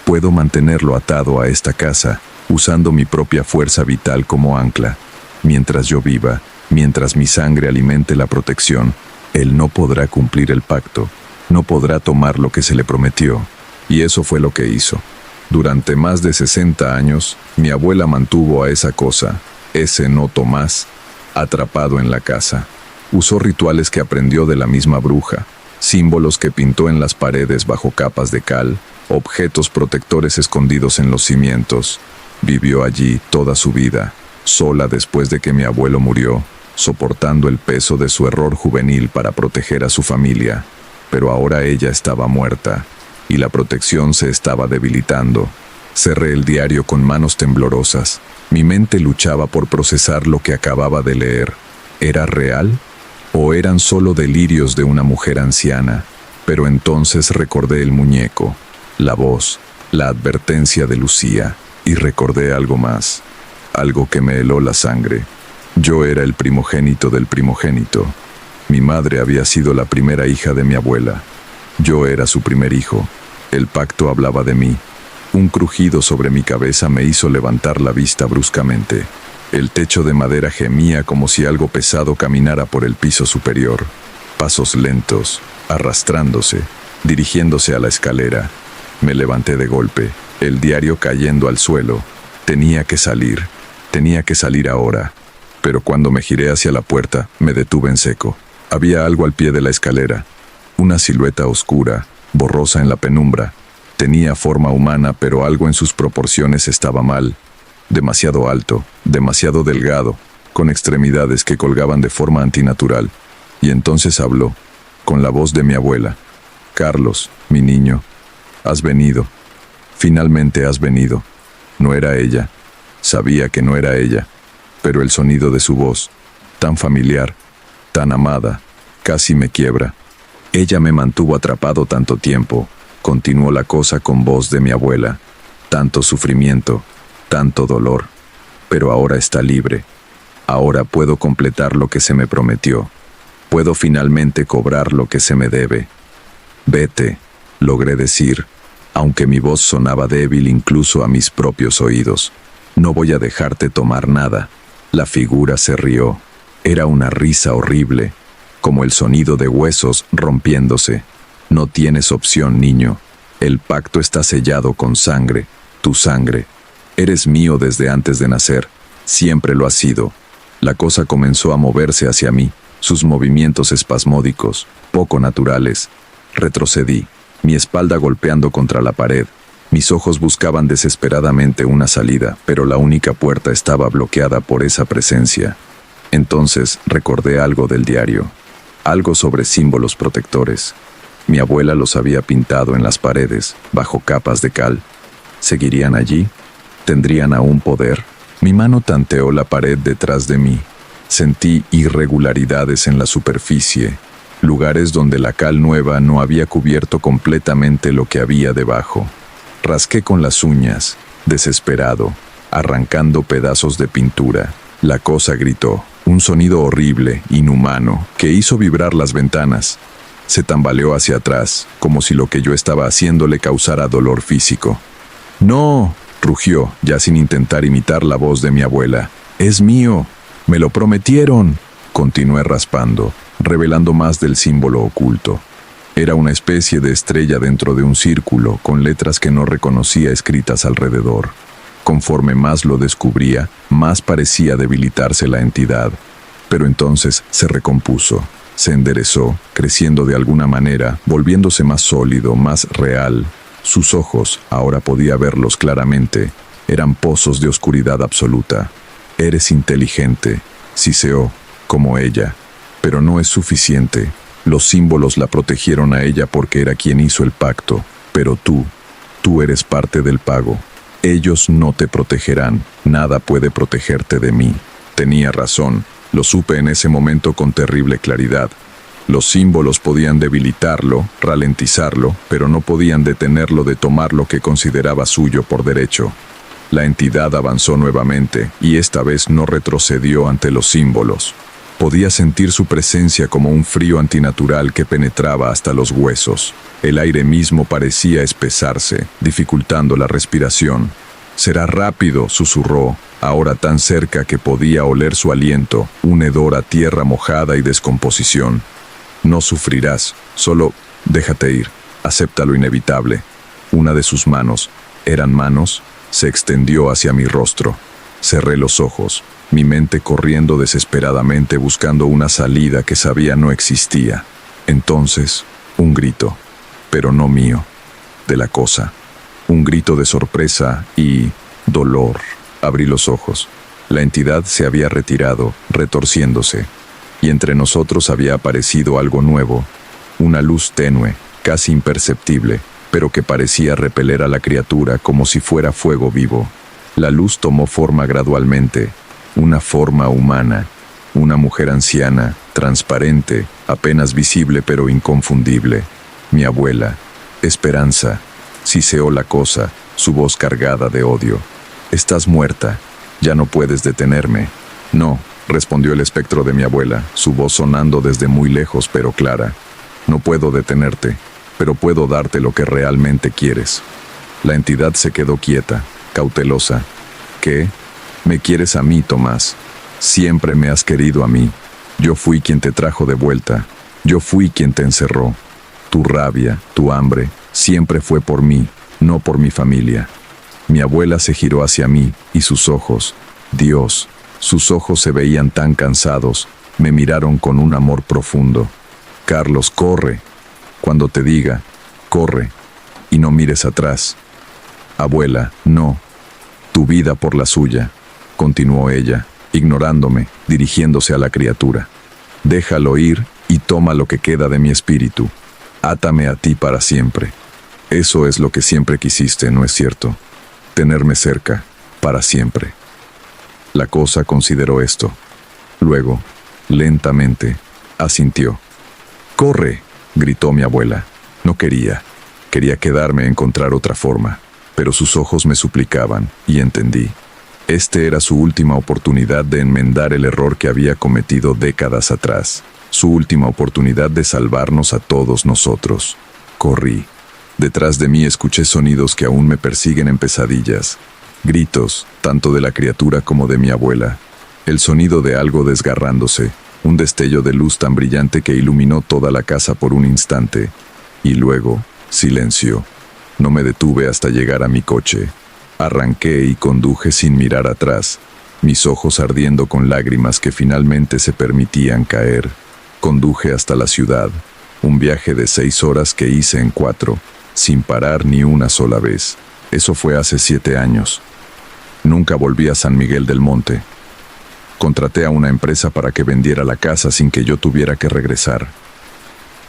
Puedo mantenerlo atado a esta casa, usando mi propia fuerza vital como ancla. Mientras yo viva, mientras mi sangre alimente la protección, él no podrá cumplir el pacto. No podrá tomar lo que se le prometió. Y eso fue lo que hizo. Durante más de 60 años, mi abuela mantuvo a esa cosa, ese no Tomás, atrapado en la casa. Usó rituales que aprendió de la misma bruja, símbolos que pintó en las paredes bajo capas de cal, objetos protectores escondidos en los cimientos. Vivió allí toda su vida, sola después de que mi abuelo murió, soportando el peso de su error juvenil para proteger a su familia. Pero ahora ella estaba muerta, y la protección se estaba debilitando. Cerré el diario con manos temblorosas. Mi mente luchaba por procesar lo que acababa de leer. ¿Era real? ¿O eran solo delirios de una mujer anciana? Pero entonces recordé el muñeco, la voz, la advertencia de Lucía, y recordé algo más, algo que me heló la sangre. Yo era el primogénito del primogénito. Mi madre había sido la primera hija de mi abuela. Yo era su primer hijo. El pacto hablaba de mí. Un crujido sobre mi cabeza me hizo levantar la vista bruscamente. El techo de madera gemía como si algo pesado caminara por el piso superior. Pasos lentos, arrastrándose, dirigiéndose a la escalera. Me levanté de golpe, el diario cayendo al suelo. Tenía que salir ahora. Pero cuando me giré hacia la puerta, me detuve en seco. Había algo al pie de la escalera. Una silueta oscura, borrosa en la penumbra. Tenía forma humana, pero algo en sus proporciones estaba mal. Demasiado alto, demasiado delgado, con extremidades que colgaban de forma antinatural. Y entonces habló, con la voz de mi abuela. «Carlos, mi niño, has venido. Finalmente has venido». No era ella. Sabía que no era ella. Pero el sonido de su voz, tan familiar, tan amada, casi me quiebra. Ella me mantuvo atrapado tanto tiempo, continuó la cosa con voz de mi abuela. Tanto sufrimiento, tanto dolor. Pero ahora está libre. Ahora puedo completar lo que se me prometió. Puedo finalmente cobrar lo que se me debe. «Vete», logré decir, aunque mi voz sonaba débil incluso a mis propios oídos. «No voy a dejarte tomar nada». La figura se rió. Era una risa horrible, como el sonido de huesos rompiéndose. «No tienes opción, niño. El pacto está sellado con sangre, tu sangre. Eres mío desde antes de nacer. Siempre lo has sido». La cosa comenzó a moverse hacia mí, sus movimientos espasmódicos, poco naturales. Retrocedí, mi espalda golpeando contra la pared. Mis ojos buscaban desesperadamente una salida, pero la única puerta estaba bloqueada por esa presencia. Entonces recordé algo del diario, algo sobre símbolos protectores. Mi abuela los había pintado en las paredes, bajo capas de cal. ¿Seguirían allí? ¿Tendrían aún poder? Mi mano tanteó la pared detrás de mí. Sentí irregularidades en la superficie, lugares donde la cal nueva no había cubierto completamente lo que había debajo. Rasqué con las uñas, desesperado, arrancando pedazos de pintura. La cosa gritó, un sonido horrible, inhumano, que hizo vibrar las ventanas. Se tambaleó hacia atrás, como si lo que yo estaba haciendo le causara dolor físico. «¡No!», rugió, ya sin intentar imitar la voz de mi abuela. «¡Es mío! ¡Me lo prometieron!». Continué raspando, revelando más del símbolo oculto. Era una especie de estrella dentro de un círculo, con letras que no reconocía escritas alrededor. Conforme más lo descubría, más parecía debilitarse la entidad. Pero entonces se recompuso, se enderezó, creciendo de alguna manera, volviéndose más sólido, más real. Sus ojos, ahora podía verlos claramente, eran pozos de oscuridad absoluta. «Eres inteligente», siseó, como ella. «Pero no es suficiente. Los símbolos la protegieron a ella porque era quien hizo el pacto. Pero tú eres parte del pago. Ellos no te protegerán. Nada puede protegerte de mí». Tenía razón. Lo supe en ese momento con terrible claridad. Los símbolos podían debilitarlo, ralentizarlo, pero no podían detenerlo de tomar lo que consideraba suyo por derecho. La entidad avanzó nuevamente, y esta vez no retrocedió ante los símbolos. Podía sentir su presencia como un frío antinatural que penetraba hasta los huesos. El aire mismo parecía espesarse, dificultando la respiración. «Será rápido», susurró, ahora tan cerca que podía oler su aliento, un hedor a tierra mojada y descomposición. «No sufrirás, solo déjate ir, acepta lo inevitable». Una de sus manos, ¿eran manos?, se extendió hacia mi rostro. Cerré los ojos, mi mente corriendo desesperadamente buscando una salida que sabía no existía. Entonces, un grito, pero no mío, de la cosa. Un grito de sorpresa y dolor. Abrí los ojos. La entidad se había retirado, retorciéndose, y entre nosotros había aparecido algo nuevo, una luz tenue, casi imperceptible, pero que parecía repeler a la criatura como si fuera fuego vivo. La luz tomó forma gradualmente, una forma humana, una mujer anciana, transparente, apenas visible pero inconfundible. Mi abuela, Esperanza, siseó la cosa, su voz cargada de odio. «Estás muerta, ya no puedes detenerme». «No», respondió el espectro de mi abuela, su voz sonando desde muy lejos pero clara. «No puedo detenerte, pero puedo darte lo que realmente quieres». La entidad se quedó quieta, cautelosa. «¿Qué? Me quieres a mí, Tomás. Siempre me has querido a mí. Yo fui quien te trajo de vuelta. Yo fui quien te encerró. Tu rabia, tu hambre, siempre fue por mí, no por mi familia. Mi abuela se giró hacia mí y sus ojos, Dios, sus ojos se veían tan cansados, me miraron con un amor profundo. Carlos, corre. Cuando te diga, corre, y no mires atrás. Abuela, no. Tu vida por la suya, continuó ella, ignorándome, dirigiéndose a la criatura. Déjalo ir y toma lo que queda de mi espíritu. Átame a ti para siempre. Eso es lo que siempre quisiste, ¿no es cierto? Tenerme cerca, para siempre. La cosa consideró esto. Luego, lentamente, asintió. ¡Corre!, gritó mi abuela. No quería. Quería quedarme a encontrar otra forma, pero sus ojos me suplicaban, y entendí. Este era su última oportunidad de enmendar el error que había cometido décadas atrás. Su última oportunidad de salvarnos a todos nosotros. Corrí. Detrás de mí escuché sonidos que aún me persiguen en pesadillas. Gritos, tanto de la criatura como de mi abuela. El sonido de algo desgarrándose, un destello de luz tan brillante que iluminó toda la casa por un instante. Y luego, silencio. No me detuve hasta llegar a mi coche. Arranqué y conduje sin mirar atrás, mis ojos ardiendo con lágrimas que finalmente se permitían caer. Conduje hasta la ciudad, un viaje de 6 horas que hice en 4, sin parar ni una sola vez. Eso fue hace 7 años. Nunca volví a San Miguel del Monte. Contraté a una empresa para que vendiera la casa sin que yo tuviera que regresar.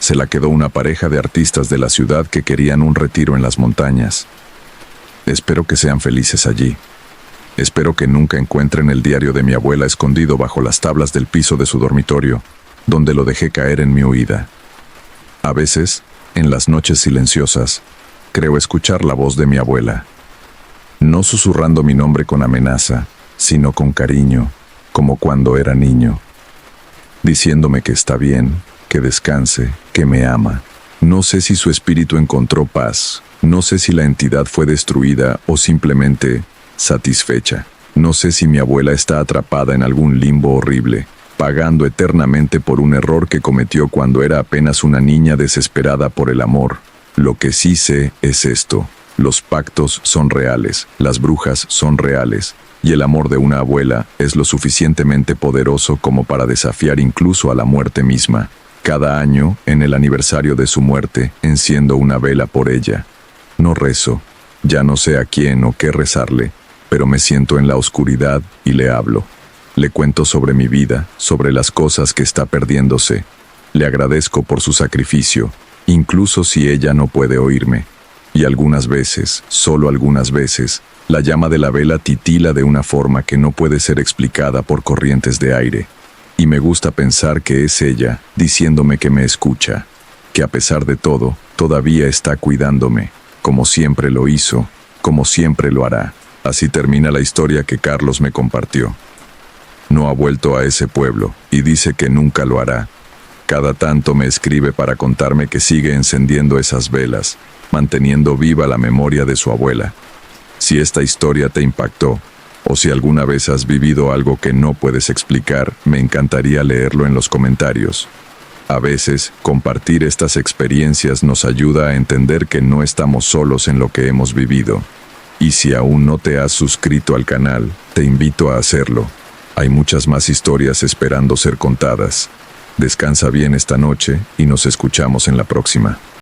Se la quedó una pareja de artistas de la ciudad que querían un retiro en las montañas. Espero que sean felices allí. Espero que nunca encuentren el diario de mi abuela escondido bajo las tablas del piso de su dormitorio, donde lo dejé caer en mi huida. A veces, en las noches silenciosas, creo escuchar la voz de mi abuela. No susurrando mi nombre con amenaza, sino con cariño, como cuando era niño. Diciéndome que está bien, que descanse, que me ama. No sé si su espíritu encontró paz. No sé si la entidad fue destruida o simplemente satisfecha. No sé si mi abuela está atrapada en algún limbo horrible, pagando eternamente por un error que cometió cuando era apenas una niña desesperada por el amor. Lo que sí sé es esto: los pactos son reales, las brujas son reales, y el amor de una abuela es lo suficientemente poderoso como para desafiar incluso a la muerte misma. Cada año, en el aniversario de su muerte, enciendo una vela por ella. No rezo, ya no sé a quién o qué rezarle, pero me siento en la oscuridad y le hablo. Le cuento sobre mi vida, sobre las cosas que está perdiéndose. Le agradezco por su sacrificio, incluso si ella no puede oírme. Y algunas veces, solo algunas veces, la llama de la vela titila de una forma que no puede ser explicada por corrientes de aire. Y me gusta pensar que es ella, diciéndome que me escucha, que a pesar de todo, todavía está cuidándome, como siempre lo hizo, como siempre lo hará. Así termina la historia que Carlos me compartió. No ha vuelto a ese pueblo, y dice que nunca lo hará. Cada tanto me escribe para contarme que sigue encendiendo esas velas, manteniendo viva la memoria de su abuela. Si esta historia te impactó, o si alguna vez has vivido algo que no puedes explicar, me encantaría leerlo en los comentarios. A veces, compartir estas experiencias nos ayuda a entender que no estamos solos en lo que hemos vivido. Y si aún no te has suscrito al canal, te invito a hacerlo. Hay muchas más historias esperando ser contadas. Descansa bien esta noche y nos escuchamos en la próxima.